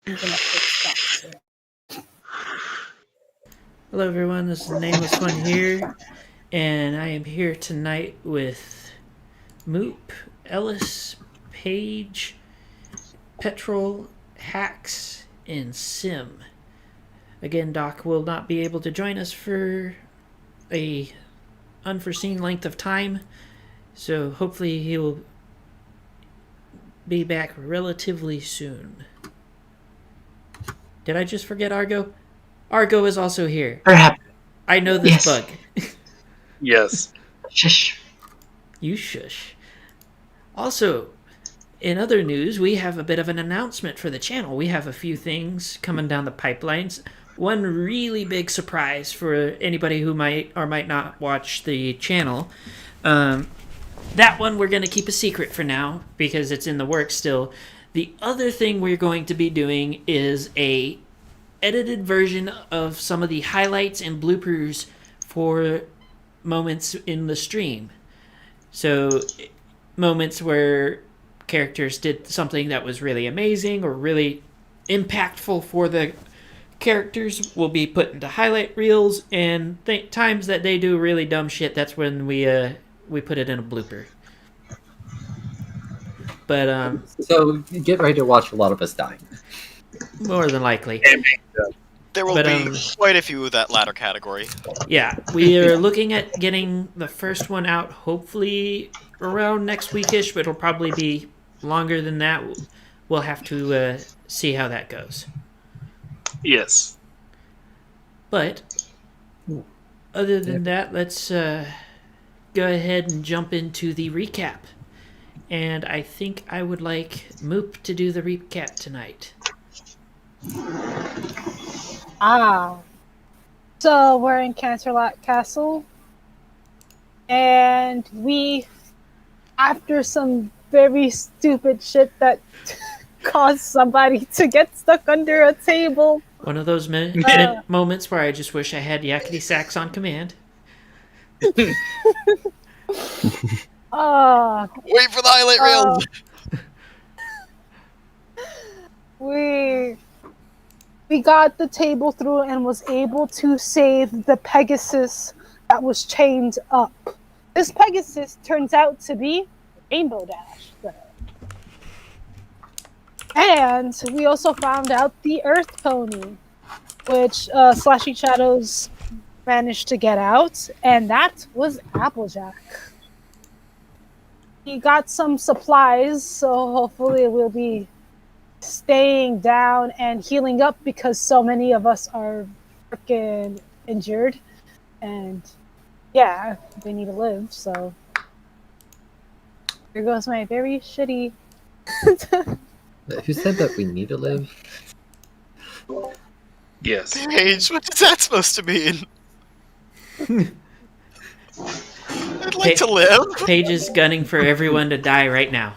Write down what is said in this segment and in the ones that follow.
I'm gonna fix that. Hello everyone, this is Nameless One here, and I am here tonight with Moop, Ellis, Paige, Petrol, Hax, and Sim. Again, Doc will not be able to join us for a unforeseen length of time, so hopefully he will be back relatively soon. Did I just forget Argo? Argo is also here. Perhaps. I know this bug. Yes. Shush. You shush. Also, in other news, we have a bit of an announcement for the channel. We have a few things coming down the pipelines. One really big surprise for anybody who might or might not watch the channel. That one we're going to keep a secret for now because it's in the works still. The other thing we're going to be doing is a edited version of some of the highlights and bloopers for moments in the stream. So moments where characters did something that was really amazing or really impactful for the characters will be put into highlight reels, and times that they do really dumb shit, that's when we put it in a blooper. But So get ready to watch a lot of us dying. more than likely. There will be quite a few of that latter category. Yeah, we are looking at getting the first one out hopefully around next weekish, but it'll probably be longer than that. We'll have to see how that goes. Yes. But other than that, let's go ahead and jump into the recap. And I think I would like Moop to do the recap tonight. So we're in Canterlot Castle, and we, after some very stupid shit that caused somebody to get stuck under a table. One of those moments where I just wish I had yakety sax on command. Wait for the highlight we reel! got the table through and was able to save the Pegasus that was chained up. This Pegasus turns out to be Rainbow Dash. And we also found out the Earth Pony, which Slashing Shadows managed to get out, and that was Applejack. He got some supplies, so hopefully we'll be staying down and healing up because so many of us are freaking injured, and yeah, they need to live. So here goes my very shitty. Who said that we need to live? Yes. Paige, what is that supposed to mean? I'd like to live. Paige is gunning for everyone to die right now.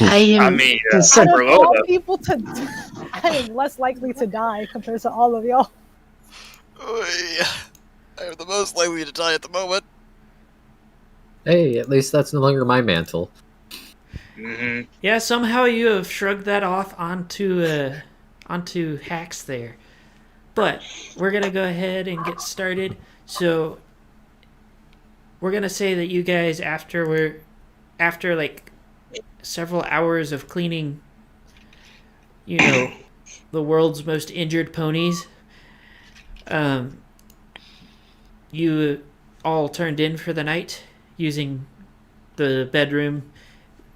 I mean, Out of all people I am less likely to die compared to all of y'all. I'm the most likely to die at the moment. Hey, at least that's no longer my mantle. Mm-hmm. Yeah, somehow you have shrugged that off onto Hax there. But we're gonna go ahead and get started. So we're gonna say that you guys, after like several hours of cleaning, the world's most injured ponies, you all turned in for the night using the bedroom,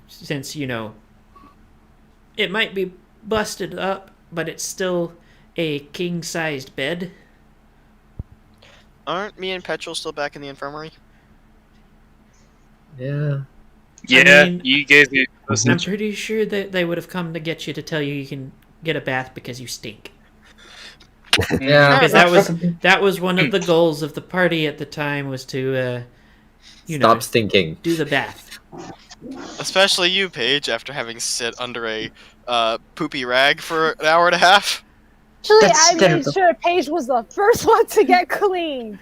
since it might be busted up, but it's still a king-sized bed. Aren't me and Petrol still back in the infirmary? Yeah. Yeah, I mean, you gave me. I'm pretty sure that they would have come to get you to tell you can get a bath because you stink. Yeah. Because that was one of the goals of the party at the time, was to Stop stinking. do the bath. Especially you, Paige, after having sit under a poopy rag for an hour and a half. Actually, I made sure Paige was the first one to get clean.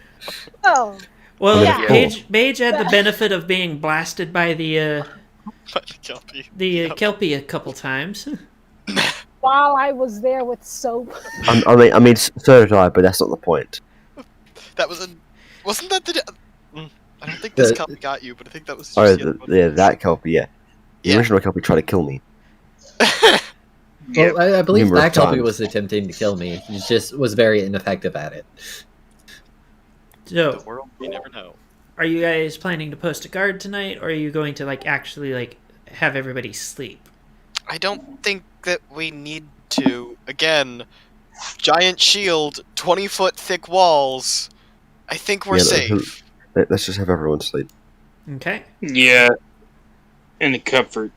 Oh. Well, Yeah. Paige had the benefit of being blasted by the Kelpie. Kelpie a couple times. while I was there with soap. I mean, so did I, but that's not the point. That was wasn't that the? I don't think this copy got you, but I think that was just Oh, the other one. yeah, that copy, yeah. The Yeah. original copy tried to kill me. Well, I believe Numerous that copy times. was attempting to kill me. He just was very ineffective at it. The So, world we never know. are you guys planning to post a guard tonight, or are you going to actually have everybody sleep? I don't think that we need to. Again, giant shield, 20-foot thick walls. I think we're Yeah, safe. Let's just have everyone sleep. Okay. Yeah. In the comfort.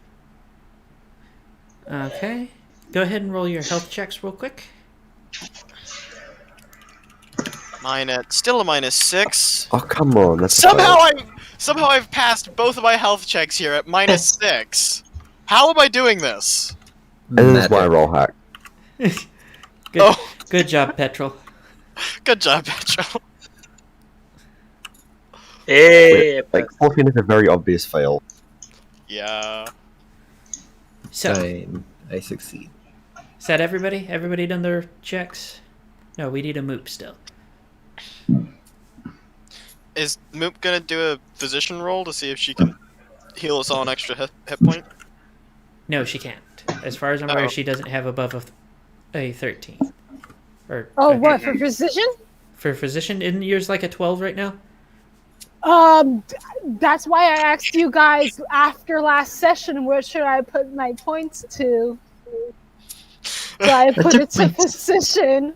Okay. Go ahead and roll your health checks real quick. Still a -6. Oh, come on. That's Somehow I've passed both of my health checks here at -6. How am I doing this? And this is Magic. my roll hack. Good job, Petrol. Good job, Petro. Hey, Like, 14 is a very obvious fail. Yeah. So, I succeed. is that everybody? Everybody done their checks? No, we need a moop still. Is Moop gonna do a physician roll to see if she can heal us all an extra hit point? No, she can't. As far as I'm aware, Oh. she doesn't have above a 13. Or Oh, what, for precision? For physician, isn't yours like a 12 right now? That's why I asked you guys after last session, where should I put my points to? So I put it to precision.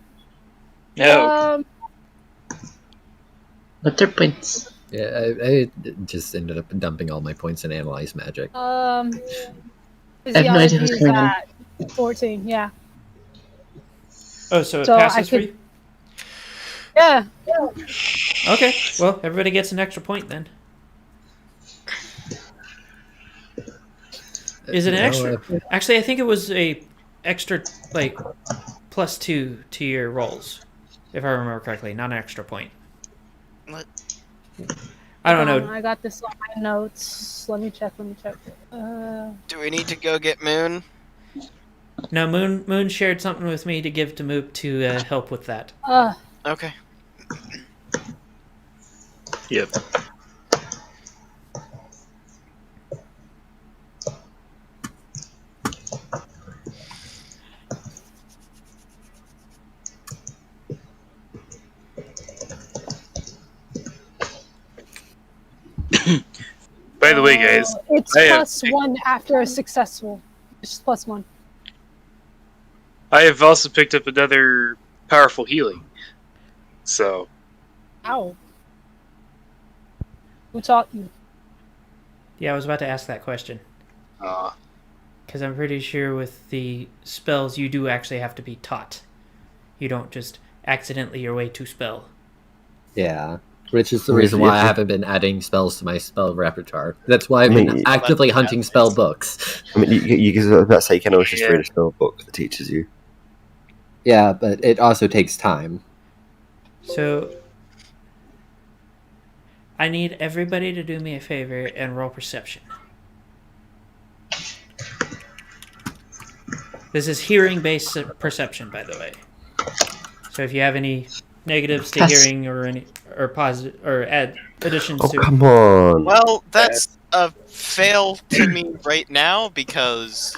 no. What are points? Yeah, I just ended up dumping all my points in Analyze Magic. I have no idea what's Physiology is going on. at 14, yeah. Oh, so it So I passes for could- you? Yeah. Okay, well, everybody gets an extra point then. Is it an extra? Actually, I think it was a extra, +2 to your rolls, if I remember correctly, not an extra point. What? I don't know. I got this on my notes. Let me check. Do we need to go get Moon? No, Moon shared something with me to give to Moop to help with that. Okay. Yep. By the way, guys, It's I have- +1 after a successful. It's just +1. I have also picked up another powerful healing. So, Ow. Who taught you? Yeah, I was about to ask that question. uh, Because I'm pretty sure with the spells, you do actually have to be taught. You don't just accidentally your way to spell. Yeah, which is the Or reason if- why I if- haven't been adding spells to my spell repertoire. That's why I've I been mean- actively hunting spell books. I mean, you can that's say you can always just Yeah. read a spell book that teaches you. Yeah, but it also takes time. So, I need everybody to do me a favor and roll perception. This is hearing-based perception, by the way. So if you have any negatives to Pass. hearing or positive or add additions Oh, to, come on. Well, that's a fail to me right now because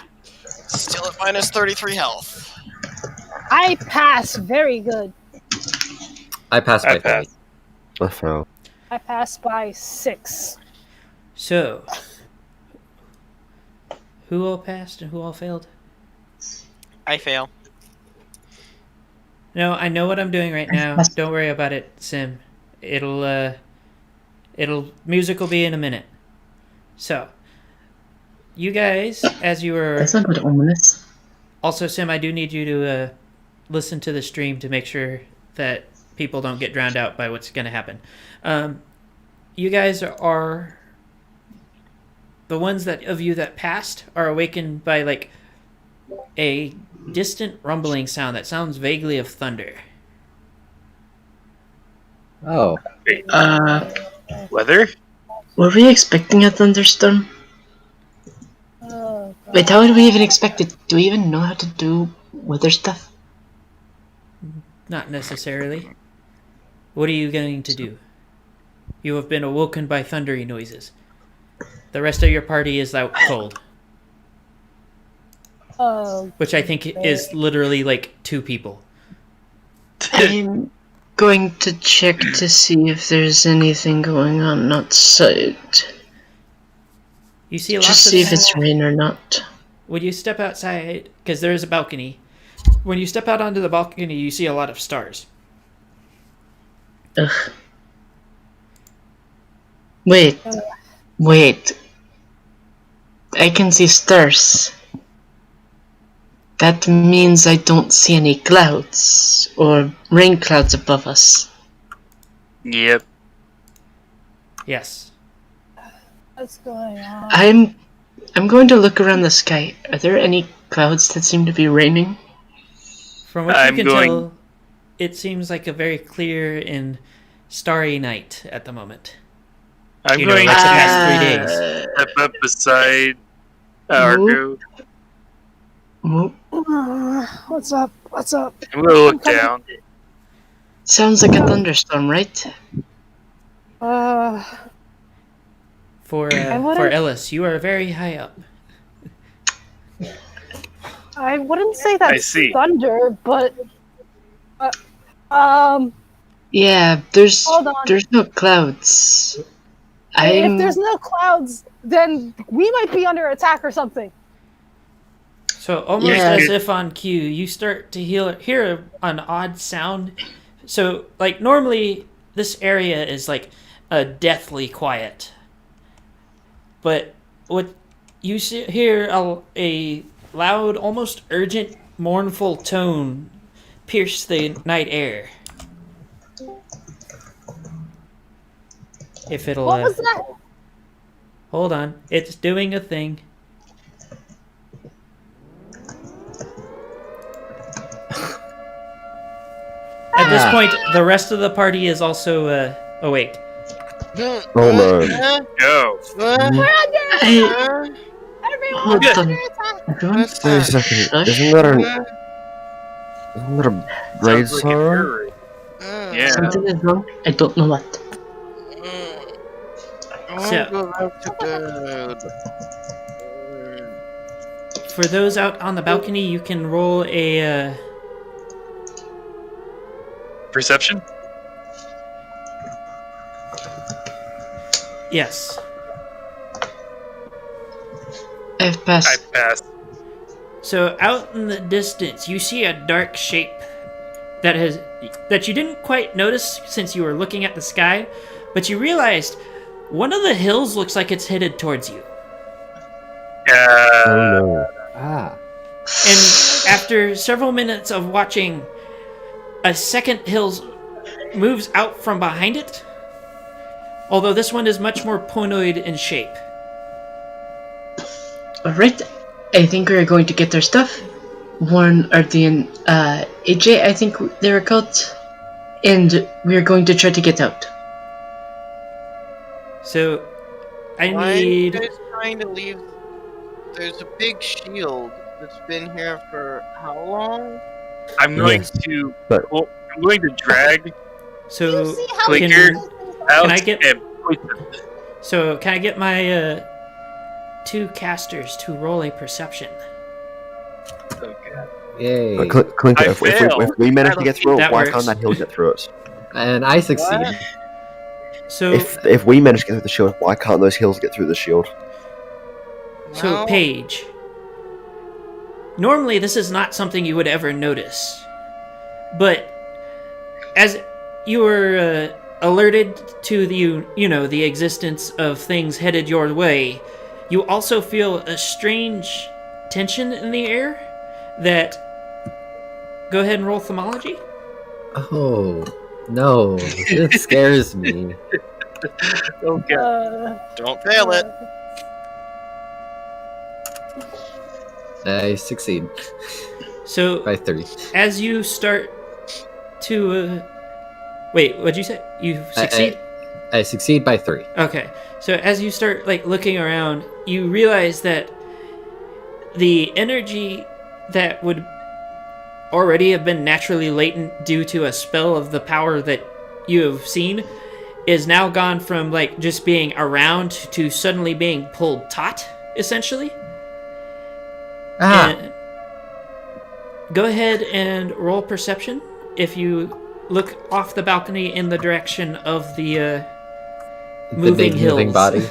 still at -33 health. I pass. Very good. I passed I by passed. I fell. I passed by 6. so who all passed and who all failed? I fail. No, I know what I'm doing right now. Don't worry about it, Sim. It'll music will be in a minute. So, you guys, as you were That's not good ominous. also, Sim, I do need you to listen to the stream to make sure that people don't get drowned out by what's going to happen. You guys are the ones of you that passed are awakened by a distant rumbling sound that sounds vaguely of thunder. Oh, weather? Were we expecting a thunderstorm? Oh, God. Wait, how would we even expect it? Do we even know how to do weather stuff? Not necessarily. What are you going to do? You have been awoken by thundery noises. The rest of your party is out cold, Oh, which I think is literally like 2 people. I'm going to check to see if there's anything going on outside. You see Just lots see of if it's rain or not. when you step outside, because there is a balcony. When you step out onto the balcony, you see a lot of stars. Ugh. Wait. I can see stars. That means I don't see any clouds or rain clouds above us. Yep. Yes. what's going on? I'm going to look around the sky. Are there any clouds that seem to be raining? From what I'm you can going- tell, it seems like a very clear and starry night at the moment. I'm You know, going like the to past 3 days. step up beside Argo. Whoop. What's up? What's up? I'm going to look down. Sounds like a thunderstorm, right? Uh, For wouldn't- Ellis, you are very high up. I wouldn't say I that's see. thunder, but Yeah, there's Hold on. no clouds. if there's no clouds, then we might be under attack or something. So almost Yeah. as if on cue, you start to hear an odd sound. So like normally this area is like a deathly quiet, but what you hear a loud, almost urgent, mournful tone pierce the night air. If it'll What was that? hold on, it's doing a thing. At this point, the rest of the party is also awake. Oh no. Go. We're under I, Everyone hold is on. under attack. Everyone, Wait a second. Shush. Isn't that a raid Sounds like an siren? error. Yeah. Something is wrong. I don't know what. For those out on the balcony, you can roll a Perception? yes. I've I passed. passed. So out in the distance, you see a dark shape that you didn't quite notice since you were looking at the sky, but you realized one of the hills looks like it's headed towards you. Oh no. Ah. And after several minutes of watching, a second hill moves out from behind it, although this one is much more ponoid in shape. Alright, I think we're going to get their stuff. Warren, Artie, and AJ, I think they were called. And we're going to try to get out. So, I Why are you need... guys trying to leave? There's a big shield that's been here for how long? I'm going Yes, to. but- Well, I'm going to drag So, You see how Clicker. out Can I get- and push it. so can I get my 2 casters to roll a perception? Oh, God. Yay. Clinker, I if failed. we manage to get through it, That why works. can't that hill get through us? And I succeed. What? So, If we manage to get through the shield, why can't those hills get through the shield? so Paige, normally this is not something you would ever notice, but as you were alerted to the existence of things headed your way, you also feel a strange tension in the air that... Go ahead and roll Thaumaturgy. Oh, no. It scares me. Oh, God. Don't fail it. I succeed So, by 3. as you start to... wait, what'd you say? You succeed? I succeed by 3. Okay, so as you start looking around, you realize that the energy that would already have been naturally latent due to a spell of the power that you have seen is now gone from like just being around to suddenly being pulled taut, essentially. Ah, And go ahead and roll perception if you look off the balcony in the direction of the moving big hills. moving body.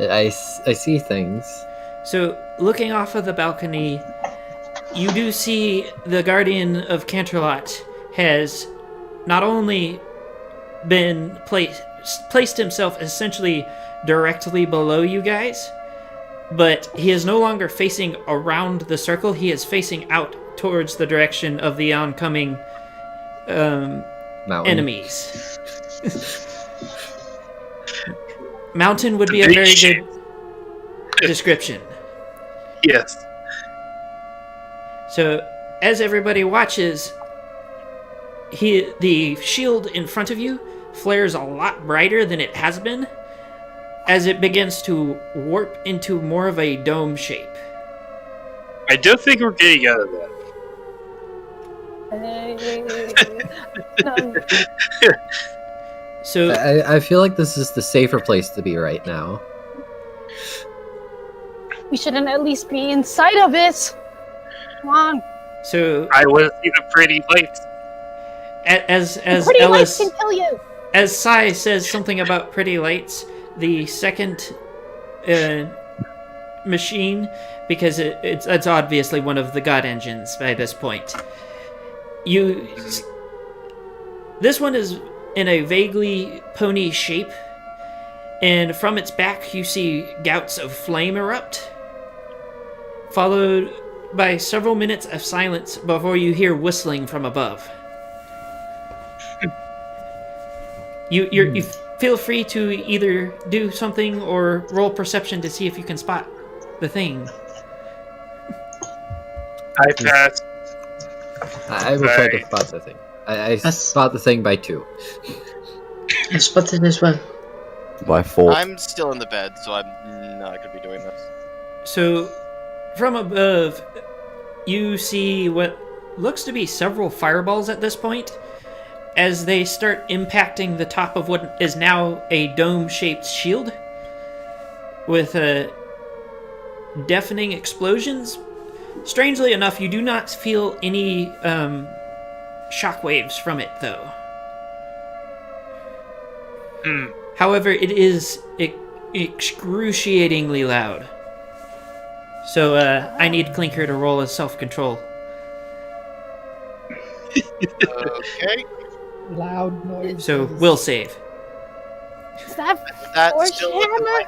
I see things. So, looking off of the balcony, you do see the Guardian of Canterlot has not only been placed himself essentially directly below you guys, but he is no longer facing around the circle. He is facing out towards the direction of the oncoming Mountain. enemies. Mountain would be a very good description. Yes. So, as everybody watches, the shield in front of you flares a lot brighter than it has been, as it begins to warp into more of a dome shape. I don't think we're getting out of that. No, So, I feel like this is the safer place to be right now. we shouldn't at least be inside of it. Come on. so I want to see the pretty lights. as Pretty lights Ellis, can kill you. as Sai says something about pretty lights, the second machine, because it's obviously one of the god engines by this point. This one is in a vaguely pony shape, and from its back you see gouts of flame erupt, followed by several minutes of silence before you hear whistling from above. You feel free to either do something or roll perception to see if you can spot the thing. I pass. I will try to Right. spot the thing. I spot the thing by 2. I spotted as well. By 4. I'm still in the bed, so I'm not going to be doing this. So, from above, you see what looks to be several fireballs at this point, as they start impacting the top of what is now a dome-shaped shield, with deafening explosions. Strangely enough, you do not feel any shockwaves from it, though. However, it is excruciatingly loud. So, I need Clinker to roll a self-control. Okay. Loud noise. So, will save. Is that That's Force still with the hammer?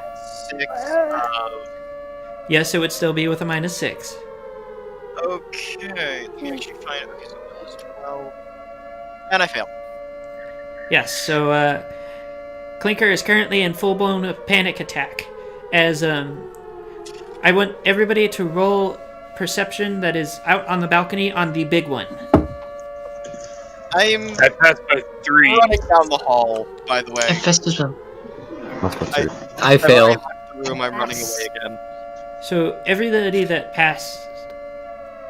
-6. Yes, it would still be with a -6. Okay. Let me actually find it. Okay, so will is 12. And I fail. Yes, so Clinker is currently in full-blown panic attack. As I want everybody to roll perception that is out on the balcony on the big one. I'm I passed by 3. running down the hall, by the I way. fast as well. That's my 2. I I've already fail. left the room, I'm running away again. So everybody that passed,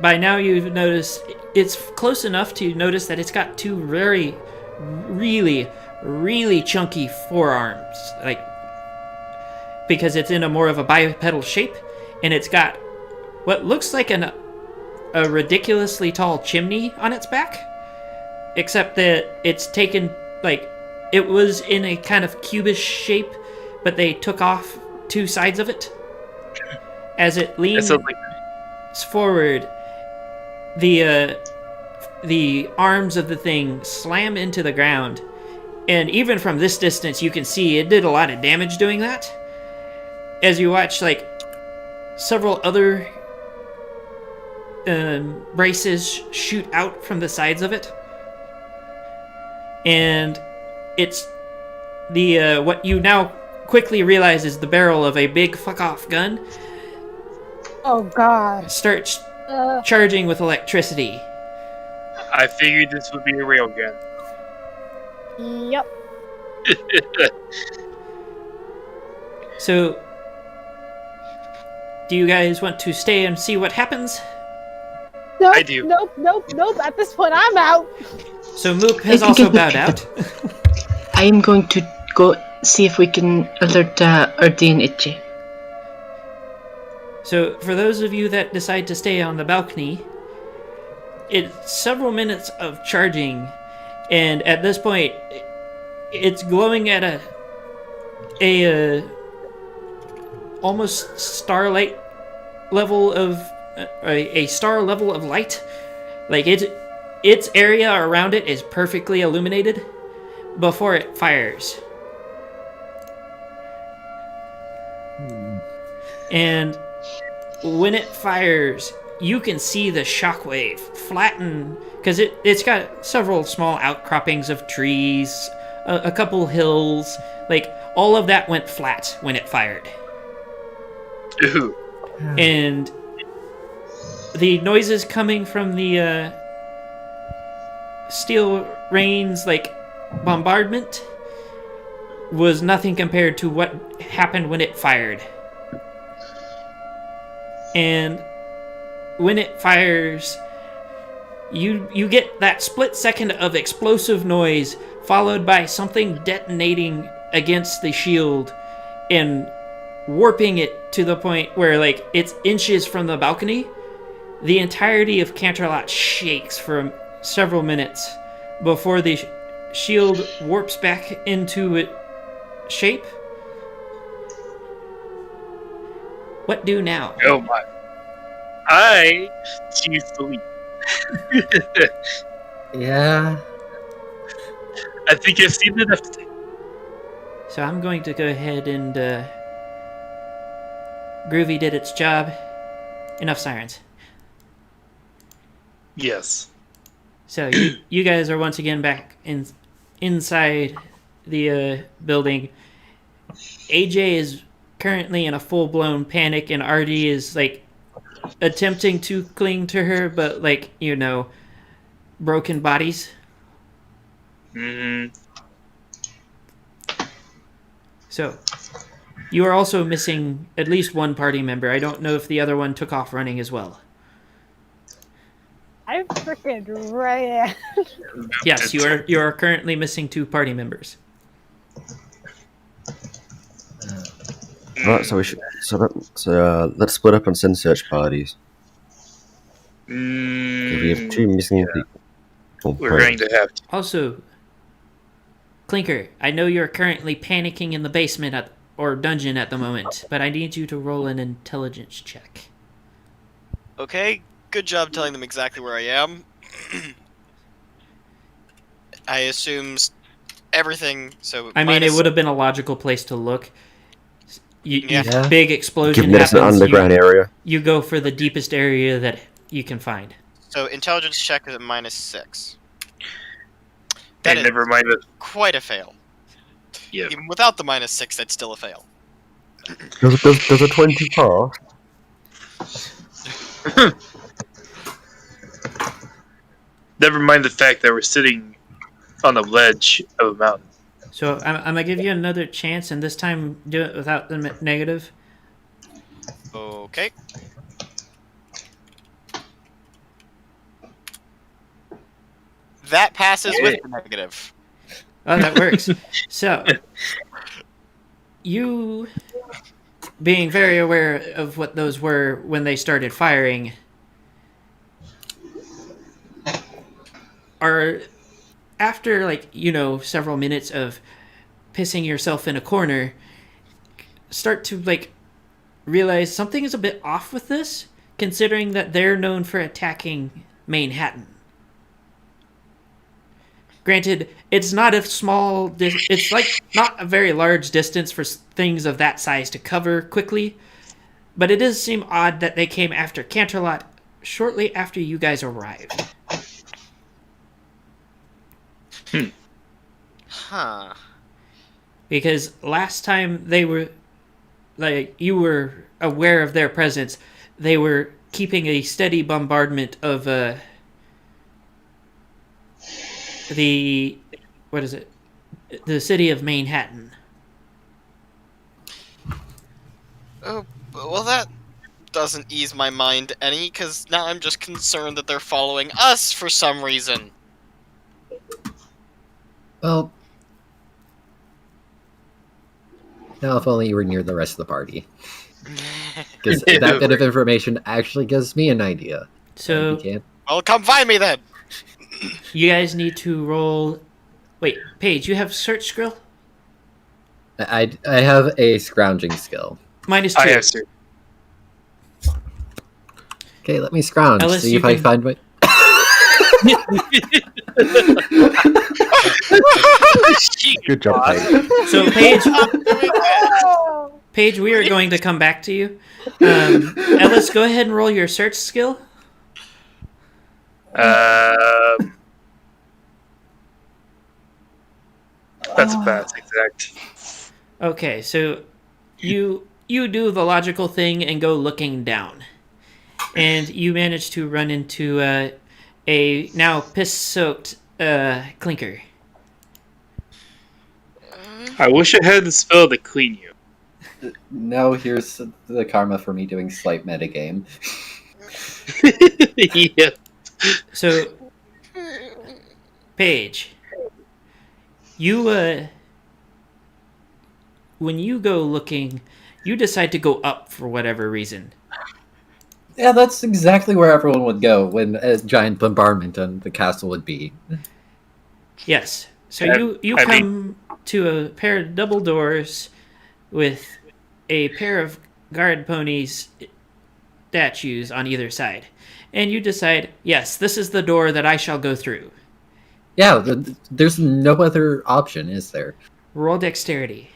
by now you've noticed it's close enough to notice that it's got two very, really chunky forearms, like, because it's in a more of a bipedal shape, and it's got what looks like a ridiculously tall chimney on its back, except that it's taken, like, it was in a kind of cubish shape, but they took off two sides of it. As it That leans sounds like forward, the arms of the thing slam into the ground, and even from this distance you can see it did a lot of damage doing that. As you watch, like, several other braces shoot out from the sides of it, and it's the what you now quickly realize is the barrel of a big fuck-off gun Oh God. starts charging with electricity. I figured this would be a railgun. Yep. So do you guys want to stay and see what happens? Nope, I do. Nope. At this point, I'm out. So Moop has I think also it would bowed be out. I am going to go see if we can alert Urdi and Itchy. So for those of you that decide to stay on the balcony, it's several minutes of charging, and at this point, it's glowing at a almost starlight level of a star level of light. Like its area around it is perfectly illuminated before it fires. And when it fires, you can see the shockwave flatten, because it's got several small outcroppings of trees, a couple hills, like all of that went flat when it fired. Ooh. And the noises coming from the steel rain's like bombardment was nothing compared to what happened when it fired. And when it fires, you get that split second of explosive noise followed by something detonating against the shield and warping it to the point where like it's inches from the balcony. The entirety of Canterlot shakes for several minutes before the shield warps back into its shape. What do now? Oh my. I choose to leave. Yeah. I think I've seen enough today. So I'm going to go ahead and Groovy did its job. Enough sirens. Yes. So you guys are once again back inside the building. AJ is currently in a full-blown panic, and Artie is like attempting to cling to her, but like, you know, broken bodies. Mm-hmm. So you are also missing at least one party member. I don't know if the other one took off running as well. I freaking ran. Yes, you are currently missing 2 party members. Right, so we should. Let's split up and send search parties. 'Cause we have 2 missing people. We're going to have to. Also, Clinker, I know you're currently panicking in the basement or dungeon at the moment, but I need you to roll an intelligence check. Okay, good job telling them exactly where I am. I assume everything, so... I mean, it would have been a logical place to look. Yeah. Big explosion Given that it's an happens, underground area. you go for the deepest area that you can find. So, intelligence check is at -6. That And is never mind it. quite a fail. Yeah. Even without the -6, that's still a fail. Does a 20 pass? Never mind the fact that we're sitting on the ledge of a mountain. So I'm going to give you another chance, and this time do it without the negative. Okay. That passes with the negative. Oh, that works. So, you, being very aware of what those were when they started firing, are, after, like, you know, several minutes of pissing yourself in a corner, start to, like, realize something is a bit off with this, considering that they're known for attacking Manhattan. Granted, it's not a small... it's, like, not a very large distance for things of that size to cover quickly, but it does seem odd that they came after Canterlot shortly after you guys arrived. Huh. Because last time they were... like, you were aware of their presence, they were keeping a steady bombardment of, the... what is it? The city of Manhattan. Oh, well, that doesn't ease my mind any, because now I'm just concerned that they're following us for some reason. Well, now if only you were near the rest of the party. Because that bit of information actually gives me an idea. So, You can't. Well, come find me then! you guys need to roll... Wait, Paige, you have search skill? I have a scrounging skill. -2. I have to. Okay, let me scrounge. Ellis, See you if I can- find my. Good job, Paige. So, Paige, Stop doing that! Paige, we are going to come back to you. Ellis, go ahead and roll your search skill. That's a pass, exact. Okay, so you do the logical thing and go looking down. And you manage to run into a now piss-soaked Clinker. I wish I had the spell to clean you. No, here's the karma for me doing slight metagame. Yeah. So, Paige, you when you go looking, you decide to go up for whatever reason. Yeah, that's exactly where everyone would go when a giant bombardment on the castle would be. Yes. So I- you I come to a pair of double doors with a pair of guard ponies statues on either side. And you decide, yes, this is the door that I shall go through. Yeah, there's no other option, is there? Roll dexterity.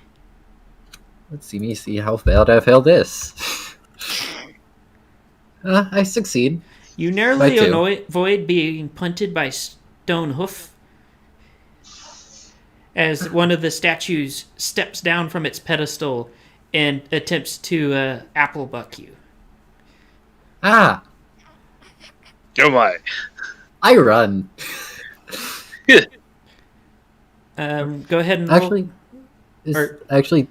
Let's see me see how bad I failed this. I succeed. You narrowly By 2. avoid being punted by Stone Hoof as one of the statues steps down from its pedestal and attempts to apple buck you. Ah, Oh my. I run. Go ahead and roll. Actually, Or- actually,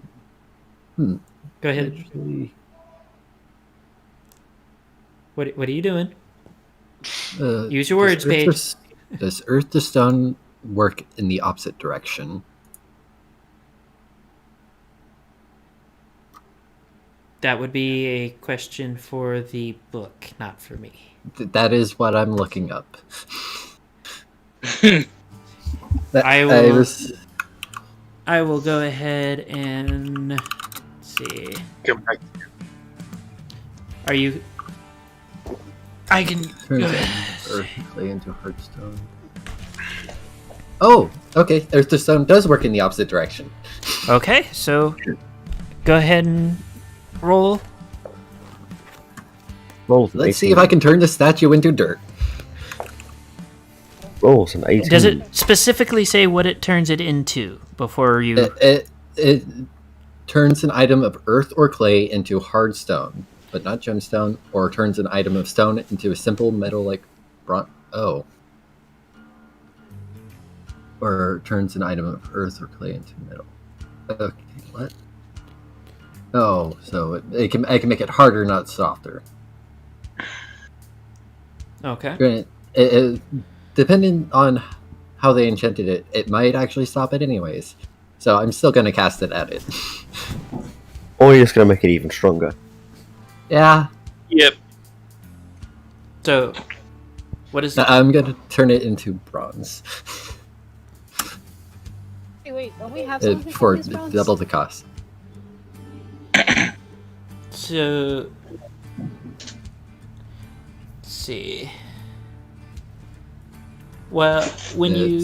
Go ahead. actually, What are you doing? uh, Use your words, does Paige. Does Earth to Stone work in the opposite direction? That would be a question for the book, not for me. That is what I'm looking up. I will- was- I will go ahead and let's see. Come back. Are you? I can. Turns Earth clay into Hearthstone. Oh, okay. Earth to Stone does work in the opposite direction. Okay, so go ahead and roll. Rolls. Let's see if I can turn the statue into dirt. Rolls an 18. Does it specifically say what it turns it into before you? It turns an item of earth or clay into hard stone, but not gemstone, or turns an item of stone into a simple metal like bronze. Oh. Or turns an item of earth or clay into metal. Okay, what? Oh, so I can make it harder, not softer. Okay. Granted, depending on how they enchanted it, it might actually stop it anyways. So I'm still going to cast it at it. Or you're just going to make it even stronger. Yeah, Yep. So, what is? I'm going to turn it into bronze Hey, wait, don't we have something for these bronze? double the cost. So, let's see. Well, when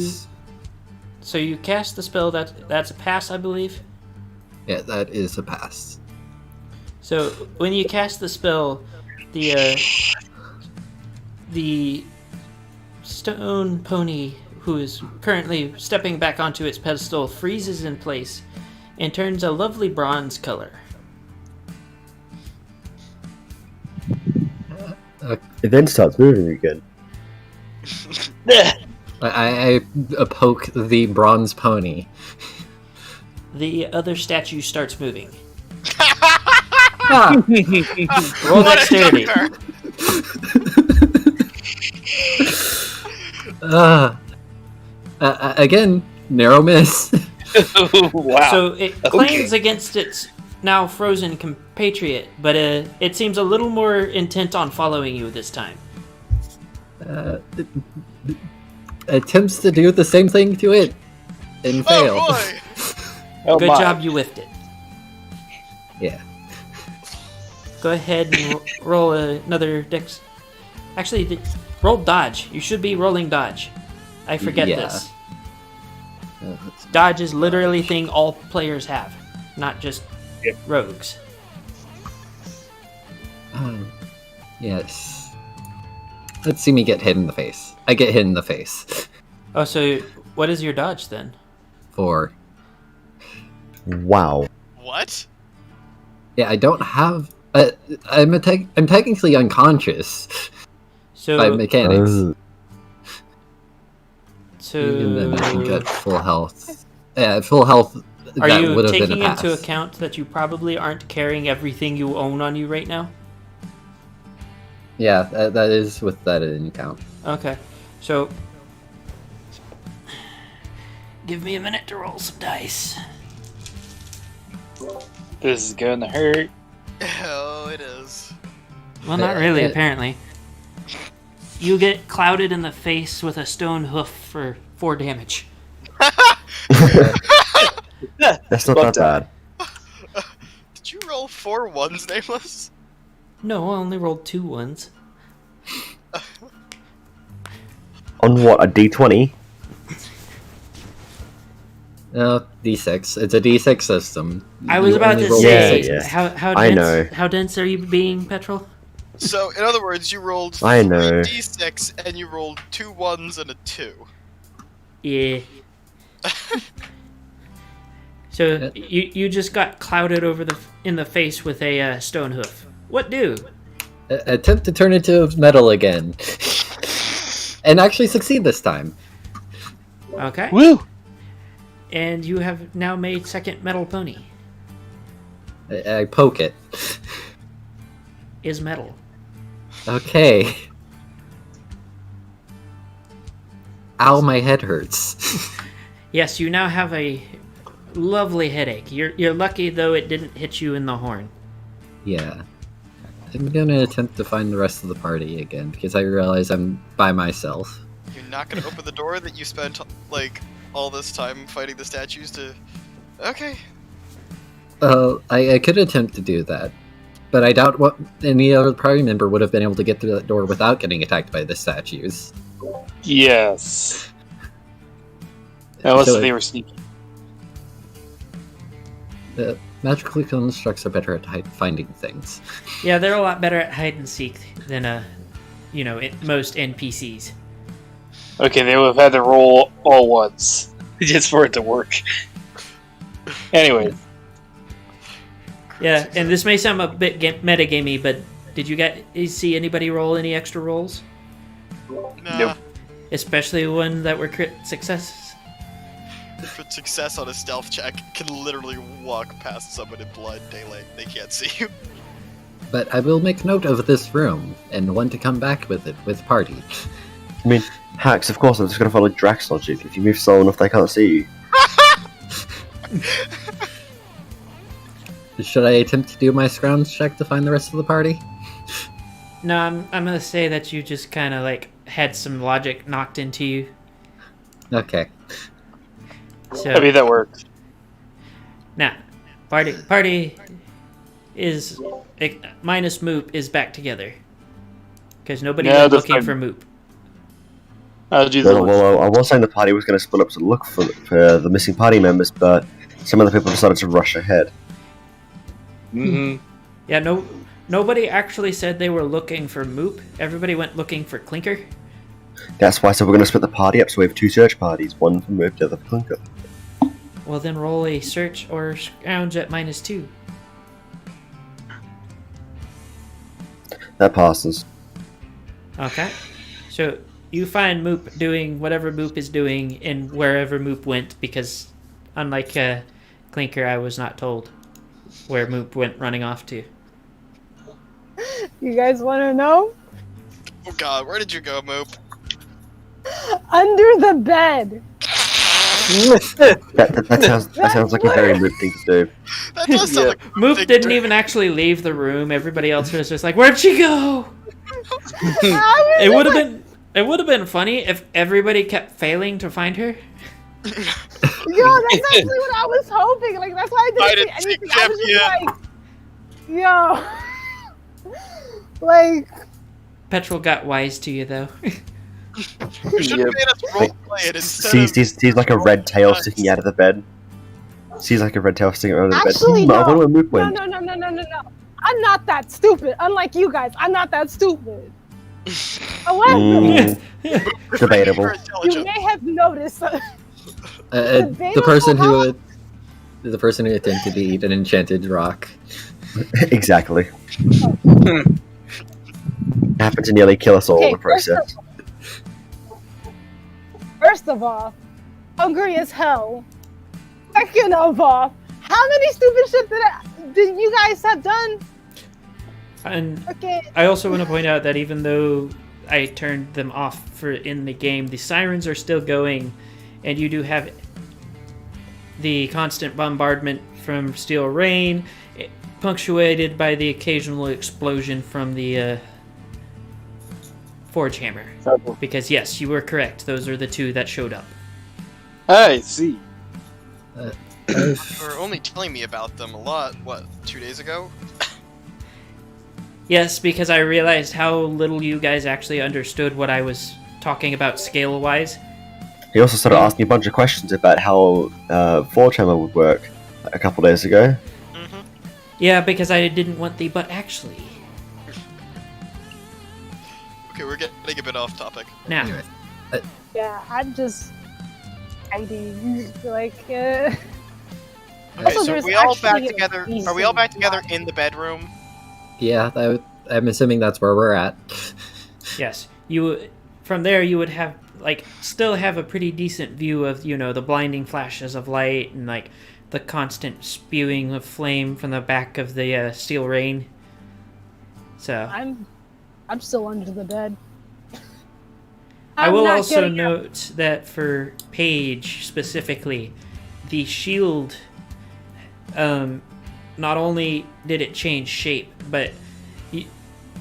so you cast the spell, that's a pass, I believe. Yeah, that is a pass. So when you cast the spell, the stone pony, who is currently stepping back onto its pedestal, freezes in place and turns a lovely bronze color. It then starts moving again. I poke the bronze pony. The other statue starts moving. Roll What a dexterity. jumper! Again, narrow miss. Wow. So it claims against its now frozen compatriot, but it seems a little more intent on following you this time. Attempts to do the same thing to it and fail. Oh boy! Oh, Good my. job, you whiffed it. Yeah. Go ahead and roll another dex. Actually, roll dodge. You should be rolling dodge. I forget Yeah. this. Dodge is literally a thing all players have, not just rogues. Yes. Let's see me get hit in the face. I get hit in the face. Oh, so what is your dodge then? 4. Wow. What? Yeah, I don't have. I'm technically unconscious So, by mechanics. Even then, I think so at full health. Yeah, at full health. are That you would have been a taking pass. into account that you probably aren't carrying everything you own on you right now? Yeah, that is with that in account. Okay, so give me a minute to roll some dice. This is gonna hurt. Oh, it is. Well, not really, apparently. You get clouded in the face with a stone hoof for 4 damage. That's not that bad. Did you roll 4 ones, Nameless? No, I only rolled 2 ones. On what, a d20? No, D6. It's a D6 system. I was You about only to roll say, Yeah, D6s. how I dense, know. how dense are you being, Petrol? So, in other words, you rolled I know. 3 d6 and you rolled 2 ones and a 2. Yeah. So you just got clouded in the face with a stone hoof. What do? Attempt to turn into metal again. And actually succeed this time. Okay. Woo! And you have now made second metal pony. I poke it. Is metal. Okay. Ow, my head hurts. Yes, you now have a lovely headache. You're lucky though it didn't hit you in the horn. Yeah. I'm gonna attempt to find the rest of the party again, because I realize I'm by myself. You're not gonna open the door that you spent, like, all this time fighting the statues to... Okay. I could attempt to do that, but I doubt what any other party member would have been able to get through that door without getting attacked by the statues. Yes. Unless So they were sneaky. Magical constructs are better at finding things. Yeah, they're a lot better at hide and seek than most NPCs. Okay, they would have had to roll all once just for it to work. Anyway, Yeah, and this may sound a bit metagamey, but did you see anybody roll any extra rolls? Nah. Nope. Especially one that were crit successes? Crit success on a stealth check can literally walk past someone in blind daylight. They can't see you. But I will make note of this room, and want to come back with it with party. I mean, hacks, of course, I'm just gonna follow Drax logic. If you move slow enough, they can't see you. Should I attempt to do my scrounge check to find the rest of the party? No, I'm gonna say that you just kind of like had some logic knocked into you. Okay. So I mean, that worked. now, party is minus Moop is back together because nobody Yeah, went that's looking fine. for Moop. I'll do the Well, I was saying the party was going to split up to look for the missing party members, but some of the people decided to rush ahead. Mm-hmm. Yeah, nobody actually said they were looking for Moop. Everybody went looking for Clinker. That's why I said we're going to split the party up, so we have 2 search parties, one for Moop, the other for Clinker. Well, then roll a search or scrounge at -2. That passes. Okay. So you find Moop doing whatever Moop is doing and wherever Moop went, because unlike Clinker, I was not told where Moop went running off to. You guys want to know? Oh god, where did you go, Moop? Under the bed. That sounds like a very Moop thing to do. That does sound like a Moop big didn't dick. even actually leave the room. Everybody else was just like, "Where'd she go?" I It was would have like, been. It would have been funny if everybody kept failing to find her. Yo, that's actually what I was hoping. Like, that's why I didn't say anything. I was just like, yo. Like, Petrol got wise to you though. You should have made us roleplay it instead of... Sees like a red tail sticking out of the bed. Sees like a red tail sticking out of the actually, bed. I no. wonder where Moop went. No. I'm not that stupid. Unlike you guys, I'm not that stupid. However, Debatable. You're you intelligent. may have noticed. The person who attempted to eat an enchanted rock. Exactly. Happened to nearly kill us all in the process. First of all, hungry as hell. Second of all, how many stupid shit did you guys have done? And Okay, I also want to point out that even though I turned them off for in the game, the sirens are still going, and you do have the constant bombardment from steel rain, punctuated by the occasional explosion from the forge hammer. Because yes, you were correct; those are the two that showed up. I see. You were only telling me about them a lot, 2 days ago? Yes, because I realized how little you guys actually understood what I was talking about scale-wise. He also started asking a bunch of questions about how Forge Hammer would work a couple days ago. Mm-hmm. Yeah, because I didn't want the but actually. Okay, we're getting a bit off topic. Now, Anyway. yeah, I'm just hiding. Like, Okay, Also, so there's are we all actually back a together? Are we reason all back together why. in the bedroom? Yeah, I'm assuming that's where we're at. yes, from there you would have still have a pretty decent view of the blinding flashes of light and the constant spewing of flame from the back of the steel rain. So I'm still under the bed. I I'm will not also getting up. note that for Paige specifically, the shield, not only did it change shape, but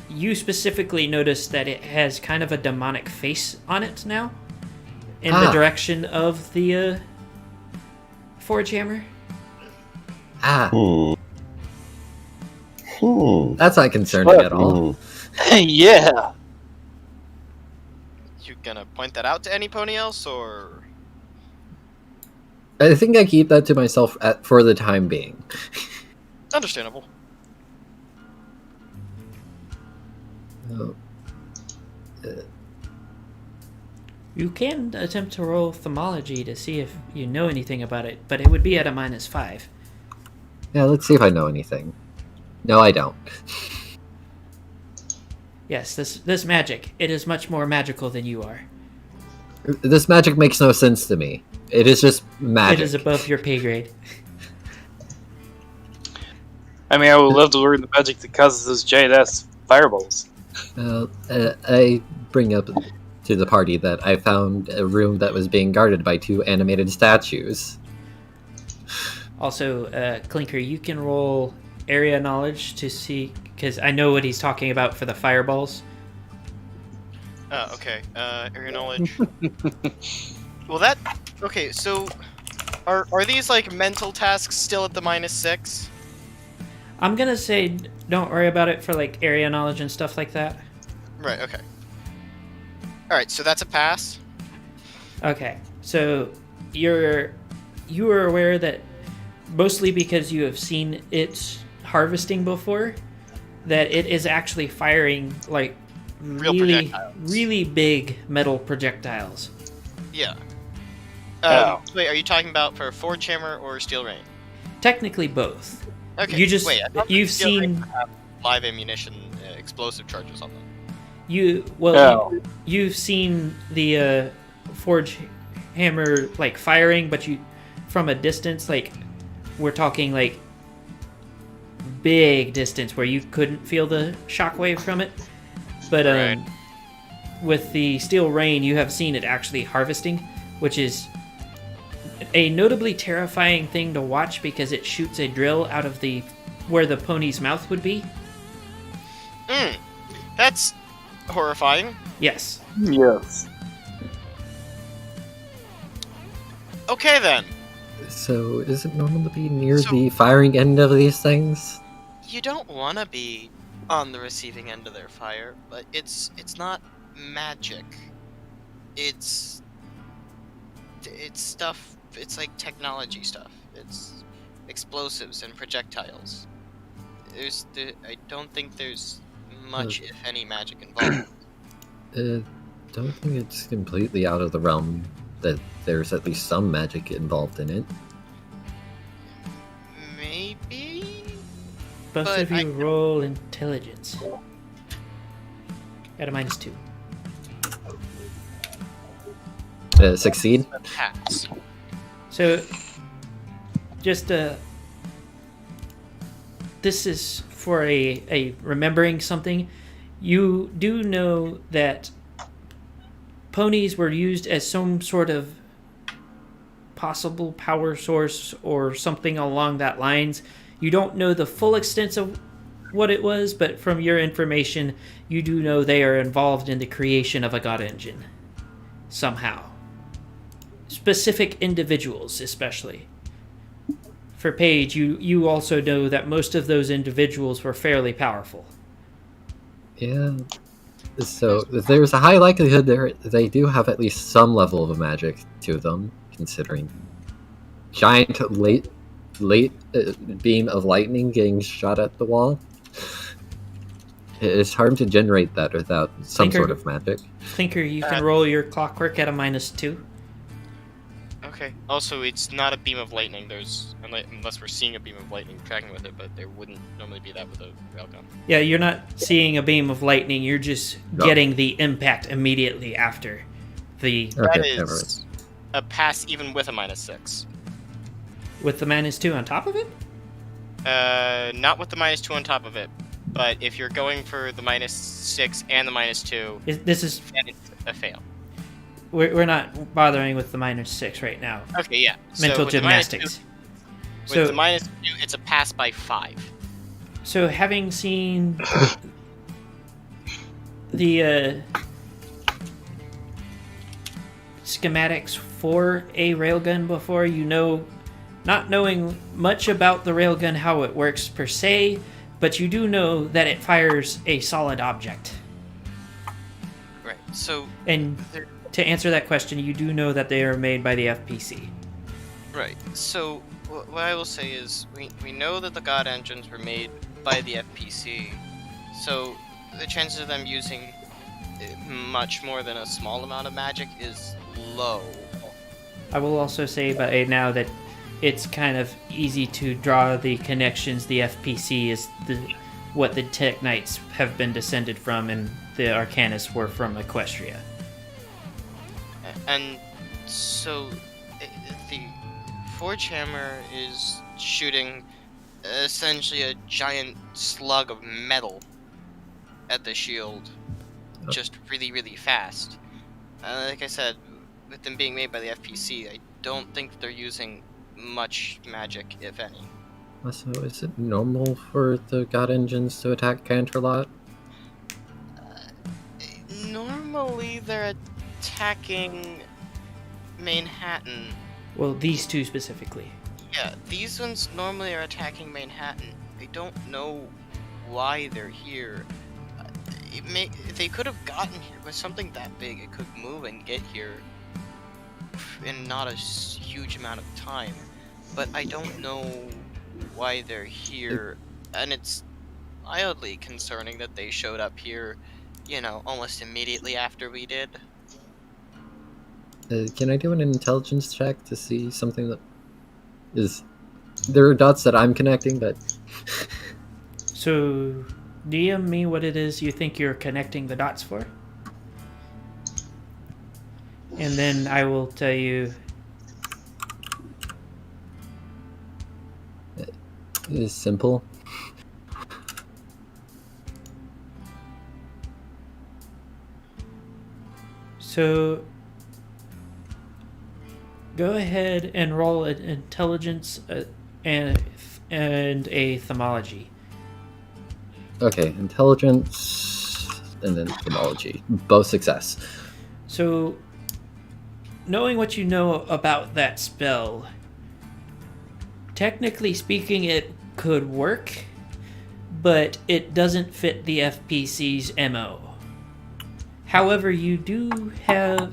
you specifically noticed that it has kind of a demonic face on it now, in the direction of the forge hammer. That's not concerning at all. Yeah. You gonna point that out to anybody else, or... I think I keep that to myself for the time being. Understandable. Oh, You can attempt to roll Thaumaturgy to see if you know anything about it, but it would be at a -5. yeah, let's see if I know anything. No, I don't. Yes, this magic, it is much more magical than you are. This magic makes no sense to me. It is just magic. It is above your pay grade. I mean, I would love to learn the magic that causes those giant-ass fireballs. I bring up to the party that I found a room that was being guarded by 2 animated statues. Also, Clinker, you can roll area knowledge to see, because I know what he's talking about for the fireballs. Okay, area knowledge. Well, that... Okay, so... Are these, mental tasks still at the -6? I'm gonna say don't worry about it for, area knowledge and stuff like that. Right, okay. Alright, so that's a pass? Okay, so you are aware that, mostly because you have seen it harvesting before, that it is actually firing, Real really, projectiles. really big metal projectiles. Yeah. Oh. Wait, are you talking about for Forge Hammer or Steel Rain? Technically both. Okay, You just- wait, I thought you've Steel Rain seen- have live ammunition, explosive charges on them. You've seen the forge hammer firing, but you from a distance, we're talking big distance where you couldn't feel the shockwave from it. But Right. with the steel rain, you have seen it actually harvesting, which is a notably terrifying thing to watch because it shoots a drill out of where the pony's mouth would be. That's horrifying. Yes. Yes. Okay then. So, is it normal to be near So- the firing end of these things? You don't want to be on the receiving end of their fire, but it's not magic. It's stuff. It's like technology stuff. It's explosives and projectiles. I don't think there's much, if any, magic involved. Don't think it's completely out of the realm that there's at least some magic involved in it. Maybe. Both But of you roll intelligence. At a -2. Succeed? A pass. So, just this is for a remembering something. You do know that ponies were used as some sort of possible power source or something along that lines. You don't know the full extent of what it was, but from your information, you do know they are involved in the creation of a god engine. Somehow. Specific individuals, especially. For Paige, you also know that most of those individuals were fairly powerful. Yeah. So, there's a high likelihood they do have at least some level of magic to them, considering giant late beam of lightning getting shot at the wall. It's hard to generate that without some Thinker? sort of magic. Thinker, you can roll your clockwork at a -2. Okay. Also, it's not a beam of lightning. Unless we're seeing a beam of lightning tracking with it, but there wouldn't normally be that with a railgun. Yeah, you're not seeing a beam of lightning, you're just No. getting the impact immediately after the... Okay, That never is a pass even with a -6. With the -2 on top of it? Not with the -2 on top of it, but if you're going for the -6 and the -2, This is... then it's a fail. We're not bothering with the -6 right now. Okay, yeah. Mental with the gymnastics. -2, with the -2, it's a pass by 5. So having seen the schematics for a railgun before, you know, not knowing much about the railgun, how it works per se, but you do know that it fires a solid object. Right. So And to answer that question, you do know that they are made by the FPC. right. So what I will say is we know that the God engines were made by the FPC. So the chances of them using much more than a small amount of magic is low. I will also say by now that it's kind of easy to draw the connections. The FPC is what the Tech Knights have been descended from, and the Arcanists were from Equestria. And so the Forge Hammer is shooting essentially a giant slug of metal at the shield, just really, really fast. Like I said, with them being made by the FPC, I don't think they're using much magic, if any. So, is it normal for the god engines to attack Canterlot? Normally, they're attacking Manhattan. Well, these two specifically. Yeah, these ones normally are attacking Manhattan. I don't know why they're here. They could have gotten here with something that big. It could move and get here in not a huge amount of time. But I don't know why they're here, and it's mildly concerning that they showed up here, you know, almost immediately after we did. Can I do an intelligence check to see something that is... There are dots that I'm connecting, but... So, DM me what it is you think you're connecting the dots for. And then I will tell you... It is simple. So go ahead and roll an intelligence and a themology. Okay, intelligence and then etymology. Both success. So, knowing what you know about that spell, technically speaking, it could work, but it doesn't fit the FPC's MO. However, you do have...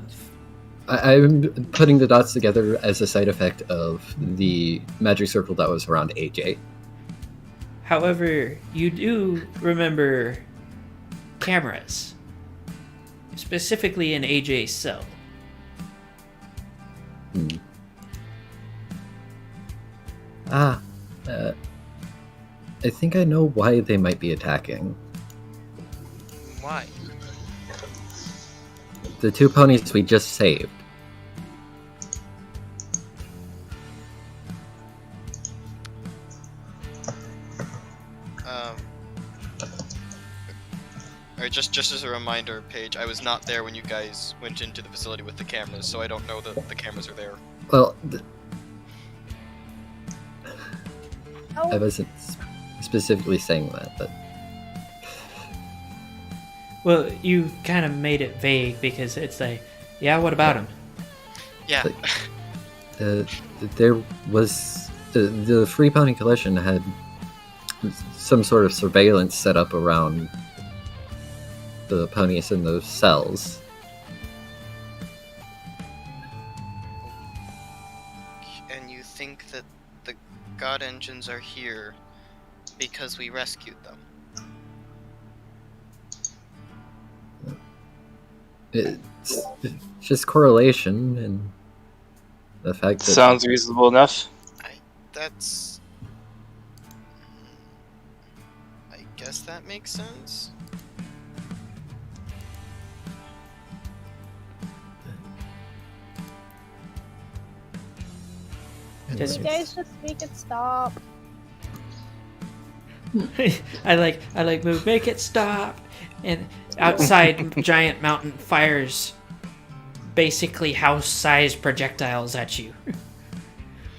I'm putting the dots together as a side effect of the magic circle that was around AJ. However, you do remember cameras, specifically in AJ's cell. I think I know why they might be attacking. Why? The 2 ponies we just saved. Or just as a reminder, Paige, I was not there when you guys went into the facility with the cameras, so I don't know that the cameras are there. Well, Oh, I wasn't specifically saying that, but Well, you kind of made it vague because it's like, yeah, what about him? Yeah. there was the Free Pony Coalition had some sort of surveillance set up around the ponies in those cells. And you think that the god engines are here because we rescued them? It's just correlation and the fact that Sounds reasonable enough. That's... I guess that makes sense. Does- you guys just make it stop. I like move, make it stop, and outside giant mountain fires, basically house-sized projectiles at you.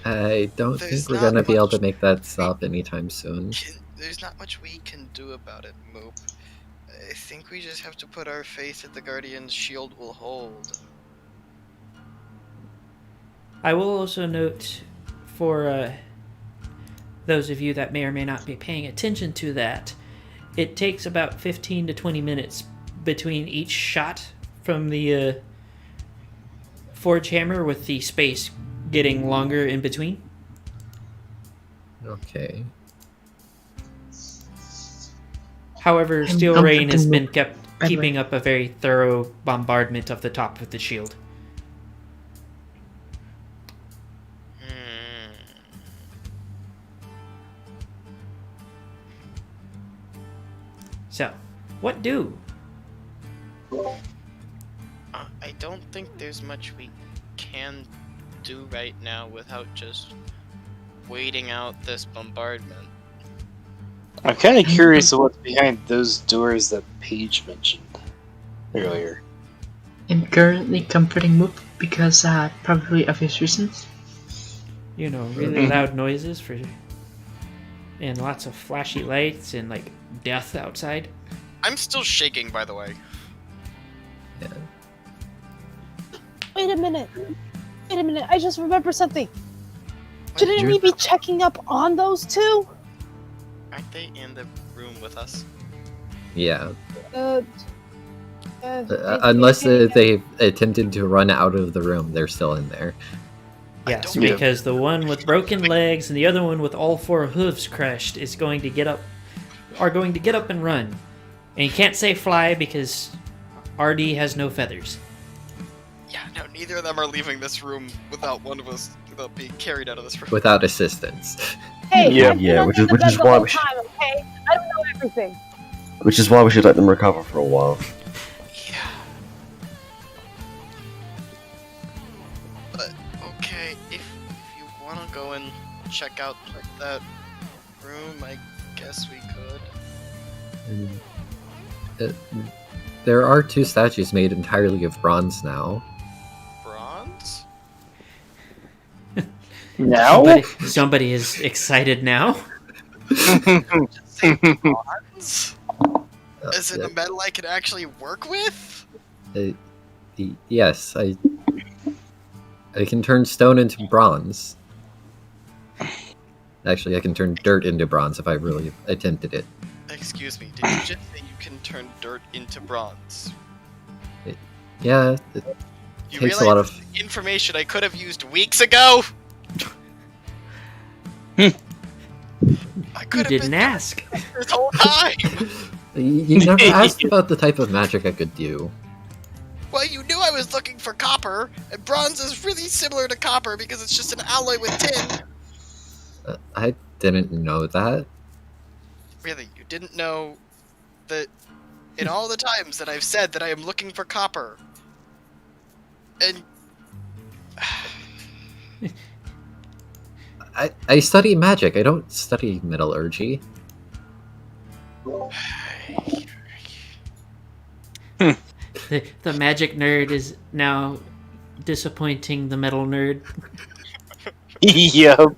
I don't There's think we're not gonna be able to much- make that stop anytime soon. There's not much we can do about it, Moop. I think we just have to put our faith that the Guardian's shield will hold. I will also note for those of you that may or may not be paying attention to that, it takes about 15 to 20 minutes between each shot from the forge hammer, with the space getting longer in between. Okay. However, I'm Steel Rain has been comfortable, kept by the keeping up a very thorough bombardment of the top of the shield. So, what do? I don't think there's much we can do right now without just waiting out this bombardment. I'm kind of curious of what's behind those doors that Paige mentioned earlier. I'm currently comforting Moop because probably obvious reasons. You know, really loud noises for, and lots of flashy lights and like death outside. I'm still shaking, by the way. Yeah. Wait a minute. I just remembered something. Shouldn't You're- we be checking up on those two? Aren't they in the room with us? Yeah. Unless They've attempted to run out of the room, they're still in there. Yes, don't- because the one with broken legs and the other one with all four hooves crushed is going to get up and run. And you can't say fly because RD has no feathers. Yeah, no, neither of them are leaving this room without being carried out of this room. Without assistance. Hey, Yeah, I've been yeah, under which is- the which bed is the why whole we should- time, okay? I don't know everything. Which is why we should let them recover for a while. Yeah. But okay, if you want to go and check out that room, I guess we could. And, There are 2 statues made entirely of bronze now. Bronze? Now? Somebody is excited now. Say bronze? Is it yeah. a metal I can actually work with? Yes, I can turn stone into bronze. Actually, I can turn dirt into bronze if I really attempted it. Excuse me, did you just say you can turn dirt into bronze? Yeah, it You takes realize a lot of... information I could have used weeks ago? I could You have didn't been ask. this whole time! You never asked about the type of magic I could do. Well, you knew I was looking for copper, and bronze is really similar to copper because it's just an alloy with tin. I didn't know that. Really, you didn't know that in all the times that I've said that I am looking for copper, and I study magic. I don't study metallurgy. The magic nerd is now disappointing the metal nerd. Yep.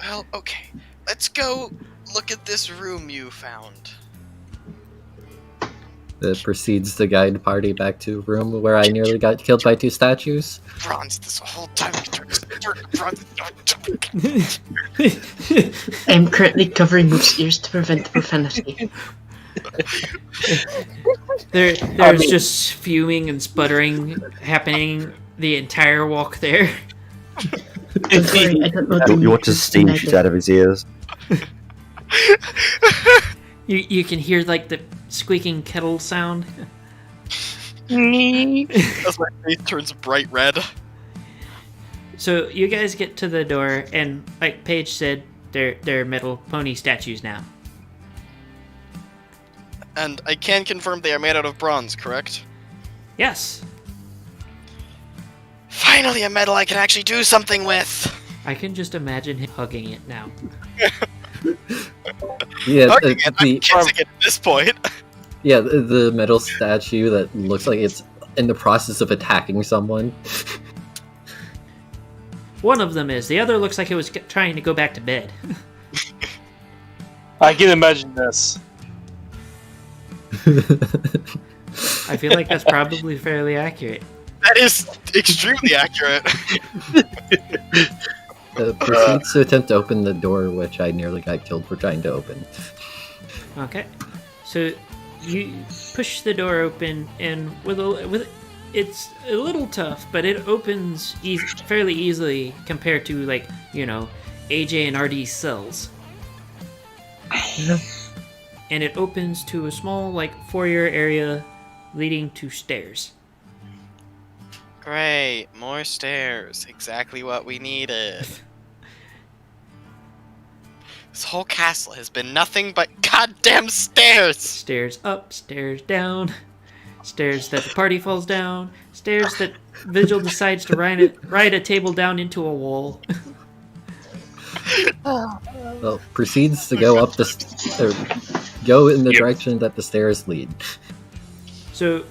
well, okay, let's go look at this room you found. That proceeds to guide party back to room where I nearly got killed by 2 statues. Bronze this whole time. Bronze. I'm currently covering Moose ears to prevent profanity. There's just fuming and sputtering happening the entire walk there. Don't worry, I don't know the You watch his steam shoot out of his ears. You can hear like the squeaking kettle sound. As my face turns bright red. So you guys get to the door, and like Paige said, they're metal pony statues now. And I can confirm they are made out of bronze, correct? Yes, Finally, a metal I can actually do something with! I can just imagine him hugging it now. Yeah, Hugging it, I'm kissing it at this point. yeah, the metal statue that looks like it's in the process of attacking someone. One of them is. The other looks like it was trying to go back to bed. I can imagine this. I feel like that's probably fairly accurate. That is extremely accurate. Proceeds to attempt to open the door, which I nearly got killed for trying to open. Okay, so you push the door open, and with it's a little tough, but it opens fairly easily compared to AJ and RD's cells. Yeah. And it opens to a small foyer area leading to stairs. Great, more stairs. Exactly what we needed. This whole castle has been nothing but goddamn stairs! Stairs up, stairs down, stairs that the party falls down, stairs that Vigil decides to ride a table down into a wall. Well, proceeds to go up go in the direction that the stairs lead. So,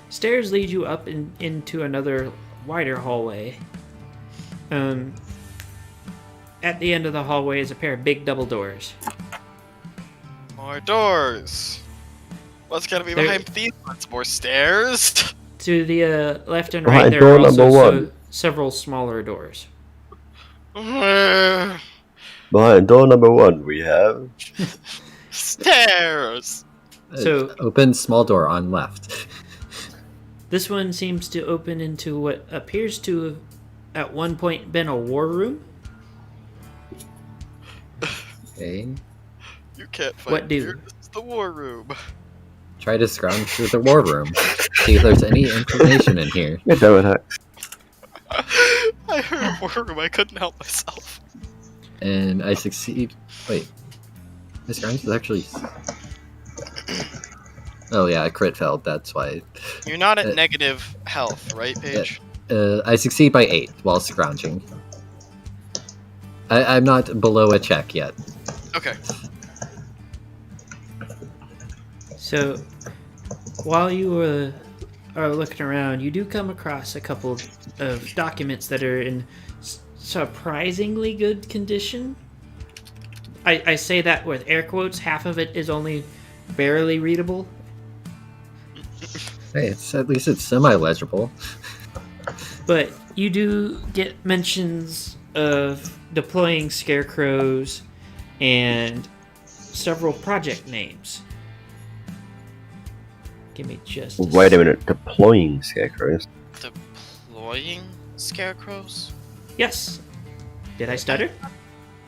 stairs lead you up into another wider hallway. At the end of the hallway is a pair of big double doors. More doors. What's gonna be behind these ones? More stairs? To the left and Behind right, there door are also number one. several smaller doors. Behind door number 1, we have... Stairs! So- Open small door on left. This one seems to open into what appears to have at one point been a war room. Okay. You can't fight What do? here. This is the war room. Try to scrounge through the war room. See if there's any information in here. Yeah, damn it, heck. I heard war room, I couldn't help myself. And I succeed. Wait. This scrounge is actually. Oh yeah, I crit failed, that's why. You're not at negative health, right, Paige? I succeed by 8 while scrounging. I'm not below a check yet. Okay. So, while you are looking around, you do come across a couple of documents that are in surprisingly good condition. I say that with air quotes. Half of it is only barely readable. Hey, at least it's semi-legible. But you do get mentions of deploying scarecrows and several project names. Give me just a Wait a minute, deploying scarecrows? Deploying scarecrows? Yes. Did I stutter?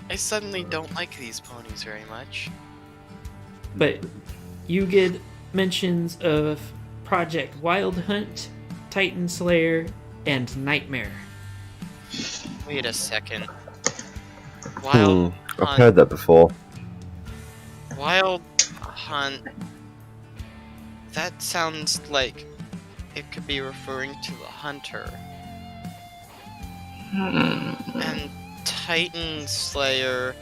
I suddenly don't like these ponies very much. But you get mentions of Project Wild Hunt, Titan Slayer, and Nightmare. Wait a second. Wild I've Hunt. heard that before. Wild Hunt. That sounds like it could be referring to a hunter. And Titan Slayer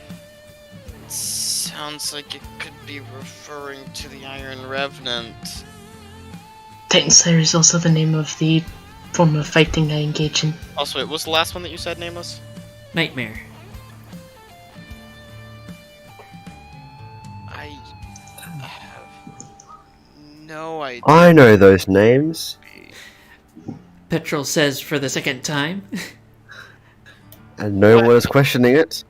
sounds like it could be referring to the Iron Revenant. Titan Slayer is also the name of the form of fighting I engage in. Also, wait, what was the last one that you said, Nameless? Nightmare. I have no idea. I know those names. Petrol says for the second time. And no one is questioning it.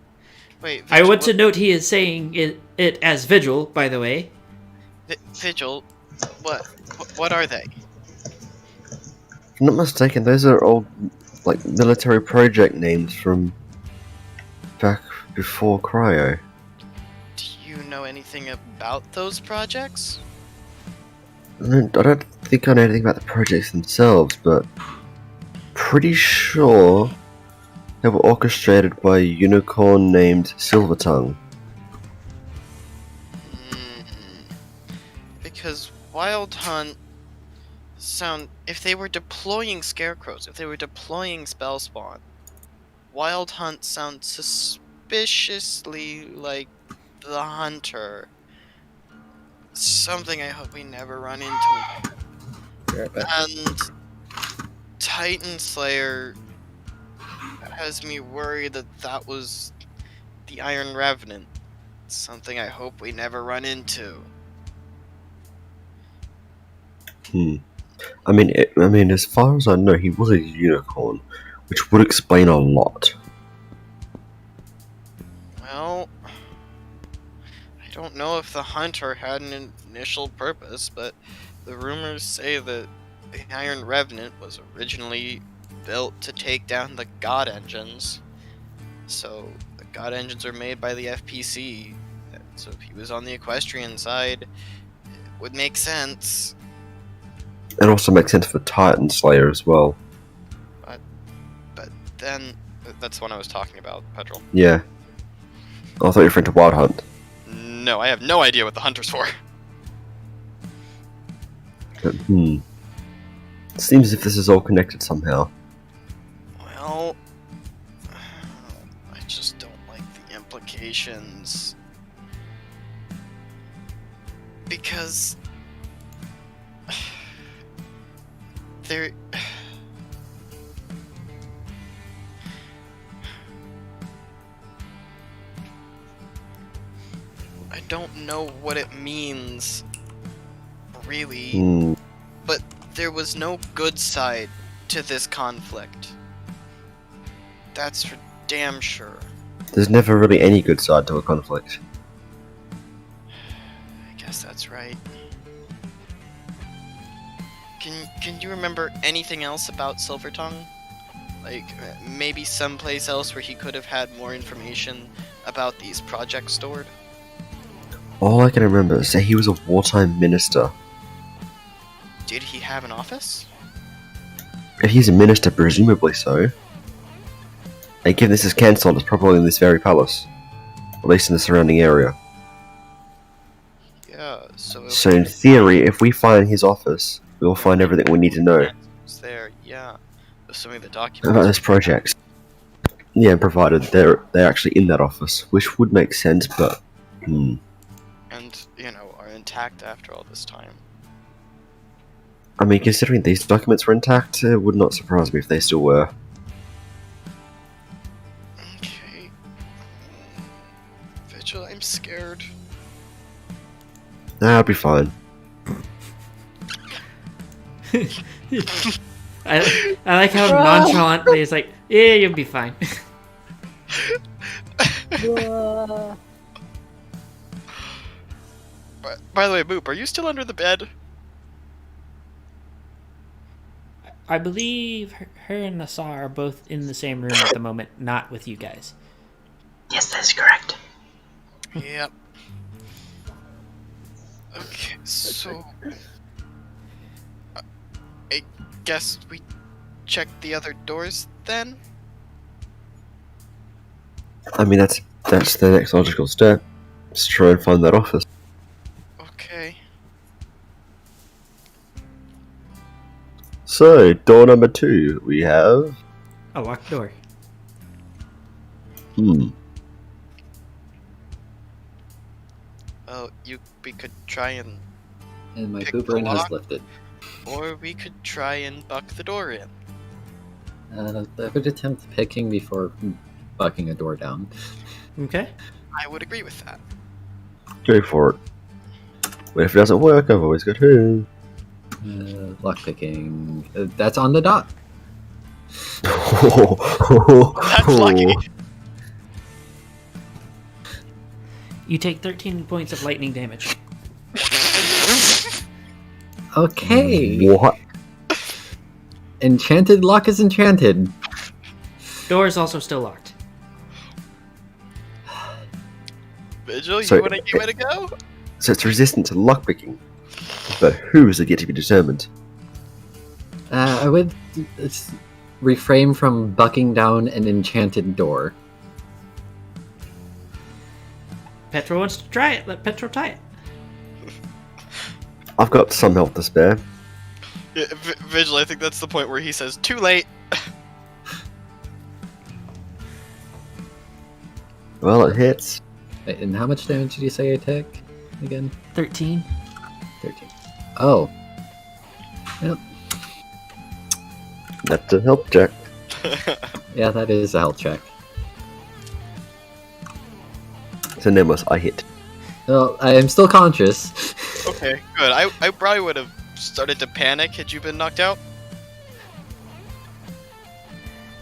Wait, I want to note he is saying it as Vigil, by the way. Vigil? What are they? If I'm not mistaken, those are old, like, military project names from back before Cryo. Do you know anything about those projects? I don't think I know anything about the projects themselves, but pretty sure they were orchestrated by a unicorn named Silvertongue. Because Wild Hunt if they were deploying scarecrows, if they were deploying spellspawn, Wild Hunt sounds suspiciously like the hunter. Something I hope we never run into. And Titan Slayer has me worried that was the Iron Revenant. Something I hope we never run into. I mean, as far as I know, he was a unicorn, which would explain a lot. Well, I don't know if the hunter had an initial purpose, but the rumors say that the Iron Revenant was originally built to take down the God Engines. So, the God Engines are made by the FPC, so if he was on the equestrian side, it would make sense. It also makes sense for Titan Slayer as well. But then, that's the one I was talking about, Petrol. Yeah. I thought you were referring to Wild Hunt. No, I have no idea what the hunter's for. But, It seems as if this is all connected somehow. Well, I just don't like the implications. Because there... I don't know what it means, really, but there was no good side to this conflict. That's for damn sure. There's never really any good side to a conflict. I guess that's right. Can you remember anything else about Silvertongue? Like, maybe someplace else where he could have had more information about these projects stored? All I can remember is that he was a wartime minister. Did he have an office? If he's a minister, presumably so. And given this is Canterlot, it's probably in this very palace. At least in the surrounding area. Yeah, so... So in theory, if we find his office, we'll find everything we need to know. It's there, yeah. Assuming the About documents... this project. Yeah, provided they're actually in that office, which would make sense, but... And, you know, our intact after all this time. I mean, considering these documents were intact, it would not surprise me if they still were. Okay. Vigil, I'm scared. Nah, I'll be fine. I like how nonchalantly it's like, yeah, you'll be fine. Uh, By the way, Boop, are you still under the bed? I believe her and Nassar are both in the same room at the moment, not with you guys. Yes, that's correct. Yep. Okay, so... I guess we check the other doors then? I mean, that's the next logical step. Just try and find that office. Okay. So, door number 2, we have... A locked door. Well, we could try and... And my Pick boomerang the has lock. lifted. Or we could try and buck the door in. I would attempt picking before bucking a door down. Okay. I would agree with that. Go for it. But if it doesn't work, I've always got him. Lockpicking. That's on the dot. That's lucky. You take 13 points of lightning damage. Okay. What? Enchanted lock is enchanted. Door is also still locked. Vigil, you So- want to give it a go? So it's resistant to lockpicking. But who is it yet to be determined? I would refrain from bucking down an enchanted door. Petro wants to try it. Let Petro try it. I've got some health to spare. Yeah, Vigil, I think that's the point where he says, too late. Well, it hits. Wait, and how much damage did you say I take again? 13. 13. Oh. Yep. That's a health check. Yeah, that is a health check. So Nameless, I hit. Well, I am still conscious. Okay, good. I probably would have started to panic had you been knocked out.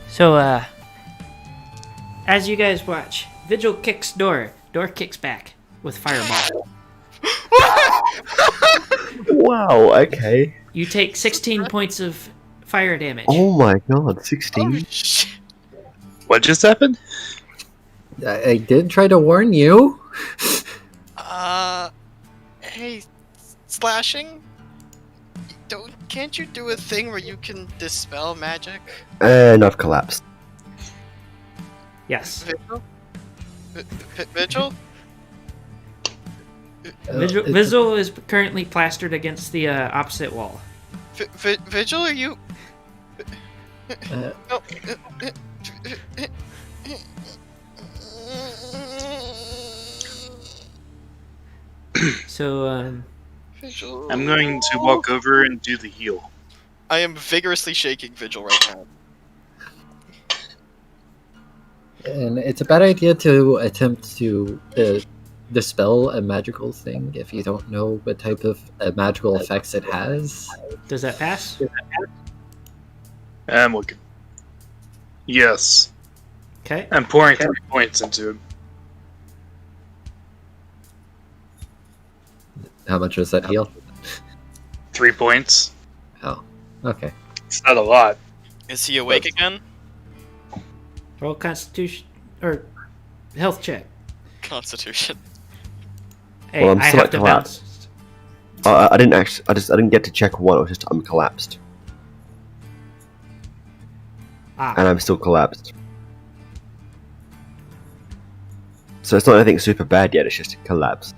So, as you guys watch, Vigil kicks door. Door kicks back with fireball. Wow, okay. You take 16 points of fire damage. Oh my god, Oh, 16? shit. What just happened? I did try to warn you. Hey, slashing? Can't you do a thing where you can dispel magic? And I've collapsed. Yes. Vigil? Vigil? Vigil is currently plastered against the opposite wall. Vigil, are you... Uh, No. So, Vigil. I'm going to walk over and do the heal. I am vigorously shaking Vigil right now. and it's a bad idea to attempt to dispel a magical thing if you don't know what type of magical effects it has. does that pass? I'm looking. Yes. Okay. I'm pouring 3 points into him. How much was that heal? 3 points. Oh, okay. It's not a lot. Is he awake again? Roll Constitution or health check. Constitution. Hey, Well, I'm I still have at to collapse. bounce. I didn't actually. I didn't get to check one. I was just I'm collapsed, and Ah, I'm still collapsed. So it's not anything super bad yet. It's just a collapse.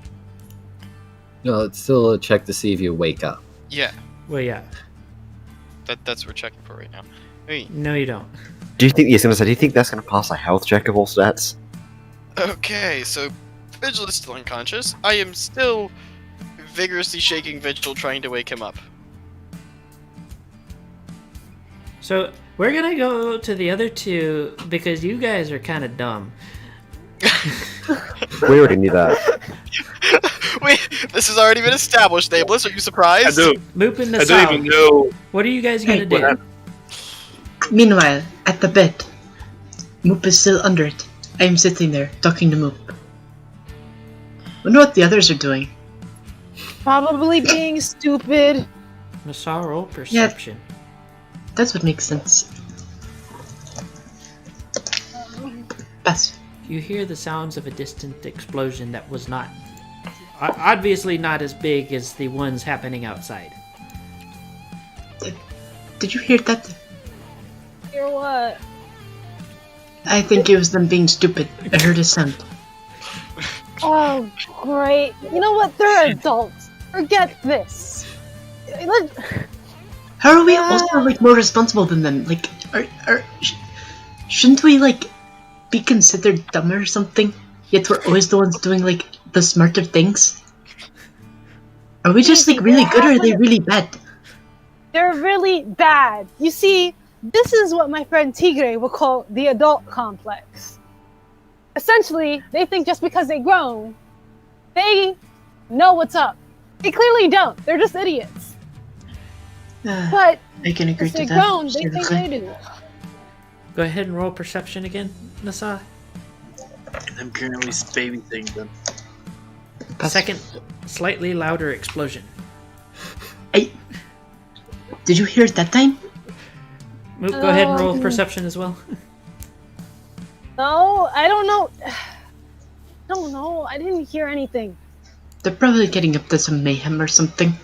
No, it's still a check to see if you wake up. Yeah, well, yeah. that's what we're checking for right now. Hey, No, you don't. Do you think? Yes, I'm gonna say. Do you think that's gonna pass a health check of all stats? okay, so Vigil is still unconscious. I am still vigorously shaking Vigil, trying to wake him up. So we're gonna go to the other two because you guys are kind of dumb. We already knew that. Wait, this has already been established, Nameless. Are you surprised? Moop and I don't even know. what are you guys gonna Hey, do? what Meanwhile, at the bed, Moop is still under it. I am sitting there, talking to Moop. Wonder what the others are doing. Probably being stupid. Nassau, roll perception. That's what makes sense. Pass. You hear the sounds of a distant explosion that was not, obviously not as big as the ones happening outside. Did you hear that? Hear what? I think it was them being stupid. I heard a sound. Oh, great. You know what? They're adults. Forget this. How are we also like more responsible than them? Like, shouldn't we like be considered dumb or something? Yet we're always the ones doing like the smarter things. Are we just like really good, or are they really bad? They're really bad. You see, this is what my friend Tigre would call the adult complex. Essentially, they think just because they grown, they know what's up. They clearly don't. They're just idiots. But I can agree if to they're that. grown, they think they do. Go ahead and roll perception again, Nassau. I'm currently babysitting them. Second, slightly louder explosion. Did you hear it that time? Moop, go ahead and roll perception as well. No, I don't know. I don't know. I didn't hear anything. They're probably getting up to some mayhem or something. Do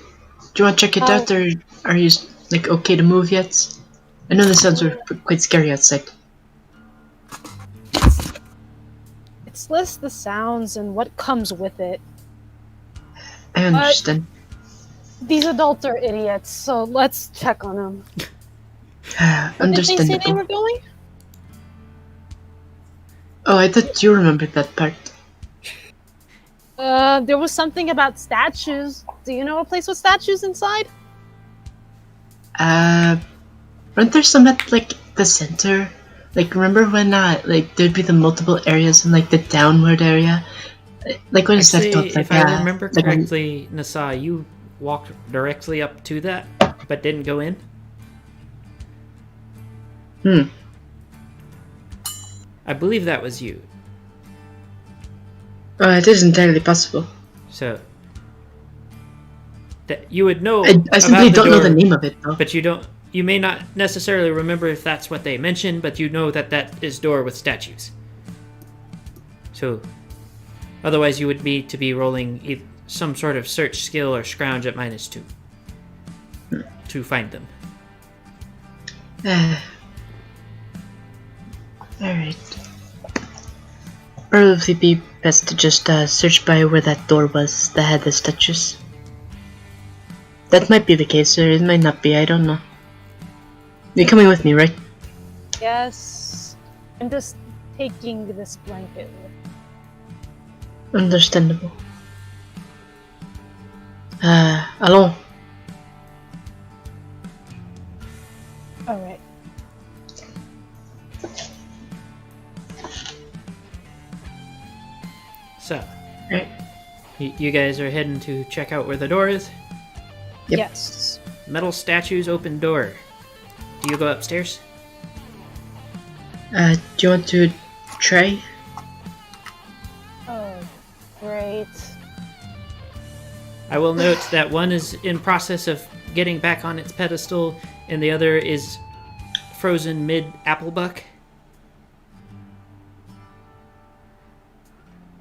you want to check it out, or are you like okay to move yet? I know the sounds are quite scary outside. It's less the sounds and what comes with it. I understand. These adults are idiots, so let's check on them. Where did they say they Understandable. were going? Oh, I thought you remembered that part. There was something about statues. Do you know a place with statues inside? Aren't there some at like the center? Like, remember when like there'd be the multiple areas in like the downward area? Like when it's left Actually, out, like if I remember like when- correctly, Nassau, you walked directly up to that, but didn't go in. I believe that was you. it is entirely possible. So that you would know. I simply about the don't know the door, name of it though. But you don't. You may not necessarily remember if that's what they mentioned, but you know that that is door with statues. So, otherwise you would need to be rolling some sort of search skill or scrounge at -2 to find them. Alright. Probably be best to just search by where that door was that had the statues. That might be the case, or it might not be, I don't know. You're coming with me, right? Yes. I'm just taking this blanket with me. Understandable. Allons. Alright. So, Right. you guys are heading to check out where the door is. Yep. Yes. Metal statues, open door. Do you go upstairs? Do you want to try? Oh, great. I will note that one is in process of getting back on its pedestal, and the other is frozen mid-Applebuck.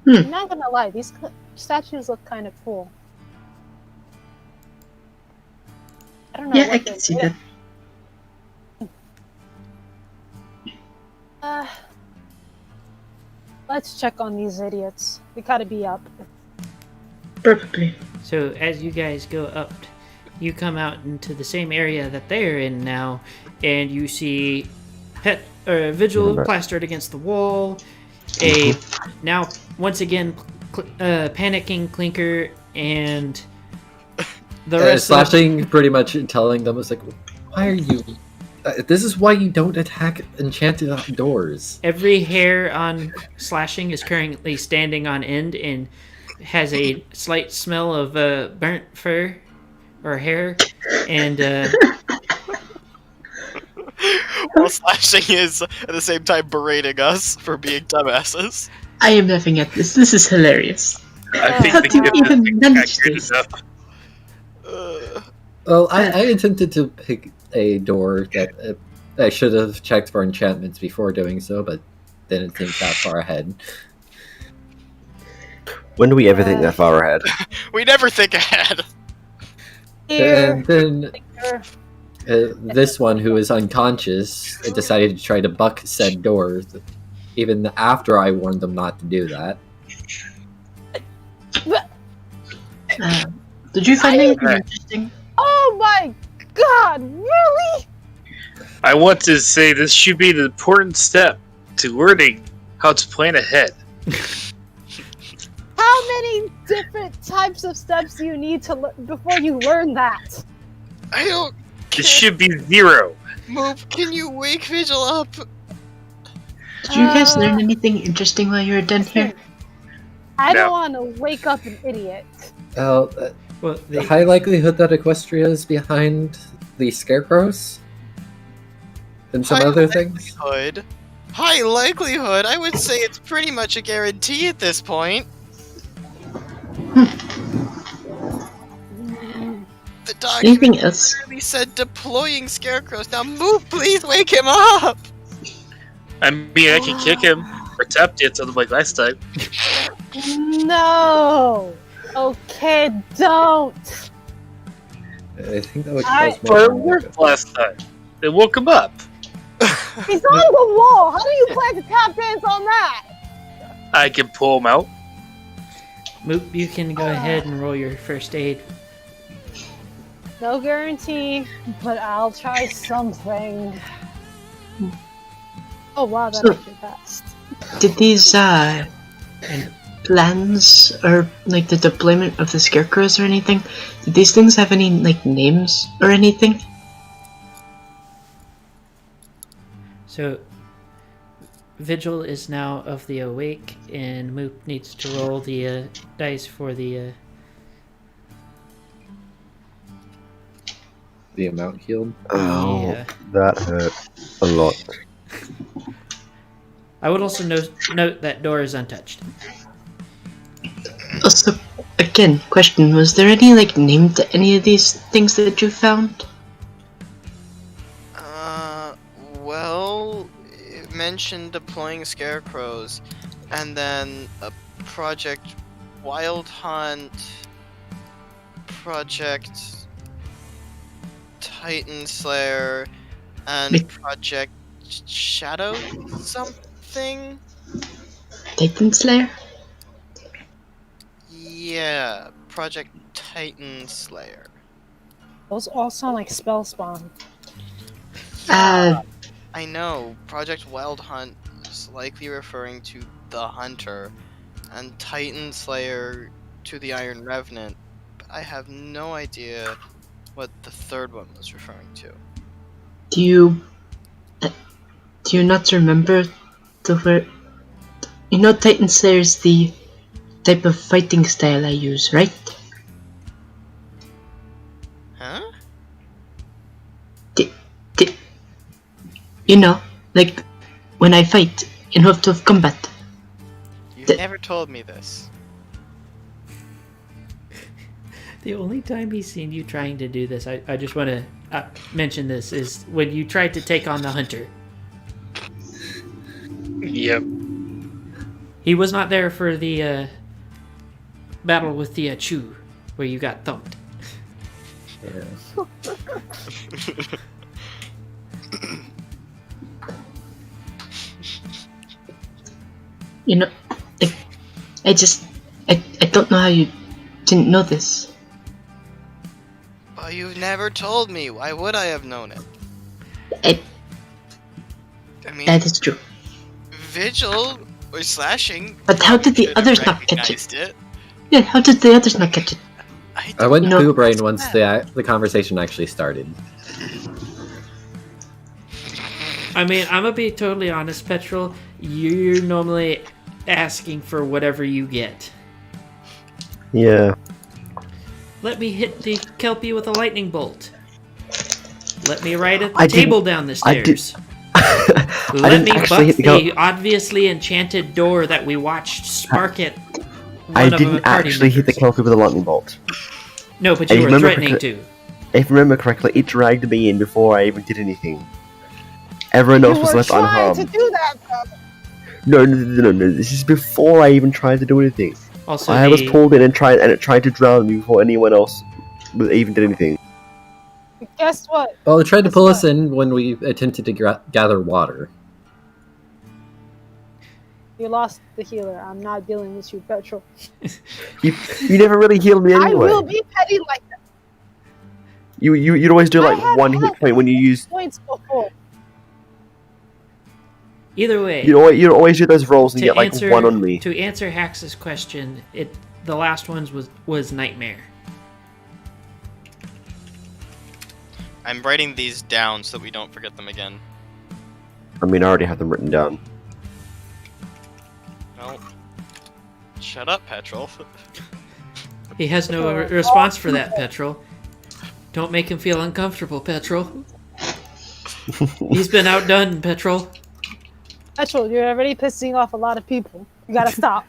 I'm not gonna lie, these statues look kind of cool. I don't know. Yeah, what I they're can see doing. that. Let's check on these idiots. We gotta be up. Probably. So as you guys go up, you come out into the same area that they're in now, and you see Vigil plastered against the wall, a now once again panicking Clinker, and The rest of Slashing pretty much telling them, it's like, why are you... this is why you don't attack enchanted doors. every hair on Slashing is currently standing on end and has a slight smell of burnt fur or hair, and While Slashing is at the same time berating us for being dumbasses. I am laughing at this. This is hilarious. I think How the do you kid even is manage accurate this? enough. Well, I attempted to pick a door that I should have checked for enchantments before doing so, but didn't think that far ahead. When do we ever think that far ahead? We never think ahead. Here. And then this one, who is unconscious, decided to try to buck said door, even after I warned them not to do that. Did you find anything interesting? Oh my god, really? I want to say this should be an important step to learning how to plan ahead. How many different types of steps do you need to before you learn that? I don't This should be 0. move. Can you wake Vigil up? Did you guys learn anything interesting while you were done here? I don't No. want to wake up an idiot. well, The high likelihood that Equestria is behind the scarecrows? And some High other things? High likelihood. I would say it's pretty much a guarantee at this point. The document Anything else? clearly said deploying scarecrows. Now move, please wake him up. I mean, I can kick him or tap dance on him like last time. No! Okay, don't! I think that would I- cause But more it harm. worked last time. It woke him up. He's on the wall! How do you plan to tap dance on that? I can pull him out. Moop, you can go ahead and roll your first aid. No guarantee, but I'll try something. Oh wow, that So- actually passed. Did these And plans or like the deployment of the scarecrows or anything? Did these things have any like names or anything? so Vigil is now of the awake, and Moop needs to roll the dice for the amount healed. Oh, Yeah. that hurt a lot. I would also note that door is untouched. Also, again, question: was there any like name to any of these things that you found? Well, it mentioned deploying scarecrows, and then a Project Wild Hunt, Project Titan Slayer, and Wait. Project Shadow something? Titan Slayer? Yeah, Project Titan Slayer. Those all sound like spell spawn. I know. Project Wild Hunt is likely referring to the Hunter, and Titan Slayer to the Iron Revenant, but I have no idea what the third one was referring to. Do you not remember the word? You know, Titan Slayer is the type of fighting style I use, right? Huh? You know, like when I fight in Hoof to Hoof combat. You've never told me this. The only time he's seen you trying to do this, I just want to mention this, is when you tried to take on the Hunter. Yep. He was not there for the battle with the Chu, where you got thumped. Yeah. You know, like, I don't know how you didn't know this. Well, you've never told me. Why would I have known it? I mean, That is true. Vigil or Slashing. But how did the should have others not catch it? recognized it? Yeah, how did the others not catch it? I I went You know- poo brain once the conversation actually started. I mean, I'm gonna be totally honest, Petrol. You're normally asking for whatever you get. Yeah. Let me hit the Kelpie with a lightning bolt. Let me ride a I table didn't- down the I did- stairs. I Let didn't me actually buck hit the the obviously enchanted door that we watched spark at I one of the didn't party actually hit the members. Kelpie with a lightning bolt. No, but I you were remember threatening correct- to. If I remember correctly, it dragged me in before I even did anything. Everyone else You was were left trying unharmed. to do that, No, though. This is before I even tried to do anything. Also, I was pulled in and it tried to drown me before anyone else even did anything. Guess what? Well, it tried to Guess pull us what? in when we attempted to gather water. You lost the healer. I'm not dealing with you, Petrol. You never really healed me I anyway. will be petty like that. You'd always do I like had one hit health point when you use. points before. either way, You'd always do those rolls and to get like answer one on me. to answer Hax's question, the last ones was Nightmare. I'm writing these down so that we don't forget them again. I mean, I already have them written down. Well, shut up, Petrol. He has no response for that, Petrol. Don't make him feel uncomfortable, Petrol. He's been outdone, Petrol. Petrol, you're already pissing off a lot of people. You gotta stop.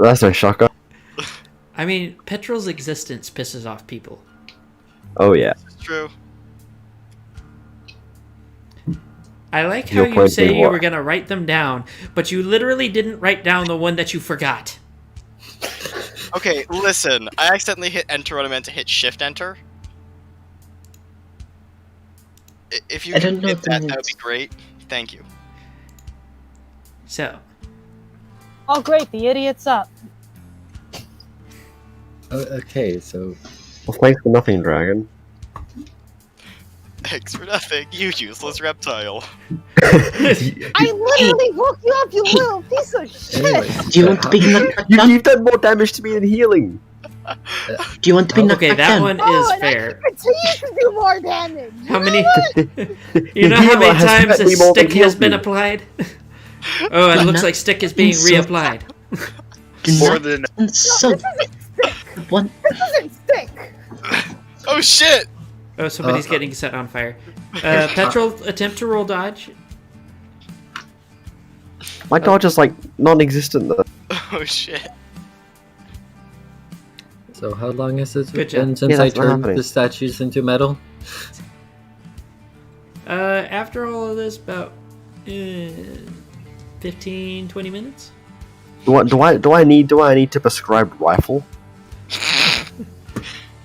That's no shocker. I mean, Petrol's existence pisses off people. Oh yeah. It's true. I like how Your you point say being you what? were gonna write them down, but you literally didn't write down the one that you forgot. Okay, listen. I accidentally hit enter when I meant to hit shift enter. If you I could don't know hit what that that, that would means. be great. Thank you. So, Oh, great. The idiot's up. Okay, so Well, thanks for nothing, Dragon. Thanks for nothing, you useless reptile. I literally woke you up, you little piece of shit. anyways, Do you want to be knocked down? You've done more damage to me than healing. Do you want to be knocked okay, back that down? one Oh, is and fair. I can continue to do more damage. How many? The You know how healer many has times hurt a me more than stick has healed been me. applied? Oh, it Why looks not? like stick is being Insult. reapplied. Do More not than insult. One. This doesn't stick. Oh shit! Oh, somebody's getting set on fire. Petrol, attempt to roll dodge. My dodge is like non-existent though. Oh shit. so how long has it Good been job. since Yeah, I that's what turned happening. the statues into metal? After all of this, about 15, 20 minutes. Do I need to prescribe rifle?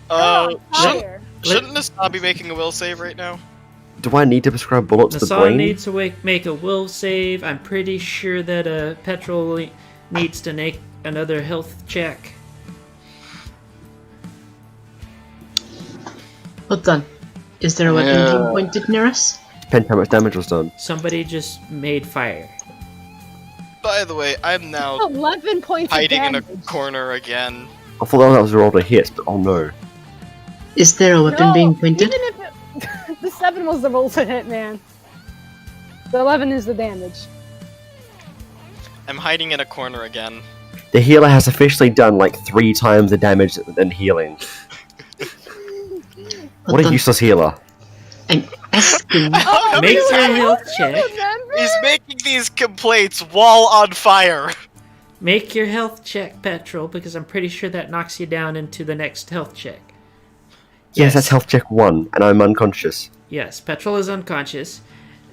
Fire. Shouldn't Nasa be making a will save right now? Do I need to prescribe bullets to the Nassan brain? needs to make a will save. I'm pretty sure that Petrol needs to make another health check. Hold on. Is there a weapon being pointed near us? Depends how much damage was done. Somebody just made fire. By the way, I'm now 11 points hiding of in a damage. corner again. I thought that was a roll to hit, but oh no. Is there a weapon No, being pointed? Even if it, the 7 was the roll to hit, man. The 11 is the damage. I'm hiding in a corner again. The healer has officially done like 3 times the damage than healing. What Hold a on. useless healer. I'm asking. Oh, Make you your remember? health You check. remember? He's making these complaints while on fire. Make your health check, Petrol, because I'm pretty sure that knocks you down into the next health check. Yes, that's health check 1, and I'm unconscious. Yes, Petrol is unconscious.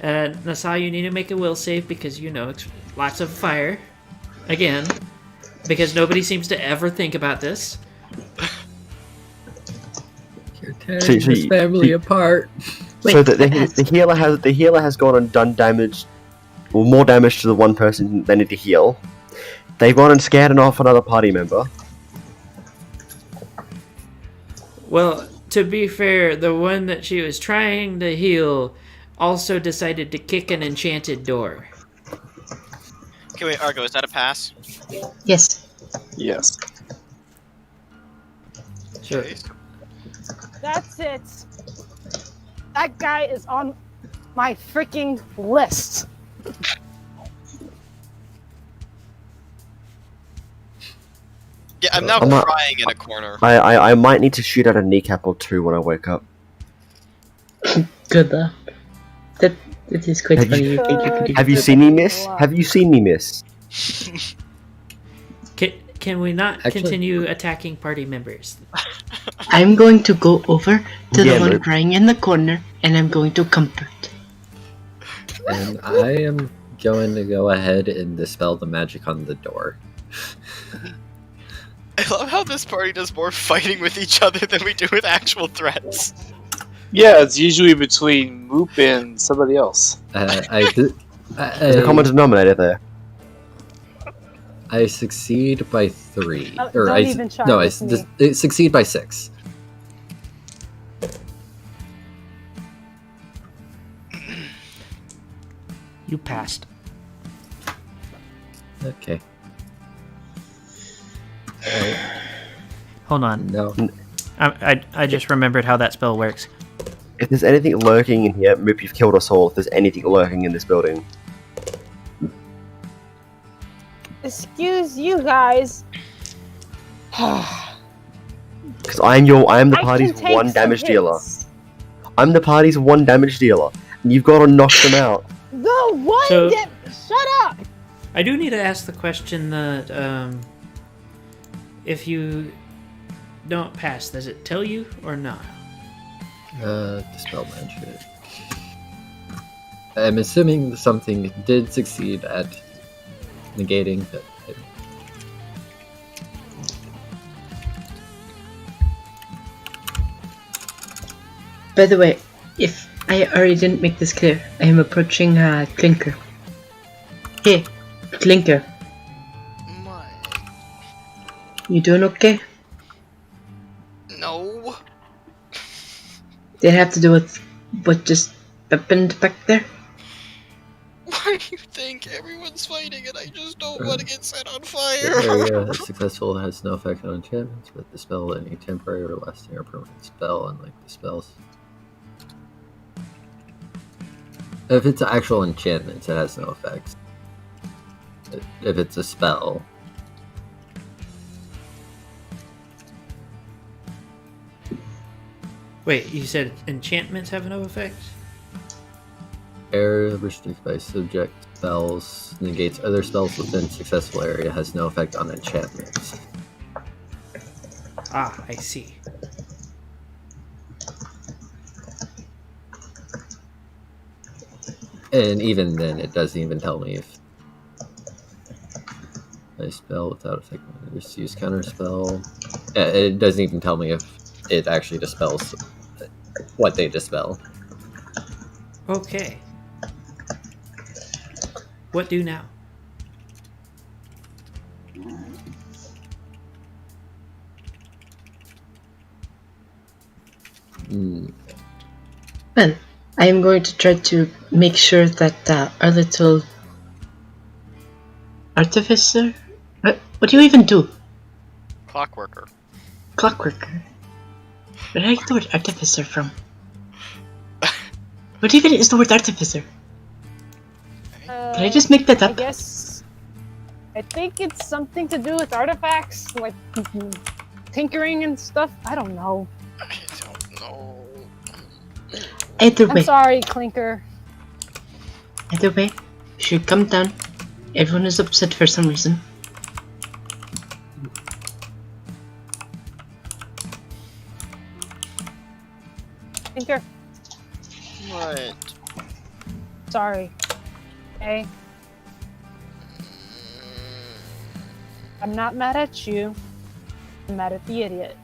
Nasa, you need to make a will save because, you know, lots of fire. Again. Because nobody seems to ever think about this. You're tearing So this you- family you- apart. Wait, So the healer has gone and done damage, well, more damage to the one person they need to heal. They've gone and scared off another party member. Well, to be fair, the one that she was trying to heal also decided to kick an enchanted door. Okay, wait, Argo, is that a pass? Yes. yes. So, Okay. That's it. That guy is on my freaking list. Yeah, I'm now I'm not- crying in a corner. I might need to shoot out a kneecap or two when I wake up. Good luck. That is quite Have funny. you- You think you could Have you Good seen me, miss? luck. Have you seen me, miss? can we not Actually- continue attacking party members? I'm going to go over to Yeah, the one but- crying in the corner, and I'm going to comfort. And I am going to go ahead and dispel the magic on the door. I love how this party does more fighting with each other than we do with actual threats. Yeah, it's usually between Moop and somebody else. There's a common denominator there. I succeed by 3. Don't even try no, I with me. succeed by 6. You passed. Okay. Hold on. No. I just remembered how that spell works. If there's anything lurking in here, Moop, you've killed us all. If there's anything lurking in this building. Excuse you guys. Because I am the I party's can take one some damage dealer. hits. I'm the party's one damage dealer. And you've got to knock them out. The one So- that. Shut up! I do need to ask the question that if you don't pass, does it tell you or not? Dispel magic. I'm assuming something did succeed at negating that. By the way, if I already didn't make this clear, I am approaching Clinker. Hey, Clinker, My... you doing okay? No. Did it have to do with what just happened back there? Why do you think everyone's fighting and I just don't want to get set on The fire? area is successful has no effect on enchantments, but dispel any temporary or lasting or permanent spell, unlike the spells. If it's actual enchantments, it has no effects. If it's a spell, Wait, you said enchantments have no effect? area restricted by subject spells negates other spells within successful area, has no effect on enchantments. Ah, I see. And even then, it doesn't even tell me if I spell without effect. Just use counter spell. It doesn't even tell me if it actually dispels what they dispel. Okay. What do now? Hmm. Well, I am going to try to make sure that our little artificer. What do you even do? Clockworker. Clockworker. Where did I get the word artificer from? What even is the word artificer? Did I just make that I up? guess. I think it's something to do with artifacts, like tinkering and stuff. I don't know. I don't know. Either I'm way, sorry, Clinker. either way, we should come down. Everyone is upset for some reason. Clinker, What? sorry. Okay? I'm not mad at you. I'm mad at the idiot.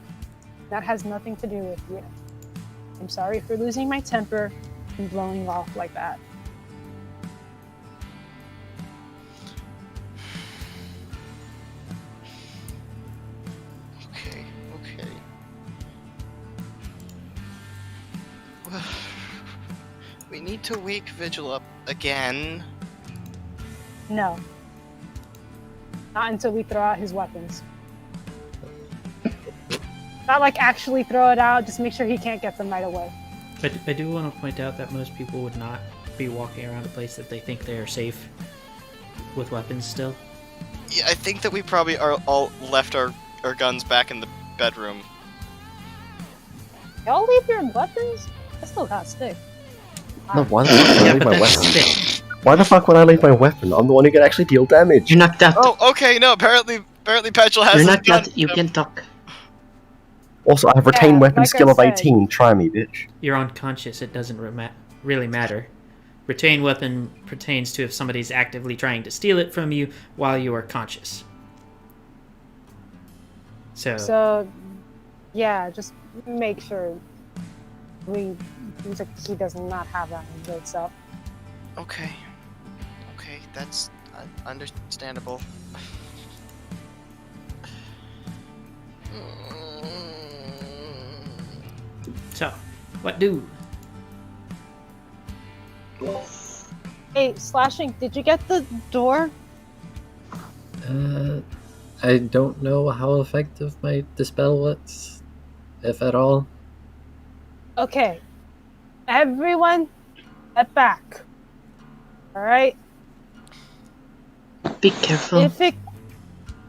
That has nothing to do with you. I'm sorry for losing my temper and blowing off like that. Okay, okay. We need to wake Vigil up again. No. Not until we throw out his weapons. Not like actually throw it out, just make sure he can't get them right away. But I do want to point out that most people would not be walking around a place that they think they are safe with weapons still. Yeah, I think that we probably are all left our guns back in the bedroom. Y'all leave your weapons? I still got stick. No, why the fuck would I Yeah, leave but my that's weapon? stick. Why the fuck would I leave my weapon? I'm the one who can actually deal damage. You're knocked out. Oh, okay, no, apparently Petrol has You're his knocked gun. out. You can talk. Also, I have retained Yeah, weapon like I skill of said. 18. Try me, bitch. You're unconscious. It doesn't really matter. Retained weapon pertains to if somebody's actively trying to steal it from you while you are conscious. So, yeah, just make sure he does not have that in himself. Okay. Okay, that's understandable. So, what do? Hey, Slashing, did you get the door? I don't know how effective my dispel was, if at all. Okay. Everyone, step back. Alright? Be careful.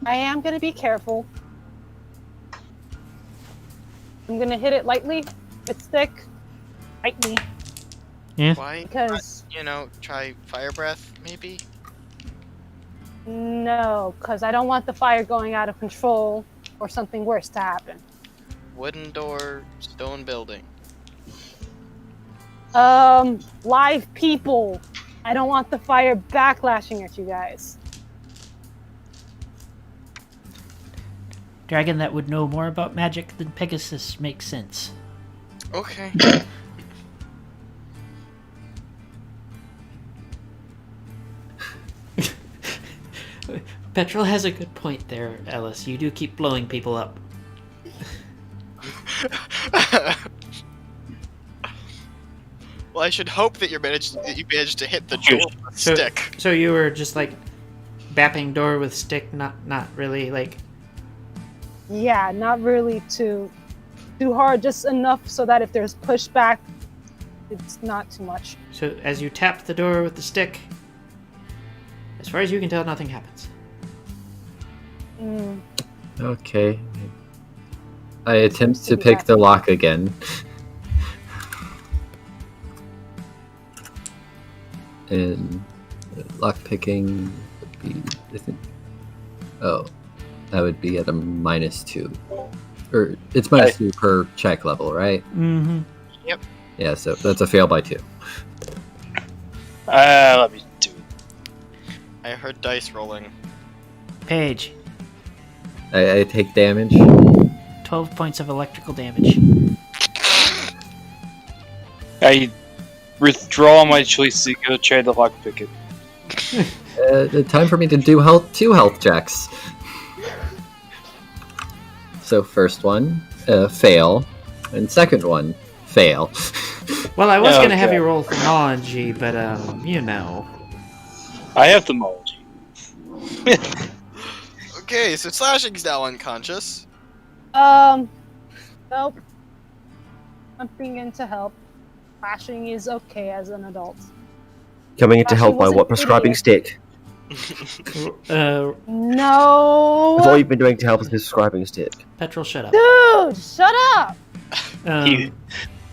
I am gonna be careful. I'm gonna hit it lightly with stick. Lightly. Why? Because Try fire breath, maybe? no, because I don't want the fire going out of control or something worse to happen. Wooden door, stone building. Live people. I don't want the fire backlashing at you guys. Dragon that would know more about magic than Pegasus makes sense. Okay. Petrol has a good point there, Ellis. You do keep blowing people up. Well, I should hope that you managed to hit the door with a stick. So you were just like bapping door with stick, not really like. Yeah, not really too hard, just enough so that if there's pushback, it's not too much. So as you tap the door with the stick, as far as you can tell, nothing happens. Okay. I attempt to pick the lock again. And lock picking would be, I think. Oh, that would be at a -2. Or it's -2 per check level, right? Mm-hmm. Yep. Yeah, so that's a fail by 2. Let me do it. I heard dice rolling. Paige, I take damage. 12 points of electrical damage. I withdraw my choice to go try to lockpick it. Time for me to do 2 health checks. So first one, fail, and second one, fail. Well, I was gonna have Okay. you roll chronology, but I have thermology. Okay, so Slashing's now unconscious. Nope. Jumping in to help. Flashing is okay as an adult. Coming in to Actually, help by wasn't what? Prescribing idiot. stick. No. That's all you've been doing to help with prescribing stick. Petrol, shut up. Dude, shut up! You-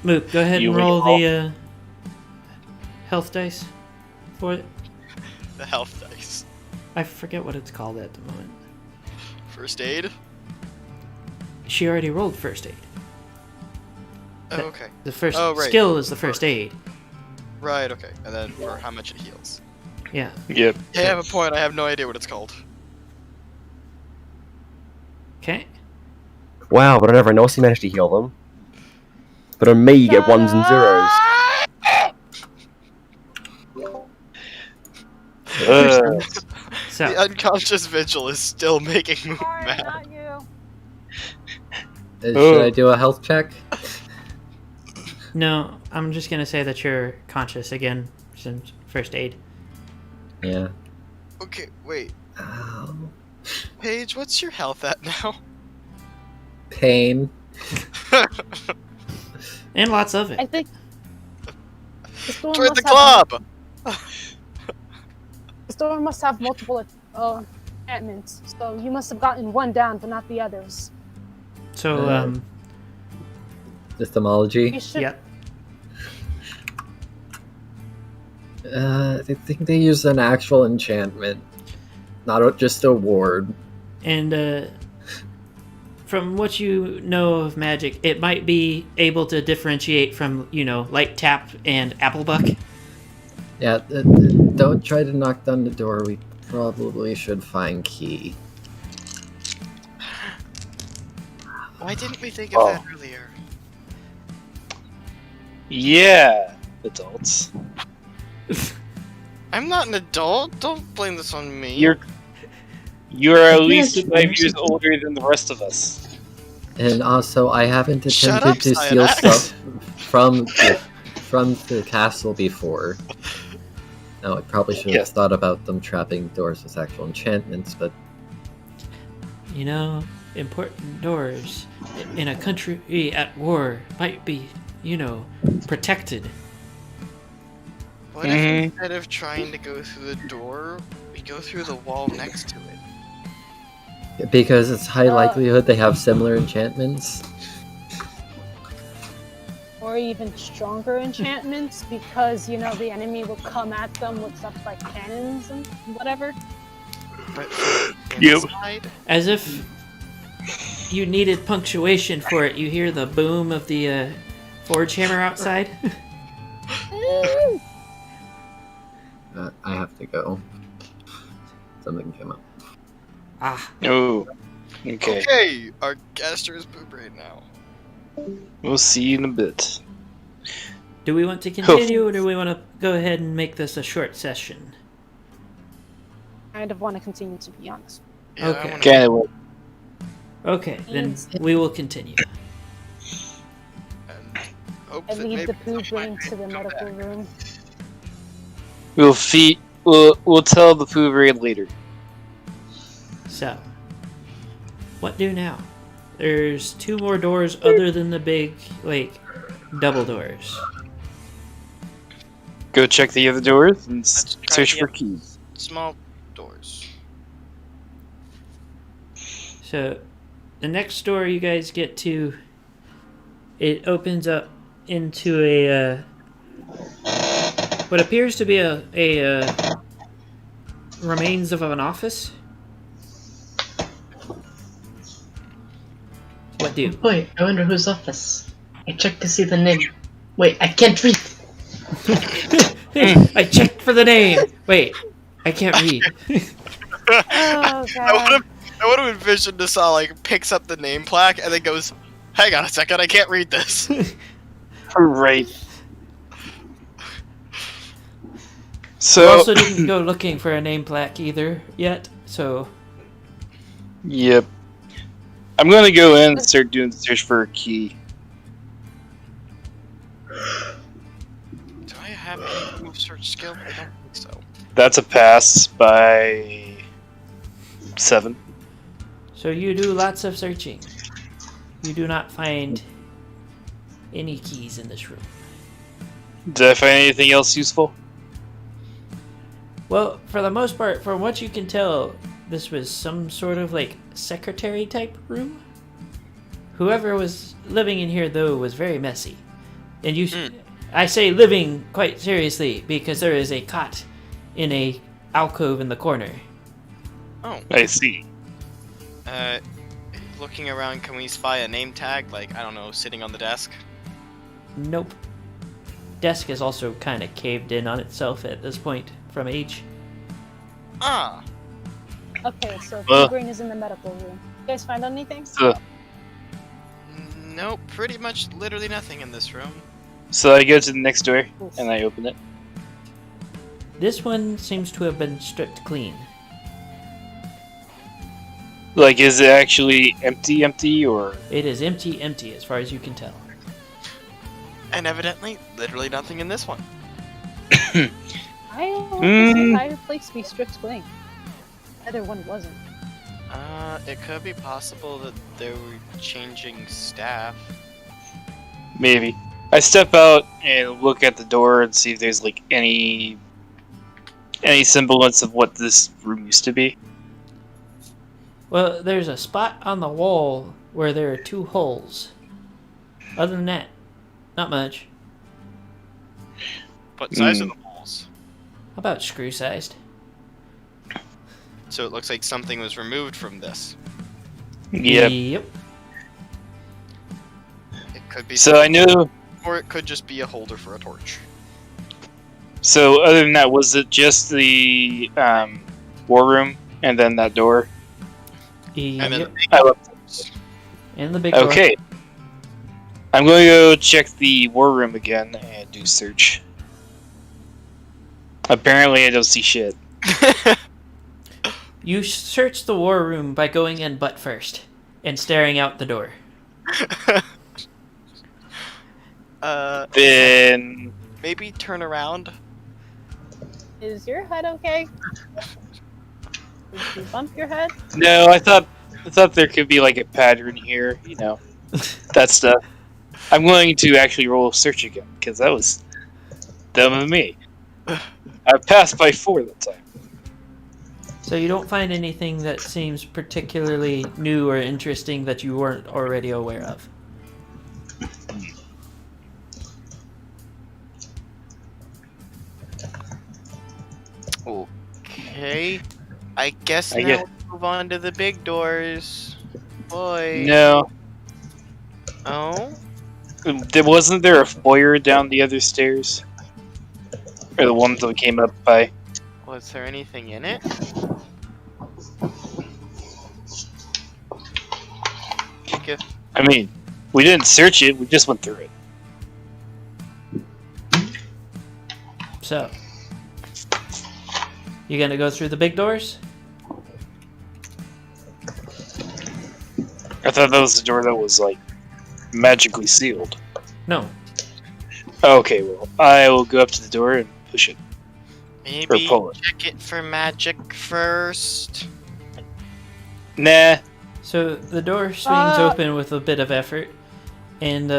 Mook, go ahead you and roll roll. the health dice for it. The health dice. I forget what it's called at the moment. First aid? She already rolled first aid. Oh, okay. The first Oh, right. skill is the first aid. Right, okay. And then for how much it heals. Yeah. Yep. Hey, I have a point. I have no idea what it's called. Okay. Wow, but on everyone else you managed to heal them. But on me you get 1s and 0s. So The unconscious vigil is still making me Sorry, mad. not you. Should I do a health check? no, I'm just gonna say that you're conscious again since first aid. Yeah. Okay, wait. Ow. Paige, what's your health at now? Pain. And lots of I it. think the storm Join must the have- club! The storm must have multiple enchantments, so you must have gotten one down, but not the others. So, Systemology. You should. yep. I think they use an actual enchantment, not just a ward. And from what you know of magic, it might be able to differentiate from, light tap and applebuck. Yeah, don't try to knock down the door. We probably should find key. Why didn't we think of that earlier? Yeah, adults. I'm not an adult. Don't blame this on me. You're at Yeah, least it's 5 years awesome. older than the rest of us. And also, I haven't Shut attempted up, to steal Cyax. stuff from the castle before. Now, I probably should have Yes. thought about them trapping doors with actual enchantments, but Important doors in a country at war might be, protected. What if instead of trying to go through the door, we go through the wall next to it? because it's high likelihood they have similar enchantments. Or even stronger enchantments, because the enemy will come at them with stuff like cannons and whatever. But Yep. inside? As if you needed punctuation for it, you hear the boom of the forge hammer outside. I have to go. Something came up. Oh, okay. Okay, our caster is poop right now. We'll see you in a bit. Do we want to continue, or do we want to go ahead and make this a short session? Kind of want to continue, to be honest. Yeah, Okay. I wanna... Okay, well, Okay, then we will continue. and hope I that lead maybe the poo somebody brain to the will come medical back. room. we'll tell the food raid later. So, what do now? There's 2 more doors other than the big, double doors. Go check the other doors and Let's try search the for other- keys. Small doors. So, the next door you guys get to, it opens up into a what appears to be a remains of an office. What do? Boy, I wonder whose office. I checked to see the name. Wait, I can't read. I checked for the name. Wait, I can't read. Oh god. I would have envisioned this all picks up the name plaque and then goes, "Hang on a second, I can't read this." Right. We So, also didn't go looking for a name plaque either yet, so yep. I'm gonna go in and start doing the search for a key. Do I have any move search skill? I don't think so. That's a pass by 7. So you do lots of searching. You do not find any keys in this room. Did I find anything else useful? Well, for the most part, from what you can tell, this was some sort of secretary type room. Whoever was living in here, though, was very messy. And I say living quite seriously because there is a cot in a alcove in the corner. Oh. I see. Looking around, can we spy a name tag? I don't know, sitting on the desk? Nope. Desk is also kind of caved in on itself at this point from age. Ah! Okay, so poo brain is in the medical room. You guys find anything? Nope, pretty much literally nothing in this room. So I go to the next door and I open it. This one seems to have been stripped clean. Is it actually empty, or? It is empty as far as you can tell. And evidently, literally nothing in this one. I want this entire place to be stripped clean. The other one wasn't. It could be possible that they were changing staff. Maybe. I step out and look at the door and see if there's like any semblance of what this room used to be. Well, there's a spot on the wall where there are 2 holes. Other than that, not much. What size are the holes? How about screw-sized? So it looks like something was removed from this. Yep. It could be. So I knew. Or it could just be a holder for a torch. So other than that, was it just the war room and then that door? And then Yep. I left. And the big door. Okay. I'm going to go check the war room again and do search. Apparently, I don't see shit. You search the war room by going in butt first and staring out the door. Then Maybe turn around. Is your head okay? Did you bump your head? no, I thought there could be like a pattern here. You know, that stuff. I'm going to actually roll search again because that was dumb of me. I passed by 4 that time. So you don't find anything that seems particularly new or interesting that you weren't already aware of. Okay. I guess now guess- we move on to the big doors. Boy. No, Oh? wasn't there a foyer down the other stairs, or the ones that we came up by? Was there anything in it? Think if I mean, we didn't search it; we just went through it. So, you gonna go through the big doors? I thought that was the door that was like magically sealed. No. Okay, well, I will go up to the door and push it. maybe pull it. check it for magic first. Nah. So the door swings open with a bit of effort, and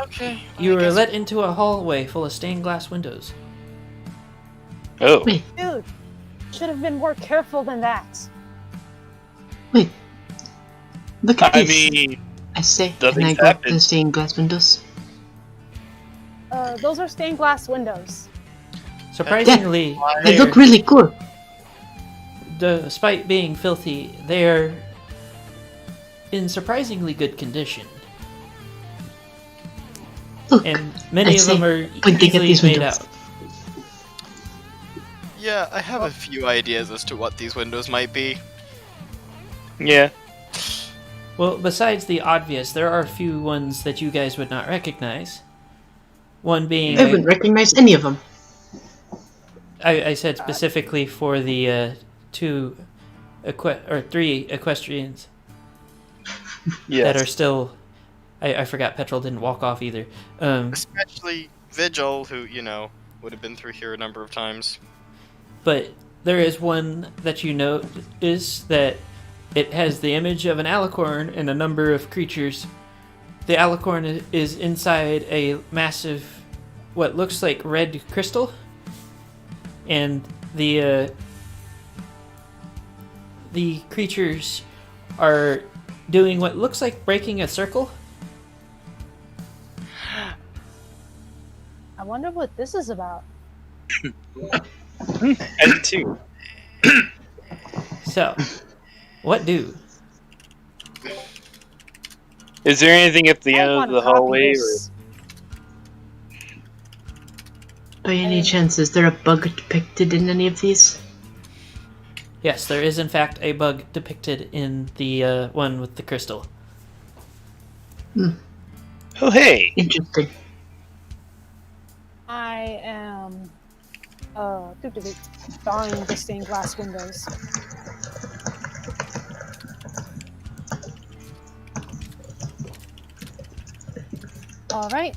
Okay. you I are guess- let into a hallway full of stained glass windows. Oh. Wait, Dude, should have been more careful than that. wait. Look at I this. mean, I say, nothing's and I go up to happened. the stained glass windows. Those are stained glass windows. Surprisingly, They look really cool. despite being filthy, they are in surprisingly good condition. Look, And many I of them see. are Pointing at easily these made windows. out. Yeah, I have a few ideas as to what these windows might be. yeah. Well, besides the obvious, there are a few ones that you guys would not recognize. One being, I wouldn't recognize any of them. I said specifically for the 3 equestrians Yeah. that are still. I forgot Petrol didn't walk off either. Especially Vigil, who, would have been through here a number of times. But there is one that you note is that it has the image of an alicorn and a number of creatures. The alicorn is inside a massive, what looks like red crystal, and the creatures are doing what looks like breaking a circle. I wonder what this is about. I did too. So, what do? Is there anything at the I end of wanna the copy hallway? Or... this. By any chance, is there a bug depicted in any of these? Yes, there is in fact a bug depicted in the one with the crystal. Oh, hey! Interesting. I am drawing the stained glass windows. All right.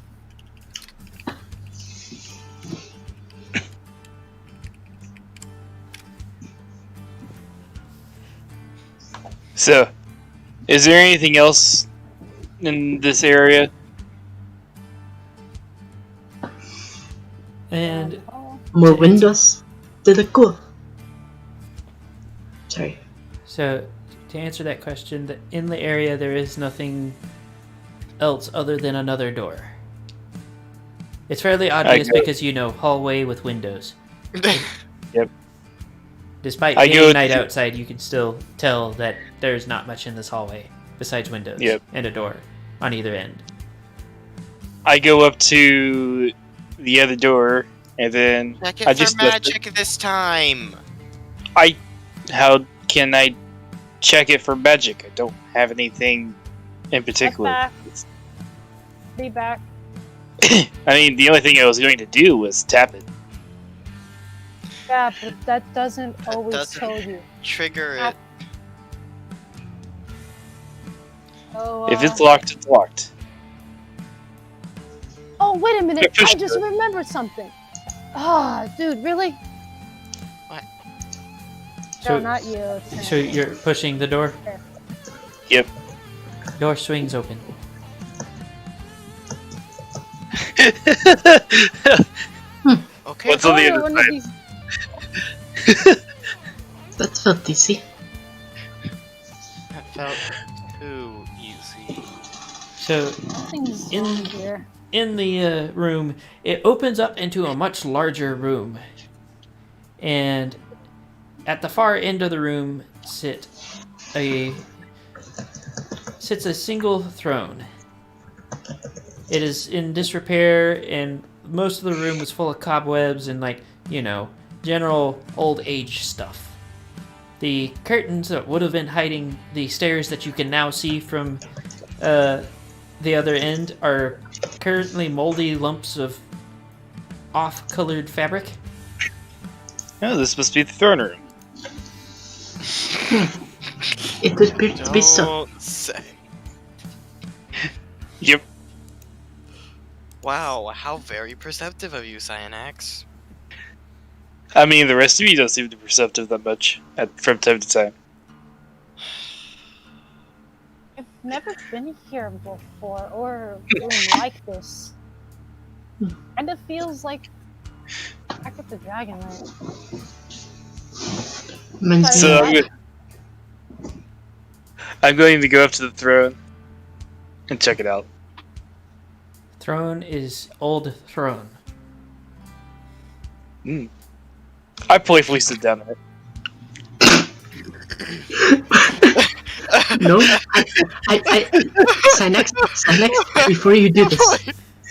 So, is there anything else in this area? And More windows to the cool. Sorry. so, to answer that question, in the area there is nothing else other than another door. It's fairly obvious because hallway with windows. Yep. Despite I being go night to- outside, you can still tell that there's not much in this hallway besides windows and a door on either end. I go up to the other door, and then Check it I for just left magic this time. How can I check it for magic? I don't have anything in particular. Back. Be back. I mean, the only thing I was going to do was tap it. Yeah, but that doesn't always doesn't- tell you. Trigger it. So, If it's locked, it's locked. oh, wait a minute! Yeah, push I just it. remembered something. Ah, dude, really? What? No, not you. So you're pushing the door? Yep. Door swings open. Okay. What's on the Oh, other one of side? these- That felt easy. That felt too easy. So Nothing's In- wrong here. in the room, it opens up into a much larger room. And at the far end of the room sits a single throne. It is in disrepair, and most of the room is full of cobwebs and, general old age stuff. The curtains that would have been hiding the stairs that you can now see from the other end are currently moldy lumps of off-colored fabric. Oh, this must be the throne room. It would appear to be so. Don't say. Yep. Wow, how very perceptive of you, Cyanax. I mean, the rest of you don't seem to be perceptive that much from time to time. I've never been here before, or a room like this. Kind of feels like back at the Dragon Knight. Reminds So me- I'm going to go up to the throne and check it out. Throne is old throne. I playfully sit down on it. No, Cynex, before you do this,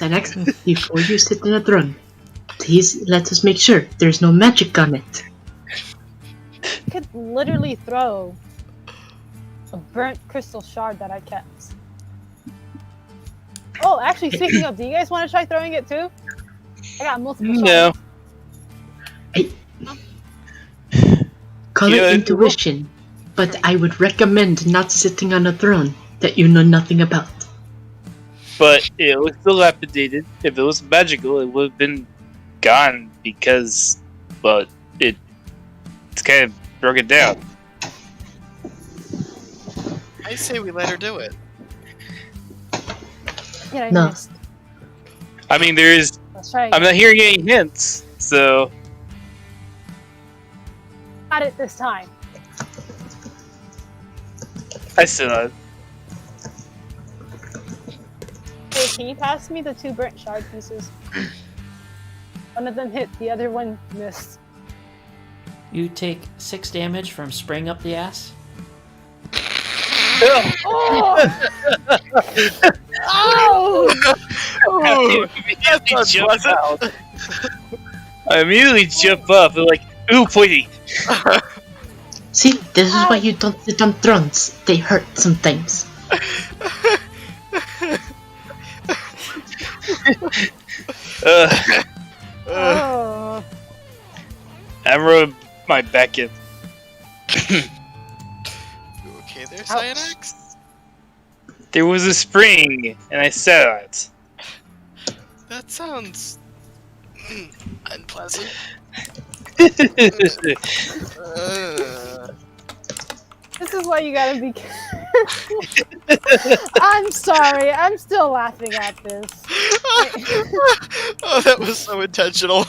Cynex, before you sit in a throne, please let us make sure there's no magic on it. I could literally throw a burnt crystal shard that I kept. Oh, actually, speaking of, do you guys want to try throwing it too? I got multiple No. shards. Call Yeah, it intuition, but I would recommend not sitting on a throne that you know nothing about. But it was dilapidated. If it was magical, it would have been gone because, well, it's kind of broken down. I say we let her do it. Yeah, I No. missed. I mean, there's. Let's try I'm it. not hearing any hints, so. Got it this time. I still not. Hey, can you pass me the 2 burnt shard pieces? One of them hit, the other one missed. You take 6 damage from spraying up the ass. Oh! Oh! I immediately jump up and like, ooh, pointy. See, this is why you don't sit on thrones. They hurt sometimes. Oh! I rode my back in. You okay there, Cyanax? There was a spring, and I sat on it. That sounds unpleasant. This is why you gotta be careful. I'm sorry. I'm still laughing at this. Oh, that was so intentional.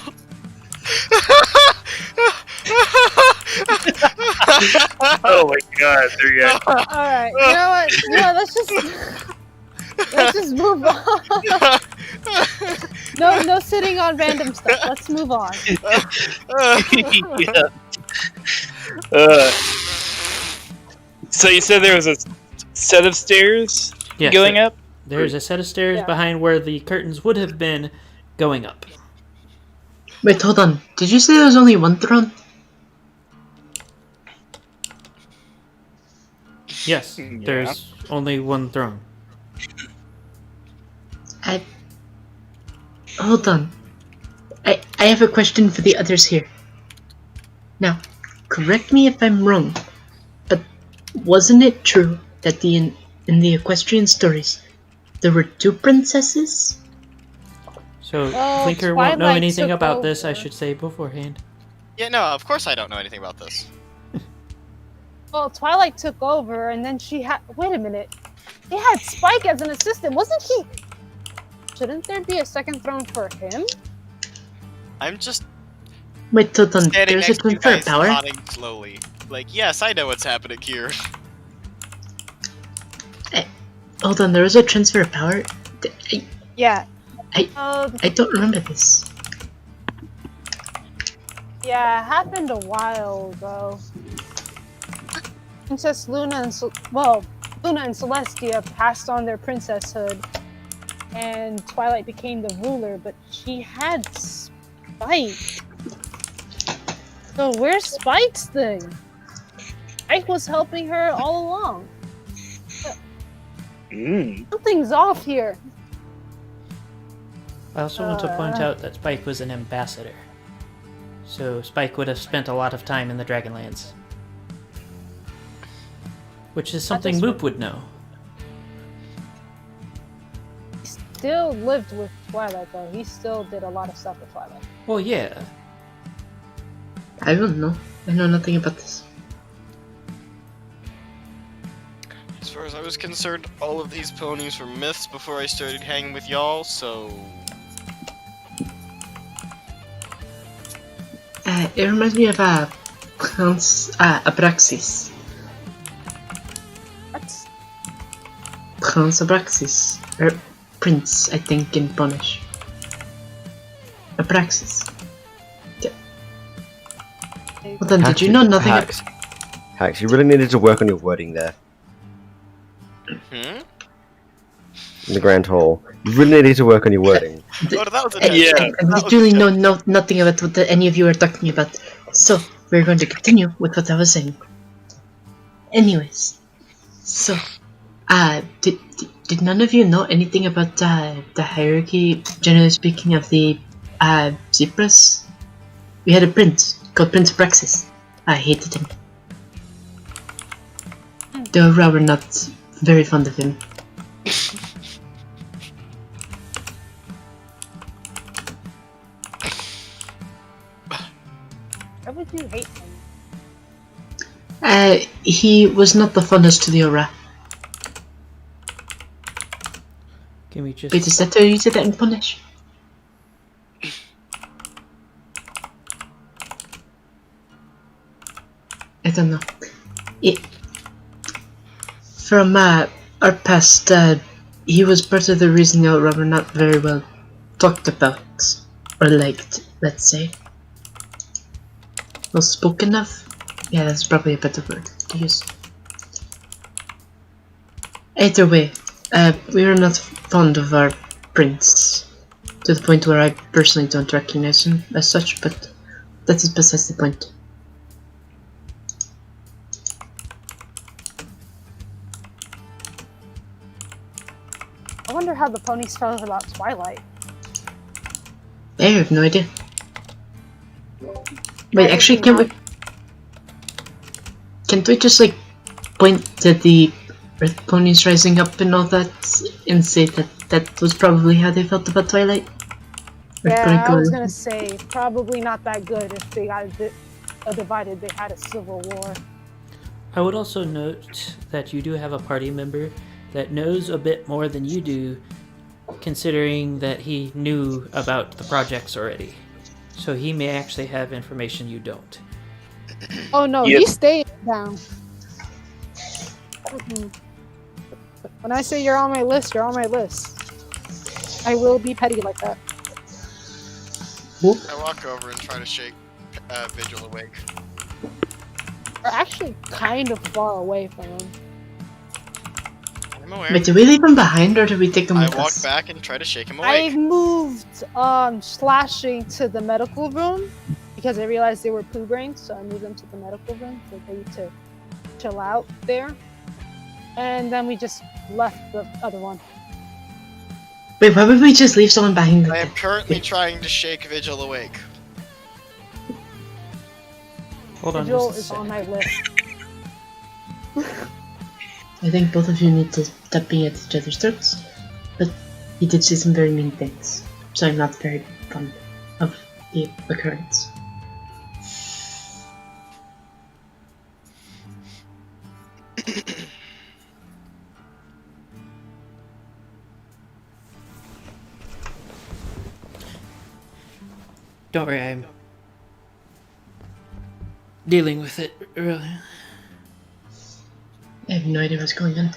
Oh my god, there you go. Alright, you know what? Let's just move on. No sitting on random stuff. Let's move on. Yeah. So you said there was a set of stairs Yes, going up? There's a set of stairs Yeah. behind where the curtains would have been going up. Wait, hold on. Did you say there was only one throne? Yes, there's only one throne. Hold on. I have a question for the others here. Now, correct me if I'm wrong, but wasn't it true that in the equestrian stories there were two princesses? So, Oh, Flinker won't know Twilight anything took about this, I over. should say beforehand. Yeah, no, of course I don't know anything about this. Well, Twilight took over, and then she had. Wait a minute. He had Spike as an assistant, wasn't he? Shouldn't there be a second throne for him? I'm just Wait, hold on. standing There's a next to you transfer of guys, power? nodding slowly. Like, yes, I know what's happening here. Hold on, there was a transfer of power? Yeah. I don't remember this. Yeah, it happened a while ago. Princess Luna and Luna and Celestia passed on their princesshood, and Twilight became the ruler. But she had Spike. So where's Spike's thing? Spike was helping her all along. Something's off here. I also want to point out that Spike was an ambassador. So Spike would have spent a lot of time in the Dragonlands. Which is something just Moop would know. He still lived with Twilight, though. He still did a lot of stuff with Twilight. Well, yeah. I don't know. I know nothing about this. As far as I was concerned, all of these ponies were myths before I started hanging with y'all, so... It reminds me of Abraxas. What? Prince Abraxas. Or Prince, I think, in Polish. Abraxas. Yeah. Well then, did you know nothing about... Hacks, you really needed to work on your wording there. Hmm? In the Grand Hall. You really needed to work on your wording. Oh, that was Uh, intentional. Yeah. I That was literally know intentional. nothing about what any of you are talking about. So, we're going to continue with what I was saying. Anyways. So, did none of you know anything about the hierarchy, generally speaking, of the zebras? We had a prince called Prince Abraxas. I hated him. The Aura were not very fond of him. Why would you hate him? He was not the fondest to the Aura. Can we just... Wait, is that how you say that in Polish? I don't know. From our past, he was part of the reason the Aura were not very well talked about, or liked, let's say. Well spoken of? Yeah, that's probably a better word to use. Either way, we are not fond of our prince, to the point where I personally don't recognize him as such, but that is besides the point. I wonder how the ponies felt about Twilight. I have no idea. Wait, actually, can't we just, like, point to the Earth ponies rising up and all that, and say that that was probably how they felt about Twilight? Or Yeah, I was go- gonna say, probably not that good if they got divided, they had a civil war. I would also note that you do have a party member that knows a bit more than you do, considering that he knew about the projects already. So he may actually have information you don't. Oh no, Yep. he stayed down. When I say you're on my list, you're on my list. I will be petty like that. I walk over and try to shake Vigil awake. We're actually kind of far away from him. I'm aware. Wait, did we leave him behind or did we take him I with walk us? back and try to shake him I awake. moved slashing to the medical room because I realized they were poo brains, so I moved them to the medical room for them to chill out there. And then we just left the other one. Wait, why would we just leave someone behind? I am currently trying to shake Vigil awake. Hold on Vigil just a is second. on my list. I think both of you need to stop being at each other's throats. But he did say some very mean things, so I'm not very fond of the occurrence. Don't worry, I'm dealing with it, really. I have no idea what's going on.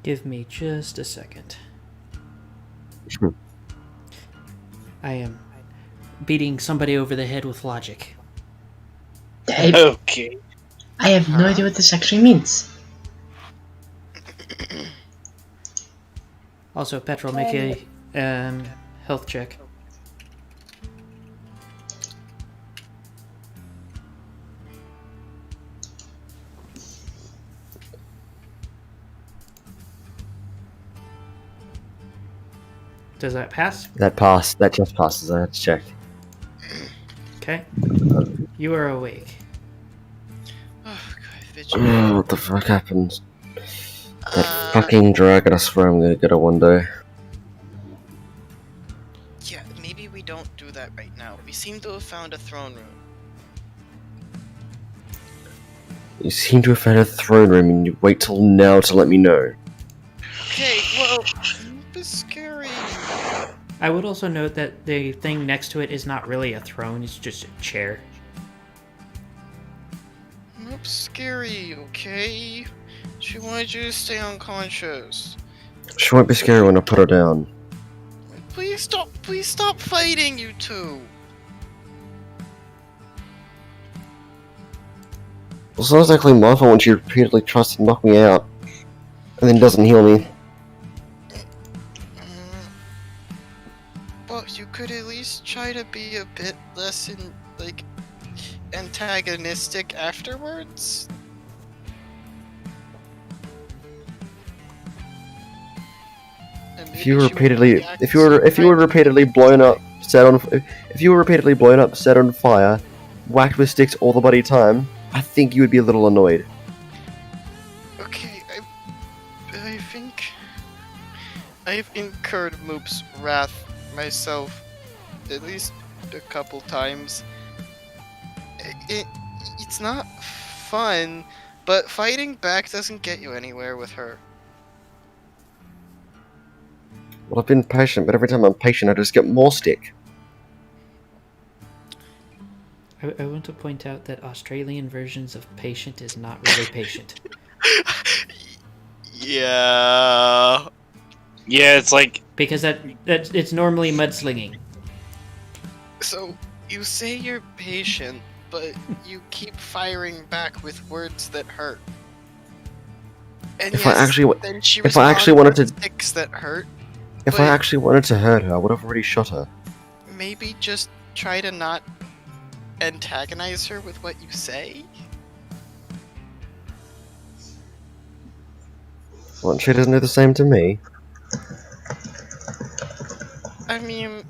Give me just a second. I am beating somebody over the head with logic. Okay. I have no idea what this actually means. Also, Petrol, make a health check. Does that pass? That passed. That just passes. I had to check. Okay. You are awake. Oh, God, Vigil. What the fuck happened? That fucking dragon, I swear I'm gonna get it one day. Yeah, maybe we don't do that right now. We seem to have found a throne room. You seem to have found a throne room and you wait till now to let me know. Okay, well, it's scary. I would also note that the thing next to it is not really a throne, it's just a chair. Nope, scary, okay? She wanted you to stay unconscious. She won't be scary when I put her down. Please stop fighting, you two! It's not exactly my fault when she repeatedly tries to knock me out and then doesn't heal me. But you could at least try to be a bit less antagonistic afterwards. And If you maybe were she would repeatedly, react if you were repeatedly blown up, set on fire, whacked with sticks all the bloody time, I think you would be a little annoyed. Okay, I think I've incurred Moop's wrath myself at least a couple times. It's not fun, but fighting back doesn't get you anywhere with her. Well, I've been patient, but every time I'm patient, I just get more stick. I want to point out that Australian versions of patient is not really patient. Yeah. Yeah, it's like Because that it's normally mudslinging. So, you say you're patient, but you keep firing back with words that hurt. And If yes, I actually, then she if I actually wanted responds to, with sticks that hurt. if I but- actually wanted to hurt her, I would have already shot her. Maybe just try to not antagonize her with what you say? Well, she doesn't do the same to me. I mean,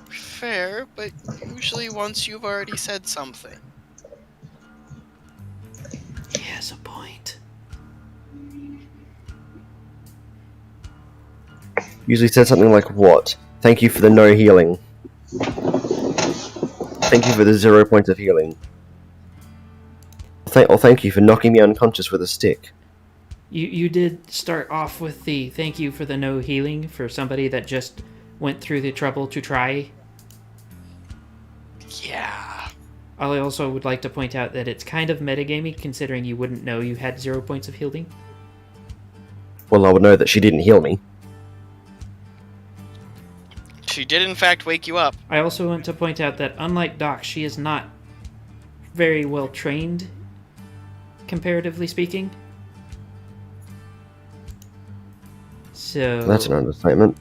fair, but usually once you've already said something. He has a point. Usually said something like, what? Thank you for the no healing. Thank you for the 0 points of healing. Thank you for knocking me unconscious with a stick. You did start off with the thank you for the no healing for somebody that just went through the trouble to try. Yeah. I also would like to point out that it's kind of metagamey considering you wouldn't know you had 0 points of healing. Well, I would know that she didn't heal me. She did in fact wake you up. I also want to point out that unlike Doc, she is not very well trained, comparatively speaking. So That's an understatement.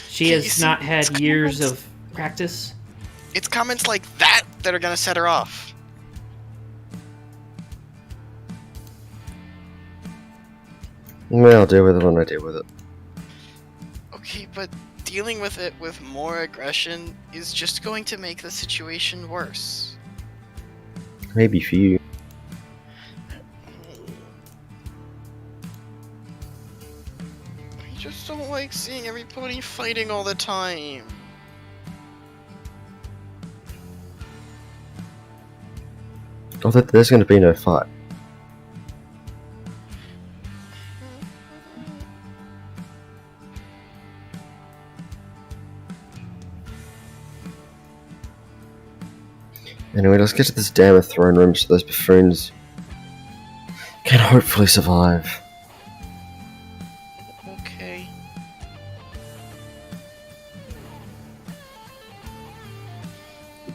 she has not had years of practice. It's comments like that that are gonna set her off. Well, I'll deal with it when I deal with it. Okay, but dealing with it with more aggression is just going to make the situation worse. Maybe for you. I just don't like seeing everybody fighting all the time. Oh, there's going to be no fight. Anyway, let's get to this damn throne room so those buffoons can hopefully survive. Okay.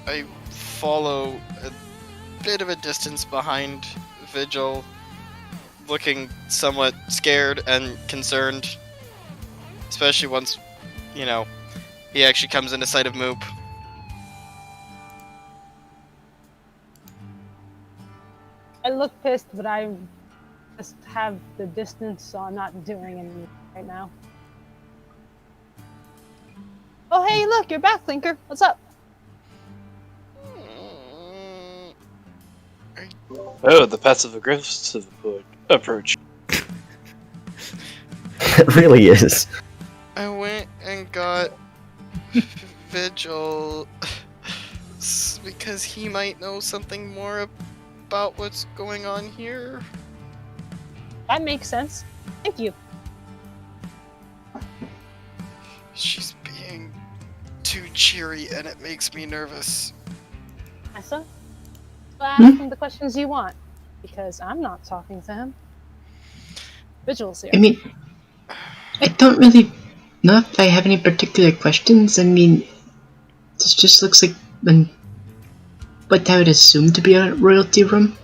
I follow a bit of a distance behind Vigil, looking somewhat scared and concerned. Especially once, you know, he actually comes into sight of Moop. I look pissed, but I just have the distance, so I'm not doing anything right now. Oh, hey, look, you're back, Clinker. What's up? Oh, the passive aggressive approach. It really is. I went and got Vigil because he might know something more about what's going on here. That makes sense. Thank you. She's being too cheery and it makes me nervous. Asa? Well, ask him the questions you want, because I'm not talking to him. Vigil's here. I mean, I don't really know if I have any particular questions. I mean, this just looks like what I would assume to be a royalty room.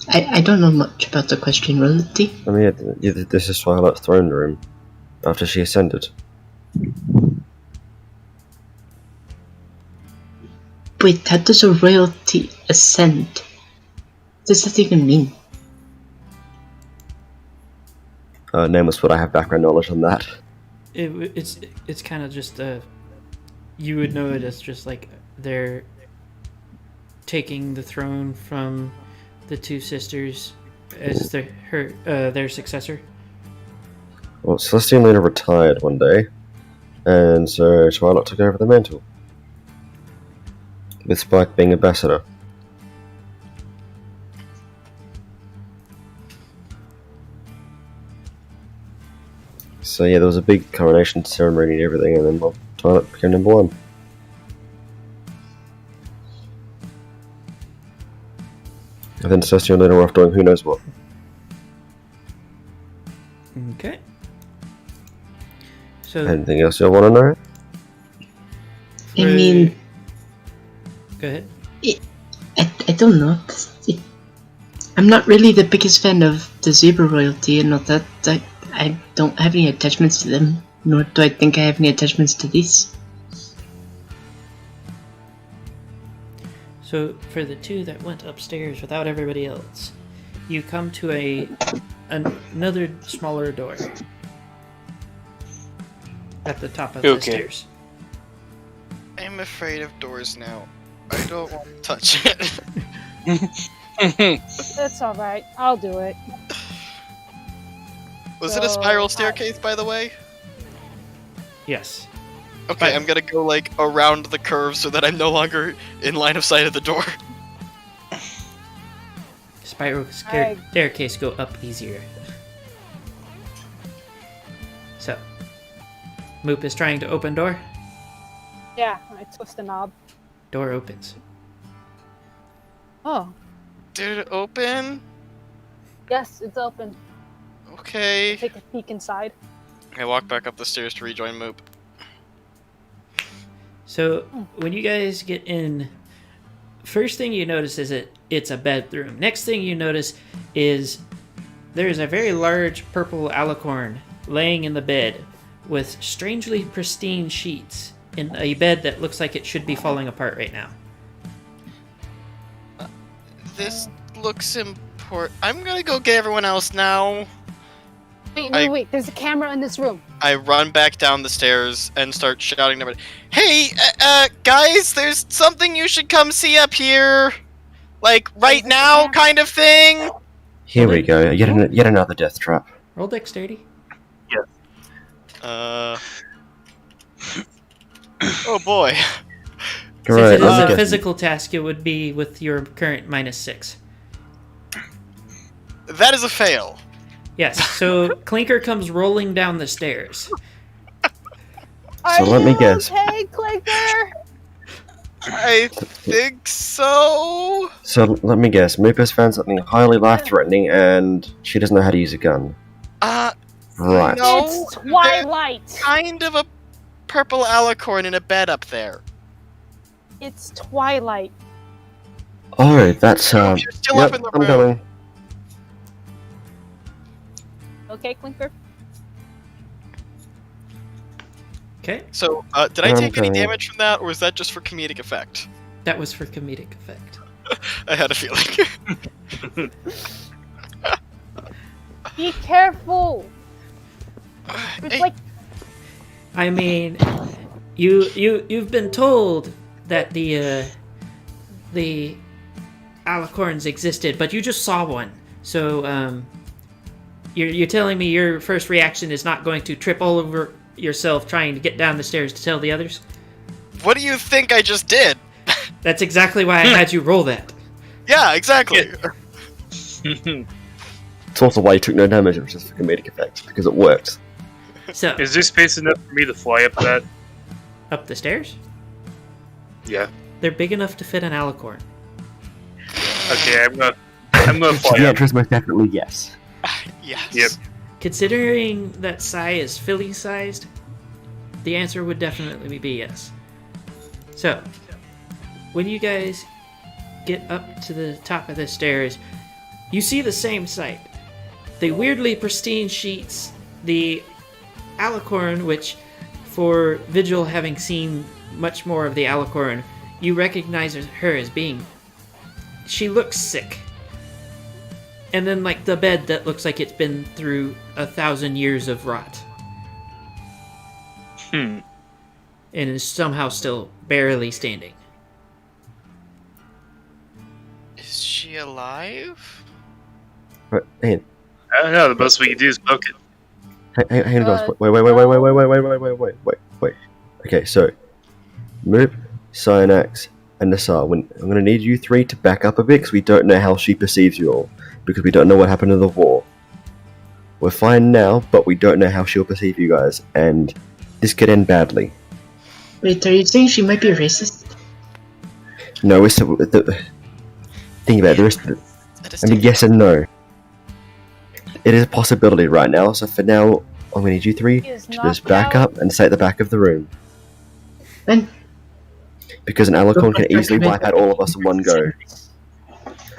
I don't know much about the question royalty. I mean, this is Twilight's throne room after she ascended. Wait, how does a royalty ascend? What does that even mean? Nameless, but I have background knowledge on that. It's kind of just you would know it as just like they're taking the throne from the two sisters as their successor. Well, Celestial Luna retired one day, and so Twilight took over the mantle. With Spike being ambassador. So yeah, there was a big coronation ceremony and everything, and then well, Twilight became number one. And then Celestial and Luna were off doing who knows what. Okay. So Anything else you want to know? I mean, go ahead. I don't know. I'm not really the biggest fan of the zebra royalty and all that. I don't have any attachments to them, nor do I think I have any attachments to these. So, for the two that went upstairs without everybody else, you come to another smaller door at the top of the stairs. I'm afraid of doors now. I don't want to touch it. That's alright. I'll do it. Was it a spiral staircase, by the way? Yes. Okay, I'm gonna go, like, around the curve so that I'm no longer in line of sight of the door. Spiral staircase go up easier. So, Moop is trying to open door. Yeah, I twist the knob. Door opens. Oh, Did it open? yes, it's open. Okay. Take a peek inside. I walk back up the stairs to rejoin Moop. So, when you guys get in, first thing you notice is it's a bedroom. Next thing you notice is there's a very large purple alicorn laying in the bed with strangely pristine sheets in a bed that looks like it should be falling apart right now. This looks important. I'm gonna go get everyone else now. Wait, there's a camera in this room. I run back down the stairs and start shouting to everybody, "Hey, guys, there's something you should come see up here. Like, right now kind of thing." Here we go. Yet another death trap. Roll dexterity. Oh boy. Since Right, it is I'm a guessing- physical task, it would be with your current -6. That is a fail. Yes, so Clinker comes rolling down the stairs. So let me guess. Hey, Clinker! I think so. So let me guess. Moop has found something highly life-threatening, and she doesn't know how to use a gun. Right. No. It's Twilight! Kind of a purple alicorn in a bed up there. It's Twilight. Oh, that's You're still yep, up in the I'm room. going. Okay, Clinker? Okay, So, did I I'm take any coming. damage from that, or was that just for comedic effect? that was for comedic effect. I had a feeling. Be careful! It's Hey, like I mean, you've been told that the alicorns existed, but you just saw one. So you're telling me your first reaction is not going to trip all over yourself trying to get down the stairs to tell the others? what do you think I just did? That's exactly why I had you roll that. Yeah, exactly. It's also why you took no damage. It was just for comedic effect because it worked. So, Is there space enough for me to fly up that? up the stairs? Yeah. They're big enough to fit an alicorn. Okay, I'm gonna fly The up. answer is most definitely yes. Yes. Yep. Considering that Sai is Philly-sized, the answer would definitely be yes. So, when you guys get up to the top of the stairs, you see the same sight. The weirdly pristine sheets, the alicorn, which, for Vigil having seen much more of the alicorn, you recognize her as being... She looks sick. And then, like, the bed that looks like it's been through 1,000 years of rot. And is somehow still barely standing. Is she alive? Right, hang I don't know. The most we can do is poke it. hang on, guys. Wait. Okay, so Moop, Cyanax, and Nassar. I'm going to need you three to back up a bit because we don't know how she perceives you all. Because we don't know what happened in the war. We're fine now, but we don't know how she'll perceive you guys, and this could end badly. Wait, are you saying she might be racist? No, think about it. Yes and no. It is a possibility right now, so for now, I'm going to need you three Is to just knocked back out. up and stay at the back of the room. Then Because an alicorn can easily wipe out all of us in one go.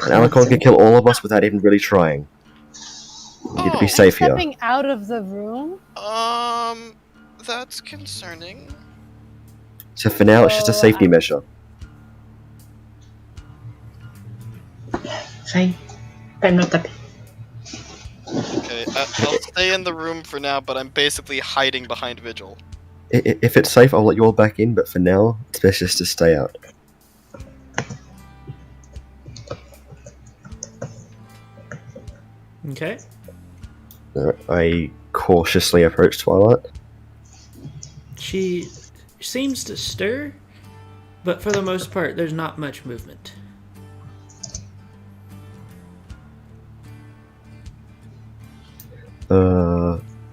An Alicon can kill all of us without even really trying. You need to be safe here. Stepping out of the room. That's concerning. So for now, it's just a safety measure. Fine. I'm not happy. Okay, I'll stay in the room for now, but I'm basically hiding behind Vigil. If it's safe, I'll let you all back in, but for now, it's best just to stay out. Okay. I cautiously approach Twilight. She seems to stir, but for the most part, there's not much movement.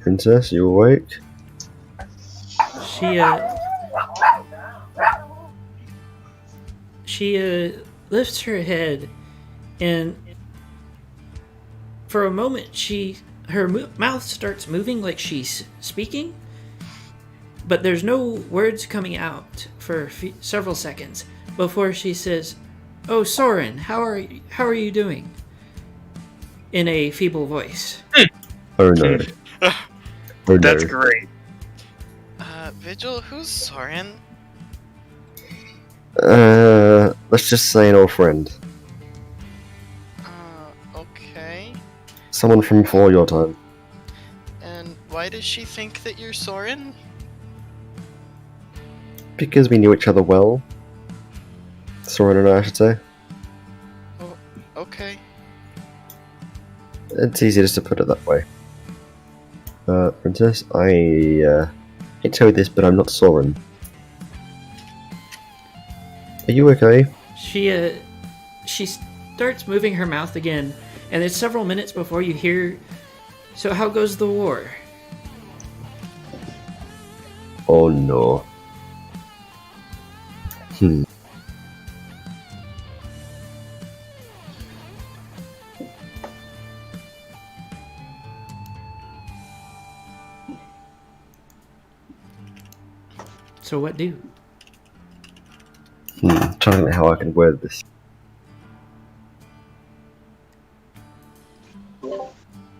Princess, you awake? She lifts her head, and for a moment, her mouth starts moving like she's speaking, but there's no words coming out for several seconds before she says, "Oh, Soren, how are you doing?" in a feeble voice. Oh no. Oh no. That's great. Vigil, who's Soren? Let's just say an old friend. Okay. Someone from before your time. And why does she think that you're Soren? Because we knew each other well. Soren and I should say. Oh, okay. It's easy just to put it that way. Princess, I can't tell you this, but I'm not Soren. Are you okay? She starts moving her mouth again, and it's several minutes before you hear, "So how goes the war?" Oh no. So what do? Trying to think how I can word this.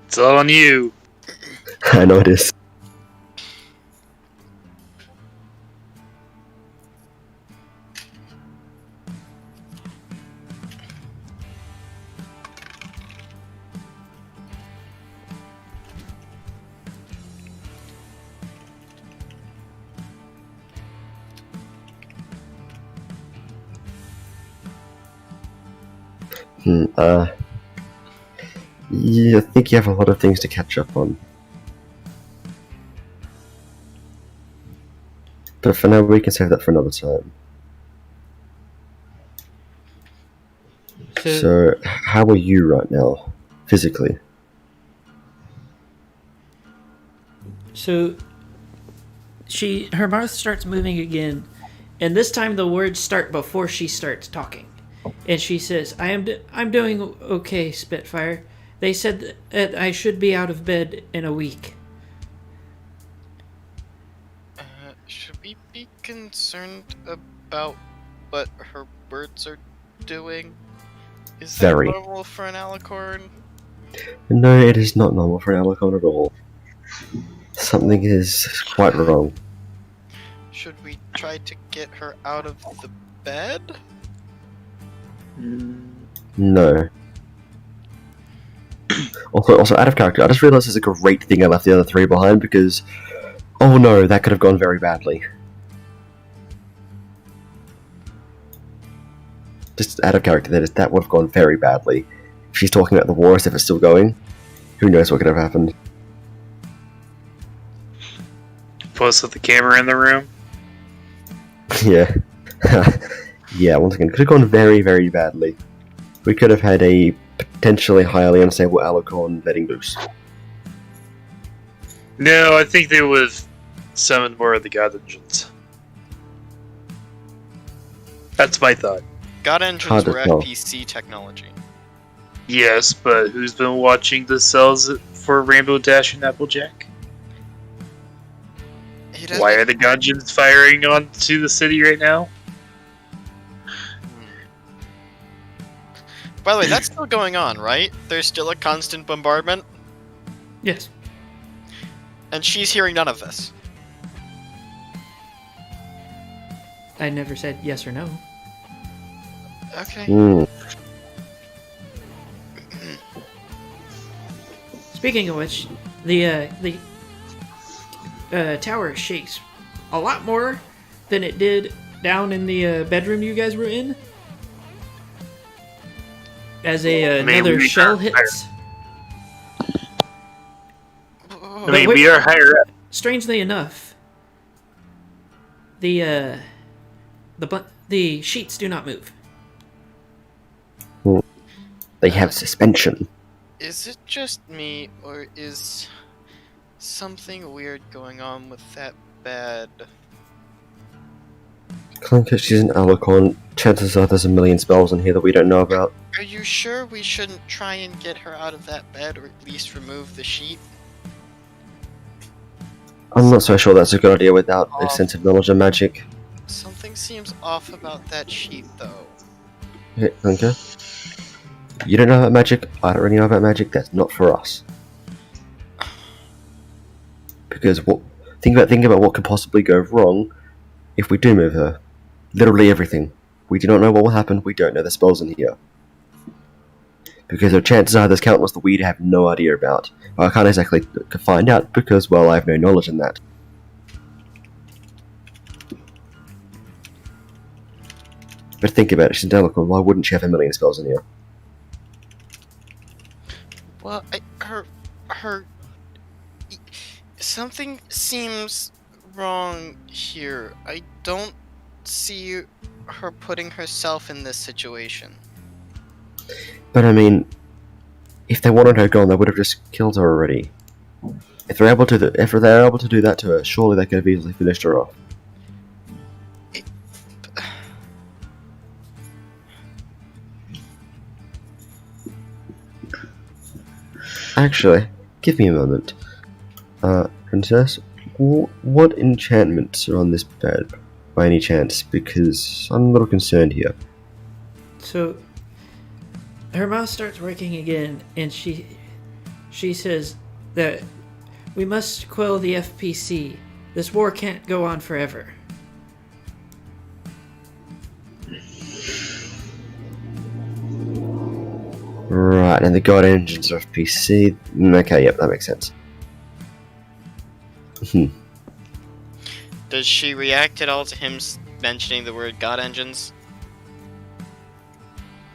It's all on you. I know it is. Yeah, I think you have a lot of things to catch up on. But for now, we can save that for another time. So, how are you right now, physically? So her mouth starts moving again, and this time the words start before she starts talking. And she says, I'm doing okay, Spitfire. They said that I should be out of bed in a week." Should we be concerned about what her words are doing? Is that Very. normal for an alicorn? No, it is not normal for an Alicon at all. Something is quite wrong. Should we try to get her out of the bed? No. Also, out of character, I just realised there's a great thing I left the other three behind because, oh no, that could have gone very badly. Just out of character, that would have gone very badly. If she's talking about the war as if it's still going, who knows what could have happened. Plus with the camera in the room. Yeah. Yeah, once again, could have gone very, very badly. We could have had a potentially highly unstable Alicon letting loose. No, I think they would have summoned more of the god engines. That's my thought. God Hard engines to were tell. FPC technology. Yes, but who's been watching the cells for Rainbow Dash and Applejack? Why are the Gungeons firing onto the city right now? By the way, that's still going on, right? There's still a constant bombardment, Yes. and she's hearing none of this. I never said yes or no. Okay. Hmm. Speaking of which, the tower shakes a lot more than it did down in the bedroom you guys were in. As another shell hits. I mean, we are higher up. Strangely enough, the sheets do not move. They have suspension. Is it just me, or is something weird going on with that bed? Clunker, she's an Alucon. Chances are there's a million spells in here that we don't know about. Are you sure we shouldn't try and get her out of that bed, or at least remove the sheet? I'm not so sure that's a good idea without extensive knowledge of magic. Something seems off about that sheet, though. Okay, Clunker. You don't know about magic, I don't really know about magic, that's not for us. Because think about what could possibly go wrong if we do move her. Literally everything. We do not know what will happen, we don't know the spells in here. Because the chances are there's countless that we have no idea about. I can't exactly find out because, well, I have no knowledge in that. But think about it, she's an Alucon, why wouldn't she have a million spells in here? Well, something seems wrong here. I don't see her putting herself in this situation. But I mean, if they wanted her gone, they would have just killed her already. If they're able to do that to her, surely they could have easily finished her off. Actually, give me a moment. Princess, what enchantments are on this bed, by any chance? Because I'm a little concerned here. So her mouth starts working again, and she says that we must quell the FPC. This war can't go on forever. Right, and the God Engines are FPC. Okay, yep, that makes sense. Does she react at all to him mentioning the word God Engines?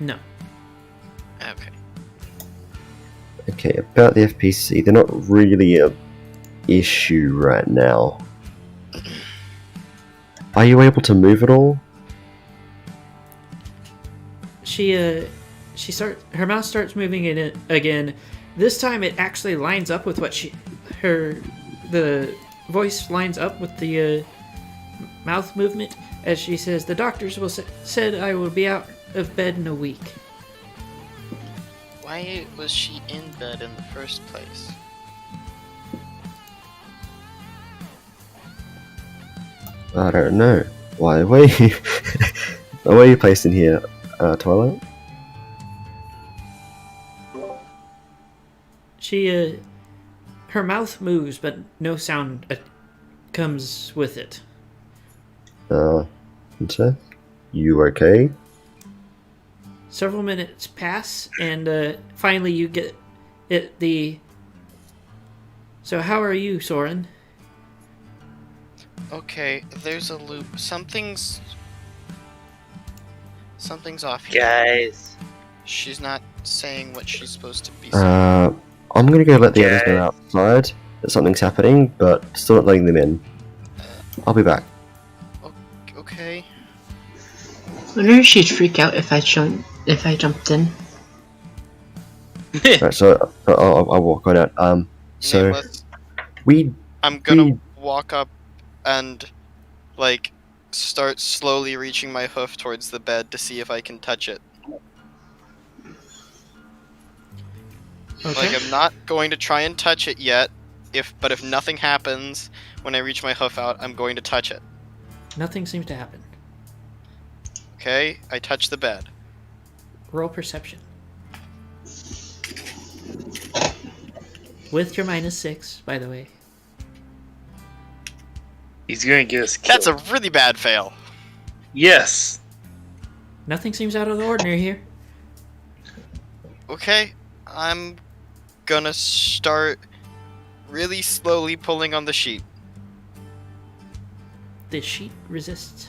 No. Okay. Okay, about the FPC, they're not really a issue right now. Are you able to move at all? Her mouth starts moving in it again. This time it actually lines up with what the voice lines up with the mouth movement as she says, the doctors said I will be out of bed in a week. Why was she in bed in the first place? I don't know. Why were you placed in here, Twilight? Her mouth moves, but no sound comes with it. Princess? You okay? Several minutes pass, and finally you get it. So how are you, Soren? Okay, there's a loop. Something's off here. Guys. She's not saying what she's supposed to be saying. I'm gonna go let the others know outside that something's happening, but still not letting them in. I'll be back. Okay. I wonder if she'd freak out if I jumped in. Right, so I'll walk on out. So Nameless, we I'm gonna walk up and, like, start slowly reaching my hoof towards the bed to see if I can touch it. Okay. Like, I'm not going to try and touch it yet, but if nothing happens when I reach my hoof out, I'm going to touch it. Nothing seems to happen. Okay, I touch the bed. Roll perception. With your -6, by the way. He's gonna get us killed. That's a really bad fail. Yes. Nothing seems out of the ordinary here. Okay, I'm gonna start really slowly pulling on the sheet. The sheet resists.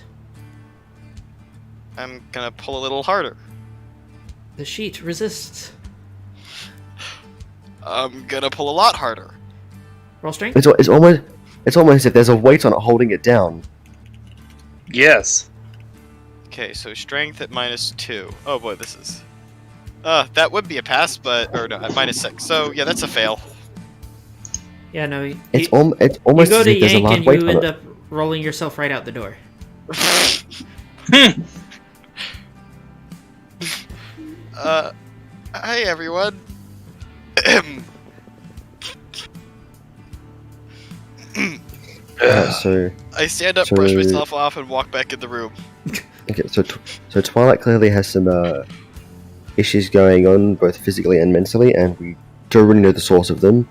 I'm gonna pull a little harder. The sheet resists. I'm gonna pull a lot harder. Roll strength. It's almost as if there's a weight on it holding it down. Yes. Okay, so strength at -2. Oh boy, this is... that would be a pass, or no, at -6. So, yeah, that's a fail. Yeah, no. It's you almost go as to if there's a yank lot and of weight you on end it. up rolling yourself right out the door. Hi everyone. So I stand up, So- brush myself off, and walk back in the room. okay, so Twilight clearly has some issues going on, both physically and mentally, and we don't really know the source of them.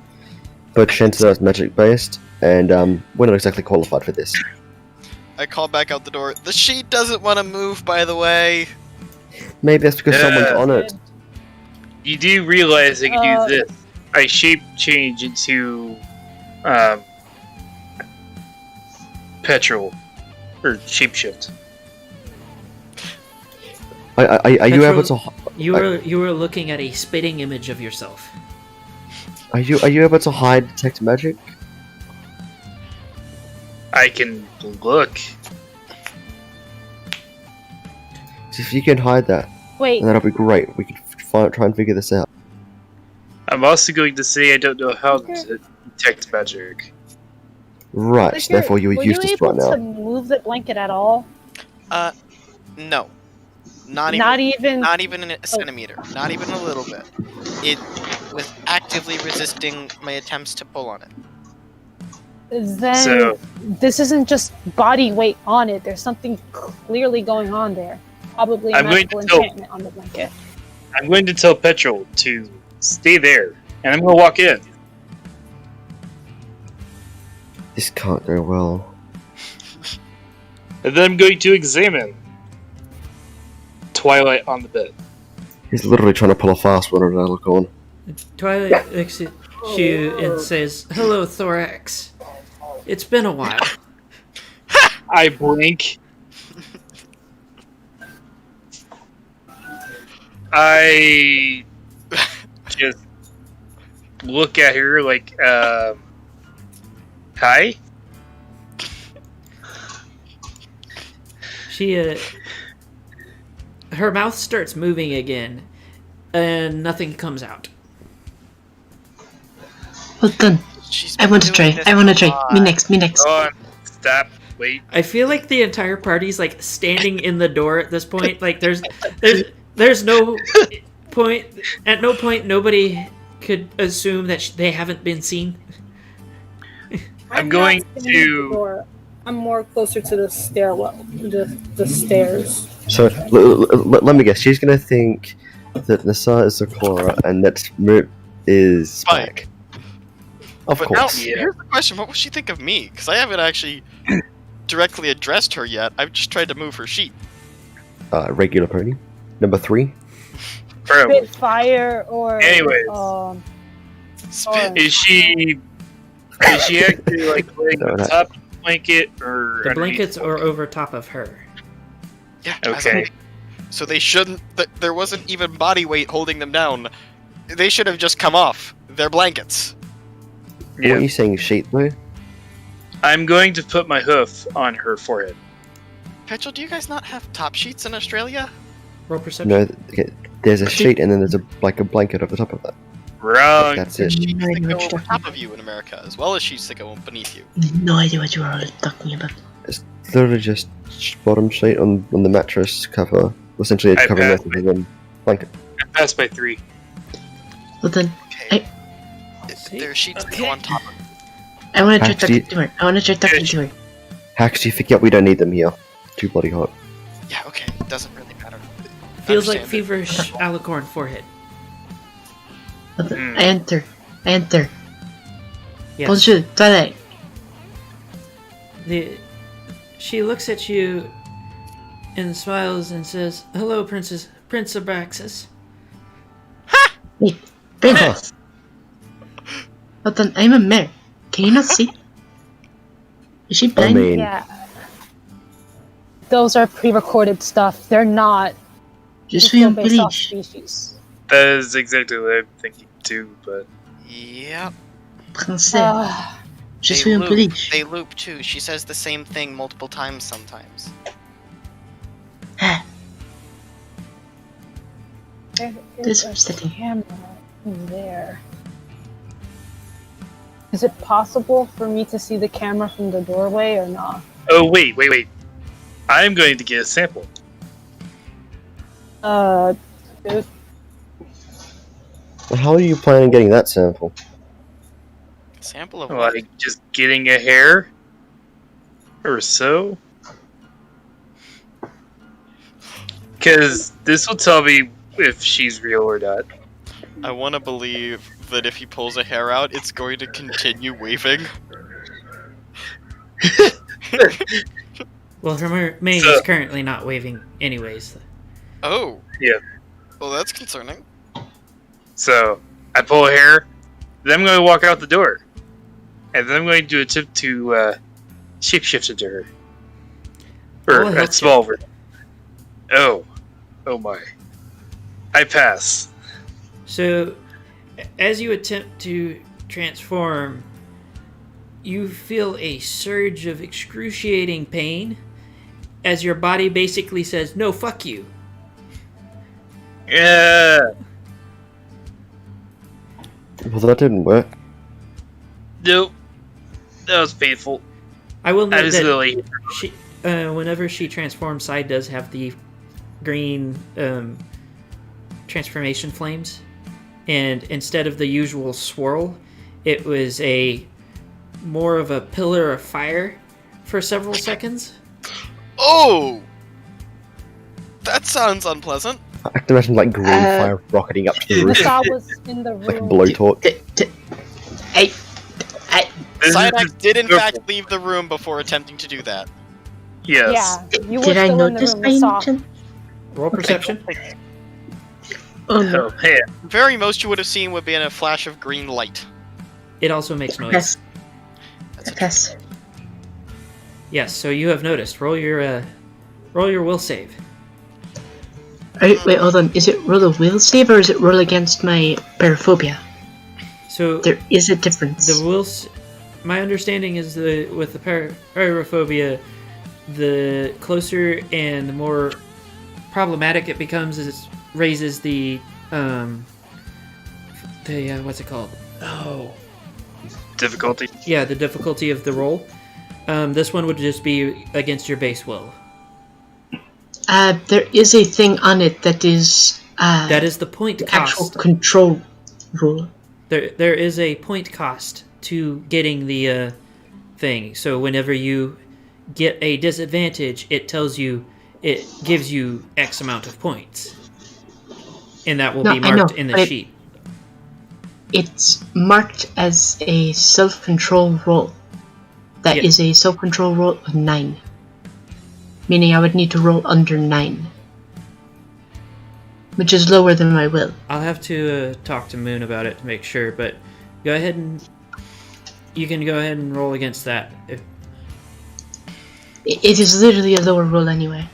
But chances are it's magic based, and we're not exactly qualified for this. I call back out the door. The sheet doesn't want to move, by the way. Maybe that's because Yeah. someone's on it. You do realize I can do this. I shape change into petrol or shapeshift. Are you Petrol- able to? You were looking at a spitting image of yourself. Are you able to hide detect magic? I can look. If you can hide that, Wait, then that'll be great. We can try and figure this out. I'm also going to say I don't know how to detect magic. Right. Flicker, So therefore, you are were useless you right able to now. move the blanket at all? No. Not even a centimeter. Not even a little bit. It was actively resisting my attempts to pull on it. Then So- this isn't just body weight on it. There's something clearly going on there. Probably a I'm going magical to tell- enchantment on the blanket. I'm going to tell Petrol to stay there, and I'm going to walk in. This can't go well. And then I'm going to examine Twilight on the bed. He's literally trying to pull a fast one and I look on. Twilight looks at you and says, "Hello, Thorax. It's been a while." I blink. I just look at her like, hi? She, her mouth starts moving again, and nothing comes out. Well done. She's I been want to try. doing this I want to a try. lot. Me next. Me next. Go on, stop, wait. I feel like the entire party's like standing in the door at this point. Like there's no point. At no point, nobody could assume that they haven't been seen. I'm not going standing at the to- door. I'm more closer to the stairwell, the stairs. So let me guess. She's gonna think that Nissa is Zakora and that Moot is Spike. Of But now, course. Yeah. here's the question: what will she think of me? Because I haven't actually directly addressed her yet. I've just tried to move her sheet. Regular pony. Number 3. Probably. Spitfire or Anyways. Spit. Is she actually like laying No, on not- top of the blanket or The underneath? blankets are over top of her. Yeah. Okay. So they shouldn't. There wasn't even body weight holding them down. They should have just come off. They're blankets. What are Yeah. you saying, sheet though? I'm going to put my hoof on her forehead. Petrol, do you guys not have top sheets in Australia? Roll perception. No, okay, there's a sheet and then there's a blanket over top of that. Wrong. That's it. Sheets No that idea go what you're over talking top of you in America, as well as sheets that go beneath you. No idea what you are talking about. It's literally just bottom sheet on the mattress cover. Essentially, it's I covering passed nothing than blanket. I passed by 3. Well then, Okay. See? There are sheets that Okay. go on top of you. I want to try Actually- talking to her. I want to try talking to her. Hacks, you forget we don't need them here. Too bloody hot. Yeah, okay. It doesn't really matter. Feels like Understand it. feverish alicorn forehead. Well then, Hmm. I enter. Yes. Bonjour, Twilight. She looks at you and smiles and says, "Hello, Prince Abraxas." Wait, Princess. Hold on, I'm a mare. Can you not see? Is she I blind? mean, Yeah. Those are pre-recorded stuff. They're not Je suis un based off peliche. species. That is exactly what I'm thinking too, but Yep. Français. Je suis un peliche. They loop too. She says the same thing multiple times sometimes. Ah, There This is was a the thing. camera in there. Is it possible for me to see the camera from the doorway or not? oh wait. I'm going to get a sample. Uh, how are you planning on getting that sample? Sample of what? Like just getting a hair or so. Because this will tell me if she's real or not. I want to believe that if he pulls a hair out, it's going to continue waving. Well, her mane So- is currently not waving anyways. Oh. Yeah. Well, that's concerning. So I pull a hair, then I'm going to walk out the door, and then I'm going to attempt to shapeshift into her, or I'll help a small version. Oh my! I pass. So, as you attempt to transform, you feel a surge of excruciating pain as your body basically says, "No, fuck you." Yeah. Well, that didn't work. Nope. That was painful. I will note that Absolutely. she, whenever she transforms, Sai does have the green transformation flames, and instead of the usual swirl, it was more of a pillar of fire for several seconds. Oh! That sounds unpleasant. I can imagine like green fire rocketing up to the roof Missile was in the like a room. blowtorch. I, Psyduck did in Go fact leave the room before attempting to do that. Yes. Yeah, you were did I still in the notice room. by We any saw. chance? Roll perception. Oh no. Oh man. Very most you would have seen would be in a flash of green light. It also makes noise. Pass. That's a Pass. Yes, so you have noticed. Roll your will save. Wait, hold on. Is it roll a will save or is it roll against my paraphobia? So There is a difference. the my understanding is with the pyrophobia, the closer and the more problematic it becomes, is it raises the what's it called? Oh, Difficulty. yeah, the difficulty of the roll. This one would just be against your base will. There is a thing on it that is That is the point the actual cost. control rule. There is a point cost to getting the thing. So whenever you get a disadvantage, it gives you X amount of points, and that will No, be I marked know, in the but sheet. It's marked as a self-control roll. That is Yeah. a self-control roll of 9. Meaning I would need to roll under 9. Which is lower than my will. I'll have to talk to Moon about it to make sure, but you can go ahead and roll against that. It is literally a lower roll anyway.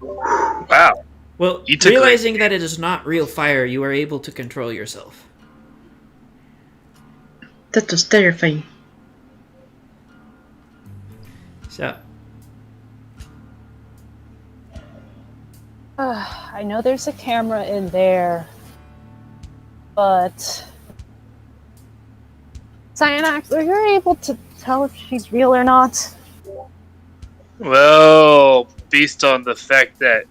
Wow. Well, You took realizing that it is not real fire, you are able to control yourself. That was terrifying. So, I know there's a camera in there, but Cyanax, are you able to tell if she's real or not? Well, based on the fact that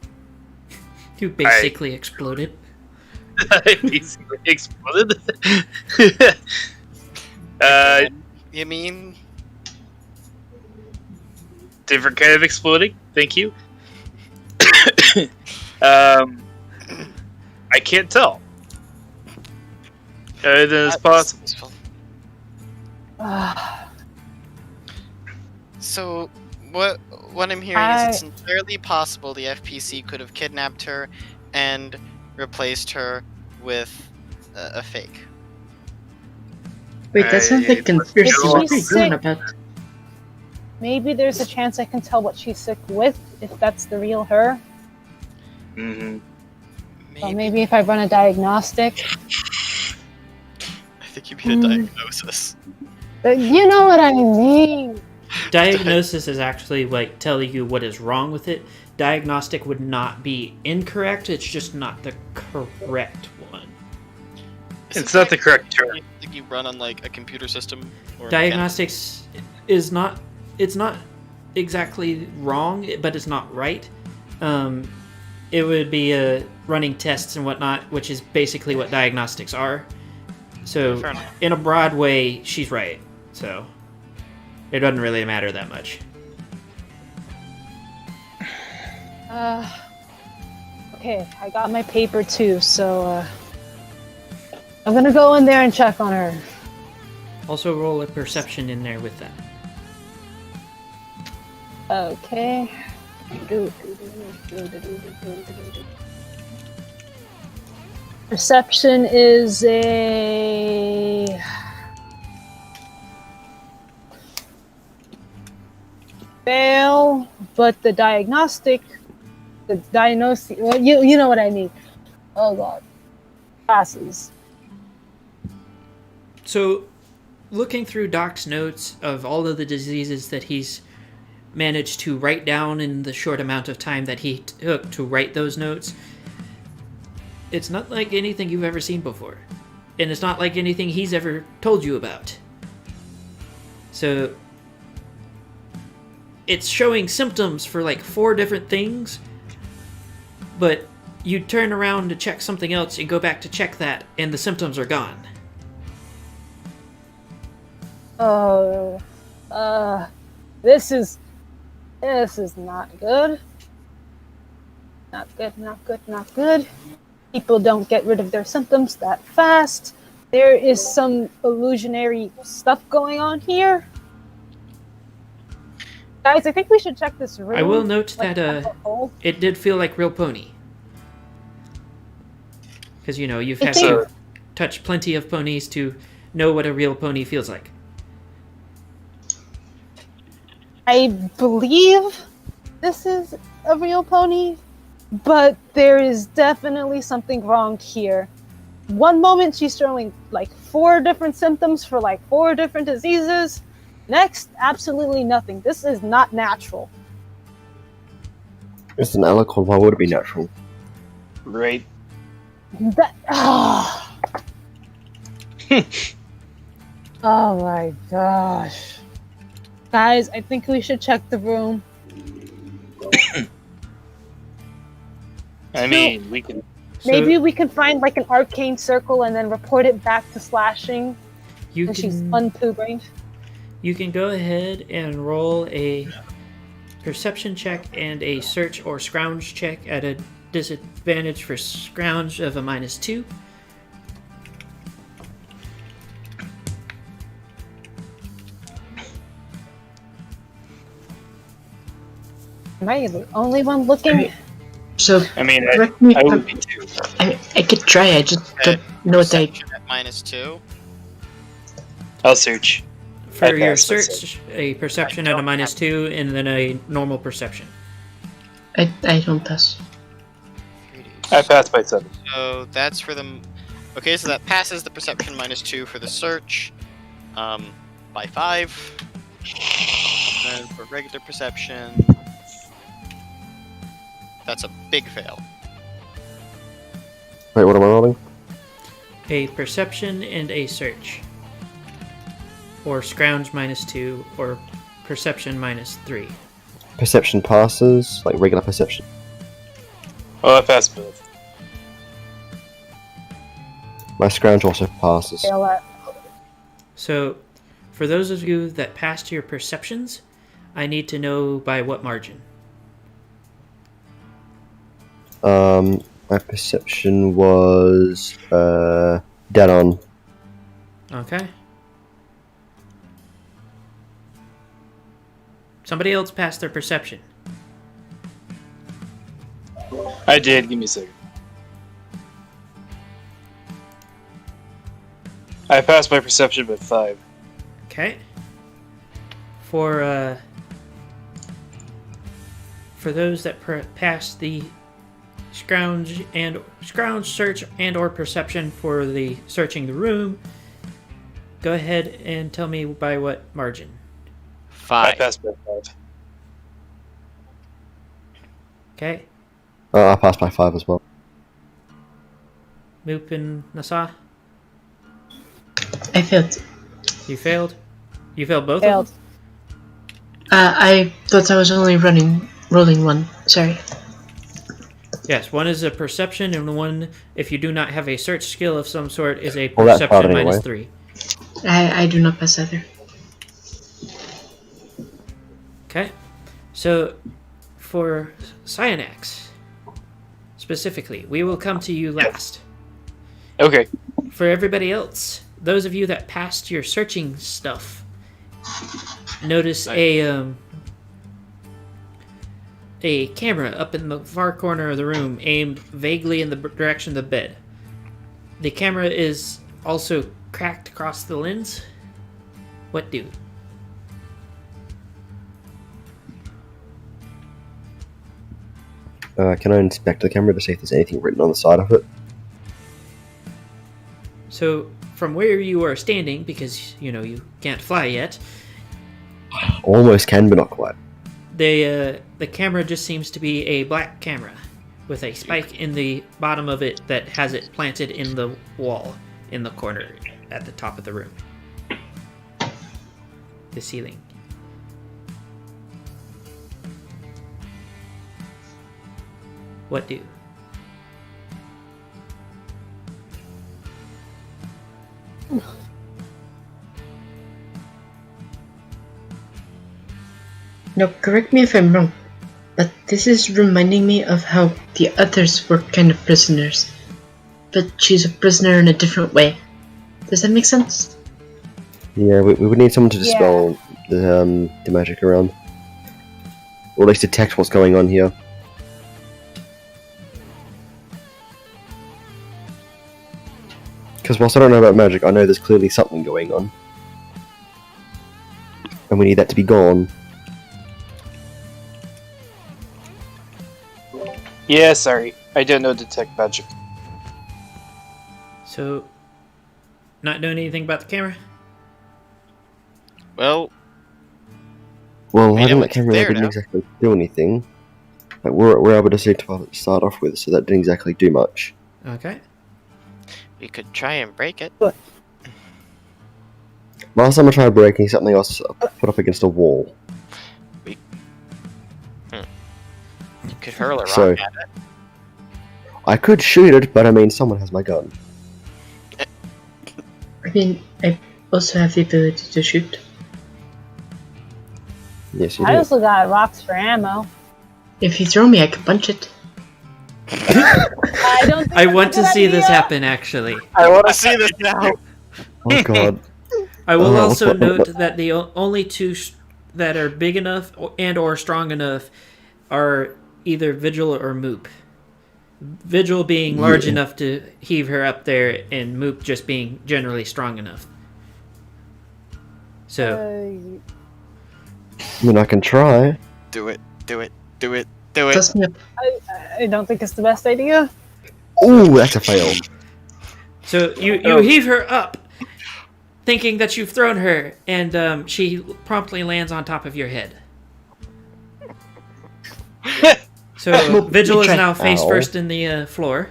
you basically exploded. I basically exploded. You mean? Different kind of exploding. Thank you. I can't tell. Everything is possible. So, what I'm hearing is it's entirely possible the FPC could have kidnapped her and replaced her with a fake. Wait, that sounds like conspiracy. Is What she are you doing sick? about? Maybe there's a chance I can tell what she's sick with, if that's the real her. Mm-hmm. So maybe if I run a diagnostic. I think you mean a diagnosis. You know what I mean. Diagnosis is actually like telling you what is wrong with it. Diagnostic would not be incorrect, it's just not the correct one. It's not the correct term. Like you run on like a computer system or Diagnostics is not, it's not exactly wrong, but it's not right. It would be running tests and whatnot, which is basically what diagnostics are. So in a broad way, she's right. So it doesn't really matter that much. Okay, I got my paper too, so I'm gonna go in there and check on her. Also roll a perception in there with that. Okay. Perception is a fail, but the diagnostic, well, you know what I mean. Oh god, passes. So, looking through Doc's notes of all of the diseases that he's managed to write down in the short amount of time that he took to write those notes, it's not like anything you've ever seen before. And it's not like anything he's ever told you about. So, it's showing symptoms for like 4 different things, but you turn around to check something else and go back to check that, and the symptoms are gone. Oh, this is not good. Not good, not good, not good. People don't get rid of their symptoms that fast. There is some illusionary stuff going on here. Guys, I think we should check this room. I will note like, that it did feel like real pony. Because, you know, you've had to touch plenty of ponies to know what a real pony feels like. I believe this is a real pony, but there is definitely something wrong here. One moment she's showing like 4 different symptoms for like 4 different diseases. Next, absolutely nothing. This is not natural. It's an alicorn, why would it be natural? Right. That, oh my gosh. Guys, I think we should check the room. I mean, we can. Maybe we can find like an arcane circle and then report it back to Slashing when she's unpoo-brained. You can go ahead and roll a perception check and a search or scrounge check at a disadvantage for scrounge of a -2. Am I the only one looking? So, I mean, correct me I if would I'm- be too. I could try. I just don't know what I. Perception at -2. I'll search. For I your passed my search, a perception at a -2, and then a normal perception. I don't pass. I passed by 7. So that's for them. Okay, so that passes the perception -2 for the search, by 5. And for regular perception, that's a big fail. Wait, what am I rolling? A perception and a search. Or scrounge -2, or perception -3. Perception passes, like regular perception. Oh, I passed both. My scrounge also passes. Fail at. So, for those of you that passed your perceptions, I need to know by what margin. My perception was dead on. Okay. Somebody else passed their perception. I did. Give me a second. I passed my perception by 5. Okay. For those that passed the scrounge search and or perception for the searching the room, go ahead and tell me by what margin. I 5. passed by 5. Okay. I passed by 5 as well. Moop and Nasa, I failed. you failed. You failed both Failed. of them? I thought I was only rolling one. Sorry. Yes, one is a perception, and one, if you do not have a search skill of some sort, is a Well, that's perception bad minus anyway. 3. I do not pass either. Okay. So, for Cyanax, specifically, we will come to you last. Okay. For everybody else, those of you that passed your searching stuff, notice a camera up in the far corner of the room, aimed vaguely in the direction of the bed. The camera is also cracked across the lens. What do? Can I inspect the camera to see if there's anything written on the side of it? So, from where you are standing, because, you can't fly yet, Almost can, but not quite. the camera just seems to be a black camera with a spike in the bottom of it that has it planted in the wall in the corner at the top of the room. The ceiling. What do? Now, correct me if I'm wrong, but this is reminding me of how the others were kind of prisoners. But she's a prisoner in a different way. Does that make sense? Yeah, we would need someone to dispel the magic around. Or at least detect what's going on here. Because whilst I don't know about magic, I know there's clearly something going on. And we need that to be gone. Yeah, sorry. I don't know detect magic. So, not doing anything about the camera? Well, Well, I having know that it's camera there didn't now. exactly do anything. Like, we're able to see to start off with, so that didn't exactly do much. Okay. we could try and break it. Last time I tried breaking something else put up against a wall. You could hurl a rock So- at it. I could shoot it, but I mean, someone has my gun. I mean, I also have the ability to shoot. Yes, you I do. also got rocks for ammo. If you throw me, I can punch it. I don't. Think I that's want a to good see this idea. happen, actually. I want to see this now. Oh god. I will Oh, also what- note that the only two that are big enough and or strong enough are either Vigil or Moop. Vigil being large enough to heave her up there, and Moop just being generally strong enough. So, I mean, I can try. Do it. Do it. Do it. Do it. Toss me up. I don't think it's the best idea. Ooh, that's a fail. you heave her up, thinking that you've thrown her, and she promptly lands on top of your head. So Vigil is now face Ow. first in the floor.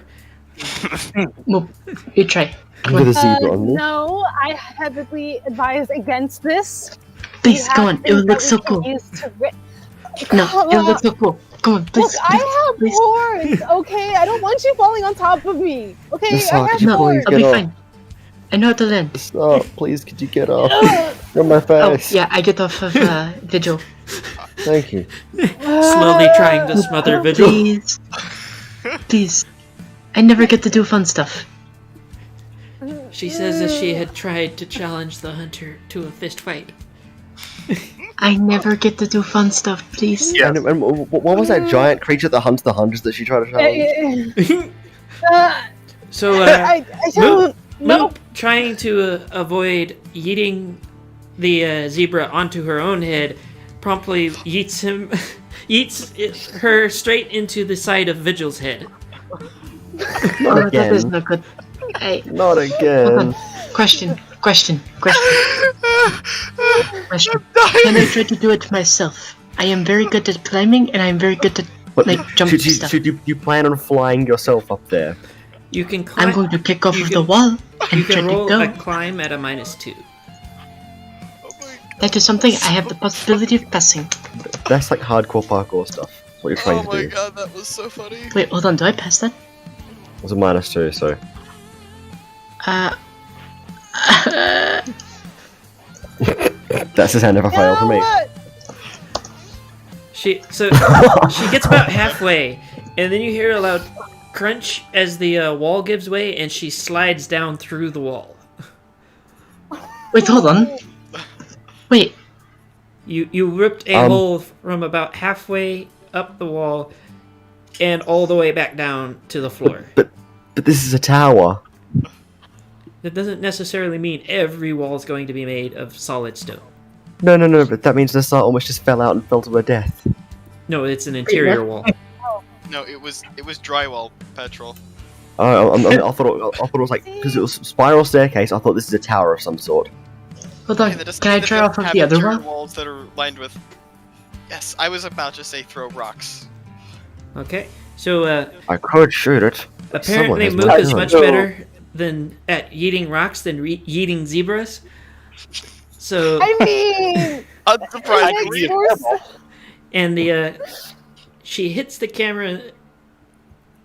Move. You try. Look at the zebra on me. No, I heavily advise against this. Please, We go have on. It would things look that so we can cool. use to ri- No, it would look so cool. Come on, Look, please. I have please. boards, okay? I don't want you falling on top of me, okay? Yes, I I'll have keep No, going. boards. I'll be Get up. fine. I know how to land. Stop, please, could you get off? Ugh. You're on my Oh, face. yeah, I get off of Vigil. Thank you. Slowly trying to smother Vigil. Please. Please. I never get to do fun stuff. She says that she had tried to challenge the hunter to a fist fight. I never get to do fun stuff, please. Yeah. And what was that giant creature that hunts the hunters that she tried to challenge? So, I don't know. Moop, trying to avoid yeeting the zebra onto her own head, promptly yeets her straight into the side of Vigil's head. Oh, that is not good. Not Hold again. on. Question. Can I try to do it myself? I am very good at climbing, and I am very good at jumping stuff. Should you plan on flying yourself up there? You can climb. I'm going to kick off of the wall You and try can to roll go. a climb at a -2. That is something I have the possibility of passing. That's like hardcore parkour stuff. That's what you're trying Oh to my do. god, that was so funny. Wait, hold on. Do I pass that? It was a -2, so. That's the sound of a fail for me. She gets about halfway, and then you hear a loud crunch as the wall gives way, and she slides down through the wall. Wait, hold on. Wait, You ripped a hole from about halfway up the wall, and all the way back down to the floor. But this is a tower. That doesn't necessarily mean every wall is going to be made of solid stone. No, but that means the star almost just fell out and fell to her death. No, it's an interior wall. No, it was drywall, Petrol. Oh, I thought it was like, because it was spiral staircase, I thought this is a tower of some sort. hold on. Yeah, that doesn't Can I mean that try they off don't of have the other interior one? walls that are lined with. Yes, I was about to say throw rocks. Okay, so I could shoot it. Someone apparently has Mook my is gun. much better than at yeeting rocks than yeeting zebras. So I mean, Unsurprisingly, makes more sense. and she hits the camera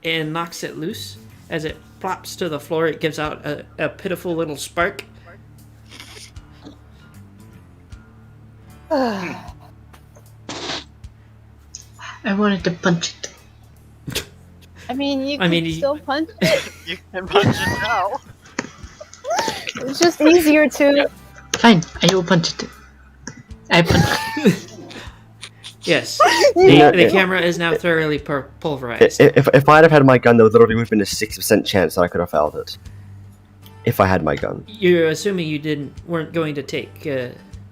and knocks it loose. As it plops to the floor, it gives out a pitiful little spark. I wanted to punch it. I mean, you I can mean, still punch it. you can punch it now. It's just easier to. Fine, I will punch it. I punch it. Yes, Yeah. the camera is now thoroughly pulverized. If I'd have had my gun, there would already have been a 6% chance that I could have failed it. If I had my gun. You're assuming you weren't going to take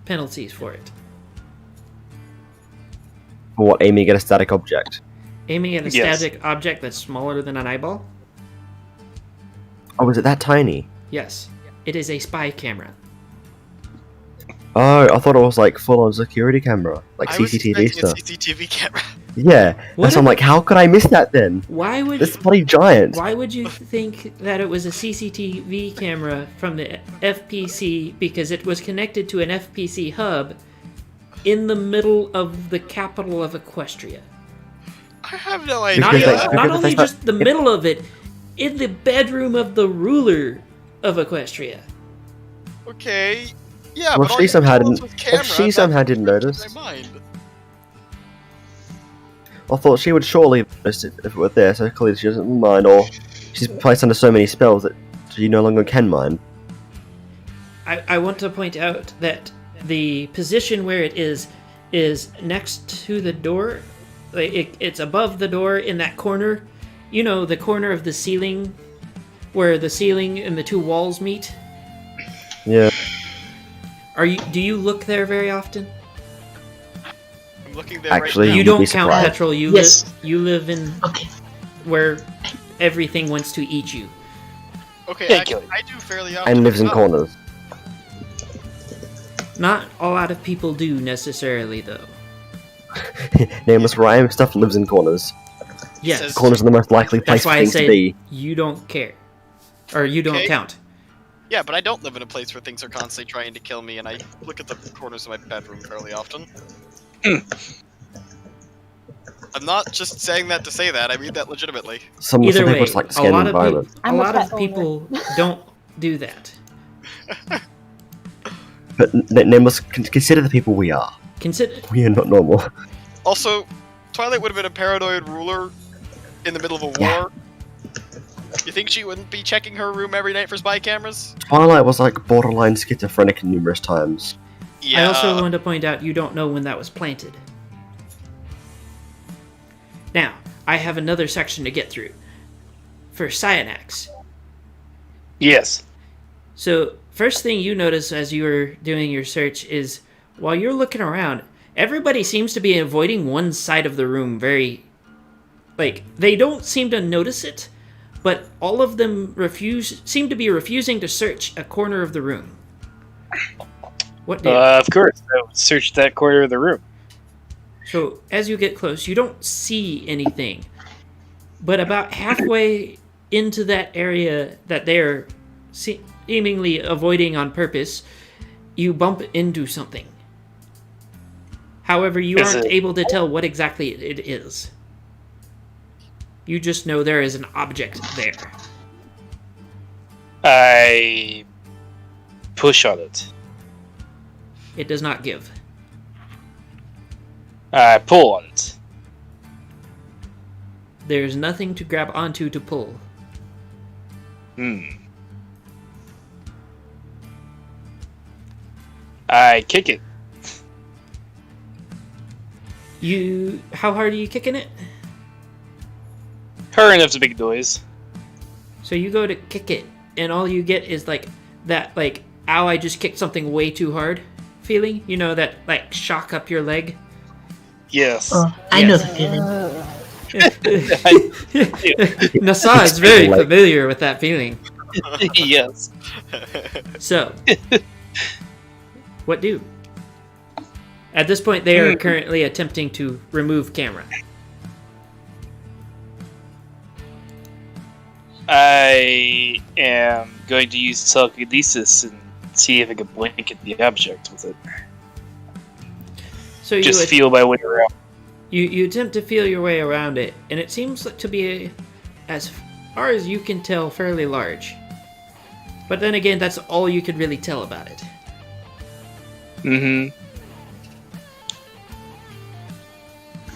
penalties for it. For what, aiming at a static object? Aiming at a Yes. static object that's smaller than an eyeball? Oh, is it that tiny? Yes. It is a spy camera. Oh, I thought it was like full-on security camera. Like I was CCTV expecting stuff. a CCTV camera. Yeah. What And so I'm if- like, how could I miss that then? Why would This bloody giant. Why would you think that it was a CCTV camera from the FPC because it was connected to an FPC hub in the middle of the capital of Equestria? I have no Not, Because idea. they- not because only they thought- just the middle of it, in the bedroom of the ruler of Equestria. Okay. Yeah, Well, but all she you somehow told us didn't- was camera, if she that somehow didn't changed notice. my mind. I thought she would surely notice it if it were there, so clearly she doesn't mind, or she's placed under so many spells that she no longer can mind. I want to point out that the position where it is next to the door. Like it's above the door in that corner. You know, the corner of the ceiling where the ceiling and the two walls meet. Yeah. Do you look there very often? I'm looking there Actually, right now. You would don't be count surprised. petrol. Yes. You live in Okay. where everything wants to eat you. Okay, Thank actually, you. I do fairly often. And lives in as well. corners. Not a lot of people do necessarily, though. Nameless rhyme stuff lives in corners. Yes, Says- Corners are the most likely place that's for why I things to say be. you don't care, or you don't Okay. count. Yeah, but I don't live in a place where things are constantly trying to kill me, and I look at the corners of my bedroom fairly often. I'm not just saying that to say that. I mean that legitimately. Some Either people way, just like a scan lot the of environment. a I'm a lot of pet owner. people don't do that. But Nameless, consider the people we are. Consider We are not normal. Also, Twilight would have been a paranoid ruler in the middle of a Yeah. war. You think she wouldn't be checking her room every night for spy cameras? Twilight was like borderline schizophrenic numerous times. I also want to point out you don't know when that was planted. Now, I have another section to get through. For Cyanax. Yes. So, first thing you notice as you were doing your search is, while you're looking around, everybody seems to be avoiding one side of the room very... Like, they don't seem to notice it, but all of them seem to be refusing to search a corner of the room. What did? Of course. I would search that corner of the room. So, as you get close, you don't see anything. But about halfway into that area that they're seemingly avoiding on purpose, you bump into something. However, you aren't able to tell what exactly it is. You just know there is an object there. I push on it. It does not give. I pull on it. There's nothing to grab onto to pull. I kick it. How hard are you kicking it? Hard enough to make noise. So you go to kick it, and all you get is like that, like, ow, I just kicked something way too hard feeling. You know, that like shock up your leg? Yes. Oh, I know the feeling. Nasa is very familiar with that feeling. Yes. So, what do? At this point, they are currently attempting to remove camera. I am going to use telekinesis and see if I can blanket the object with it. So just feel my way around. You attempt to feel your way around it, and it seems to be, as far as you can tell, fairly large. But then again, that's all you could really tell about it. Mm-hmm.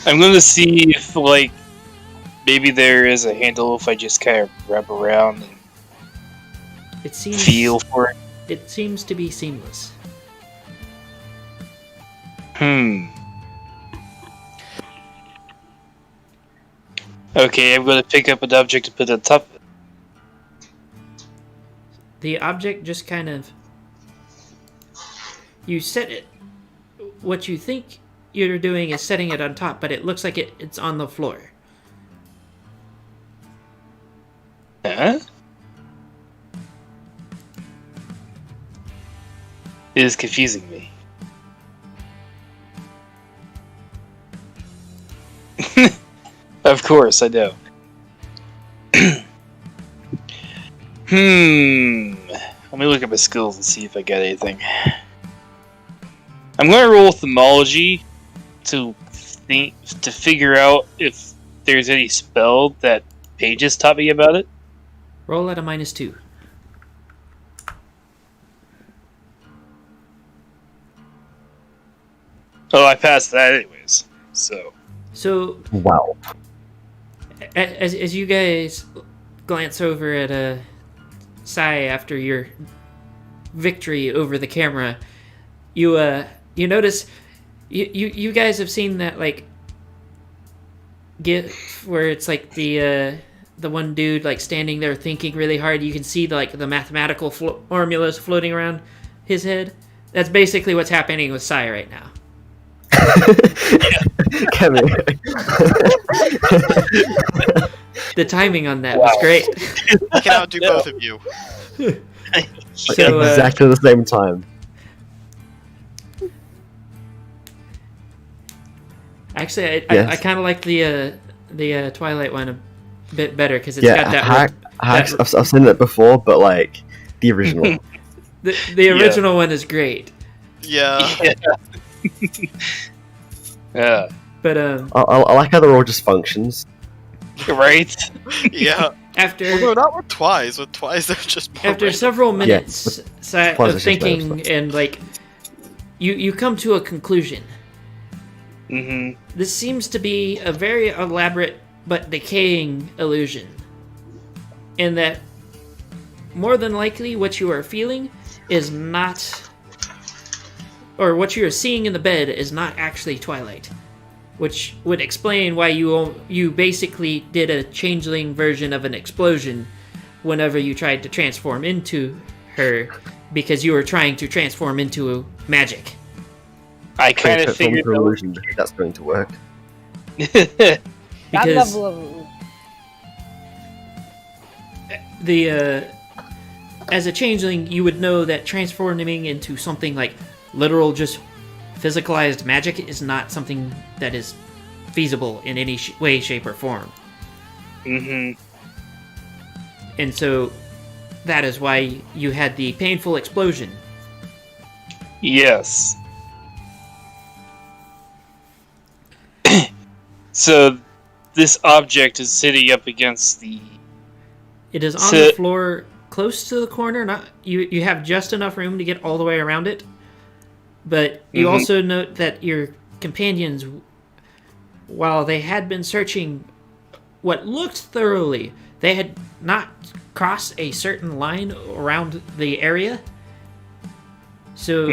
I'm going to see if, like, maybe there is a handle if I just kind of wrap around and feel for it. It seems to be seamless. Okay, I'm going to pick up an object and put it on top of it. The object just kind of... You set it... What you think you're doing is setting it on top, but it looks like it's on the floor. Huh? It is confusing me. Of course, I know. Let me look at my skills and see if I got anything. I'm going to roll Themology to figure out if there's any spell that Pages taught me about it. Roll at a -2. Oh, I passed that anyways. So wow. As you guys glance over at Sai after your victory over the camera, you notice you guys have seen that, like, gif where it's like the one dude like standing there thinking really hard. You can see the mathematical formulas floating around his head. That's basically what's happening with Sai right now. Come here. The timing on that was great. I can outdo both of you. So, exactly the same time. Actually, Yes. I kind of like the Twilight one a bit better because it's got that. I've seen it before, but like the original. the original one is great. Yeah. Yeah. But I like how they're all just functions. Right? Yeah. After Although not with Twice. With Twice, they're just more after random. several minutes Twice of is just thinking better. and like you come to a conclusion. Mm-hmm. This seems to be a very elaborate but decaying illusion. and that more than likely what you are feeling is not, or what you are seeing in the bed is not actually Twilight, which would explain why you basically did a changeling version of an explosion whenever you tried to transform into her, because you were trying to transform into magic. I kind of figured that's going to work. That Because level of as a changeling, you would know that transforming into something like literal, just physicalized magic is not something that is feasible in any way, shape, or form. Mm-hmm. And so that is why you had the painful explosion. Yes. So this object is sitting up against the... It is on the floor close to the corner. Not you have just enough room to get all the way around it. But you also note that your companions, while they had been searching what looked thoroughly, they had not crossed a certain line around the area. So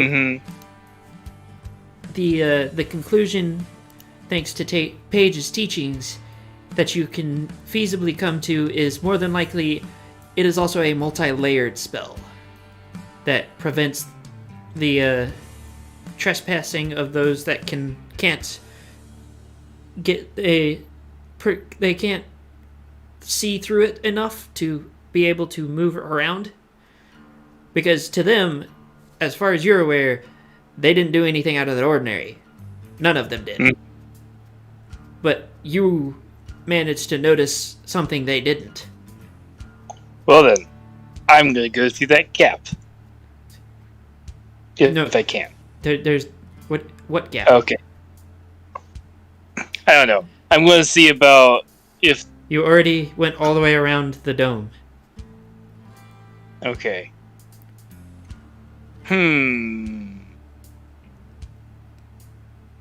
the conclusion, thanks to Paige's teachings, that you can feasibly come to is more than likely it is also a multi-layered spell that prevents the trespassing of those that can't they can't see through it enough to be able to move around. Because to them, as far as you're aware, they didn't do anything out of the ordinary. None of them did. But you managed to notice something they didn't. Well then, I'm gonna go through that gap. If I can. There's what gap? Okay. I don't know. I'm gonna see about if... You already went all the way around the dome. Okay.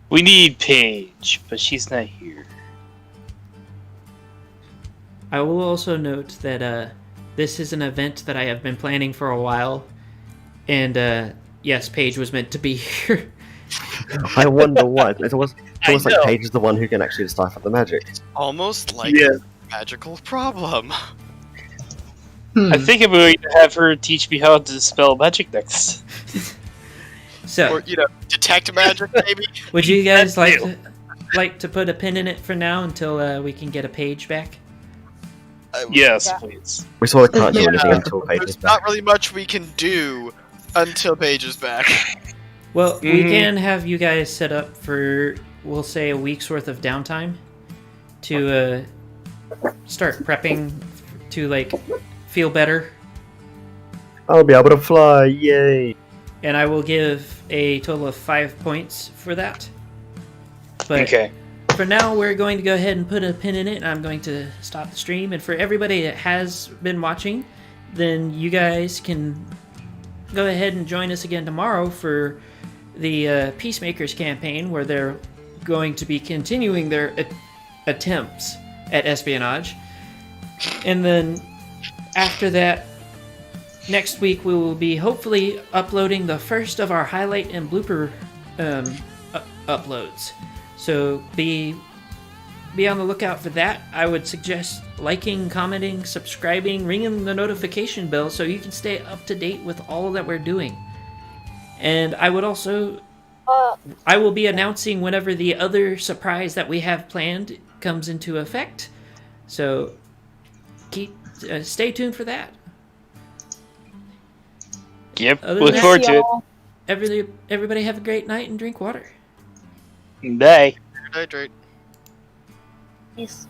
We need Paige, but she's not here. I will also note that this is an event that I have been planning for a while, and yes, Paige was meant to be here. I wonder what. It's almost like know. Paige is the one who can actually decipher the magic. Almost like Yeah. a magical problem. I think I'm going to have her teach me how to dispel magic next. So, Or, detect magic, maybe? would you guys That's like to put a pin in it for now until we can get a Page back? Yes, Yeah. please. We sort of can't do anything until Paige is There's back. not really much we can do until Paige is back. Well, we can have you guys set up for, we'll say, a week's worth of downtime to start prepping to feel better. I'll be able to fly, yay! And I will give a total of 5 points for that. But Okay. for now, we're going to go ahead and put a pin in it, and I'm going to stop the stream. And for everybody that has been watching, then you guys can go ahead and join us again tomorrow for the Peacemakers campaign, where they're going to be continuing their attempts at espionage. And then after that, next week we will be hopefully uploading the first of our highlight and blooper uploads. So be on the lookout for that. I would suggest liking, commenting, subscribing, ringing the notification bell so you can stay up to date with all that we're doing. And I would also... I will be announcing whenever the other surprise that we have planned comes into effect. So stay tuned for that. Yep. Other Look than forward to y'all. Everybody have a great night and drink water. it. Bye. Hydrate. Peace.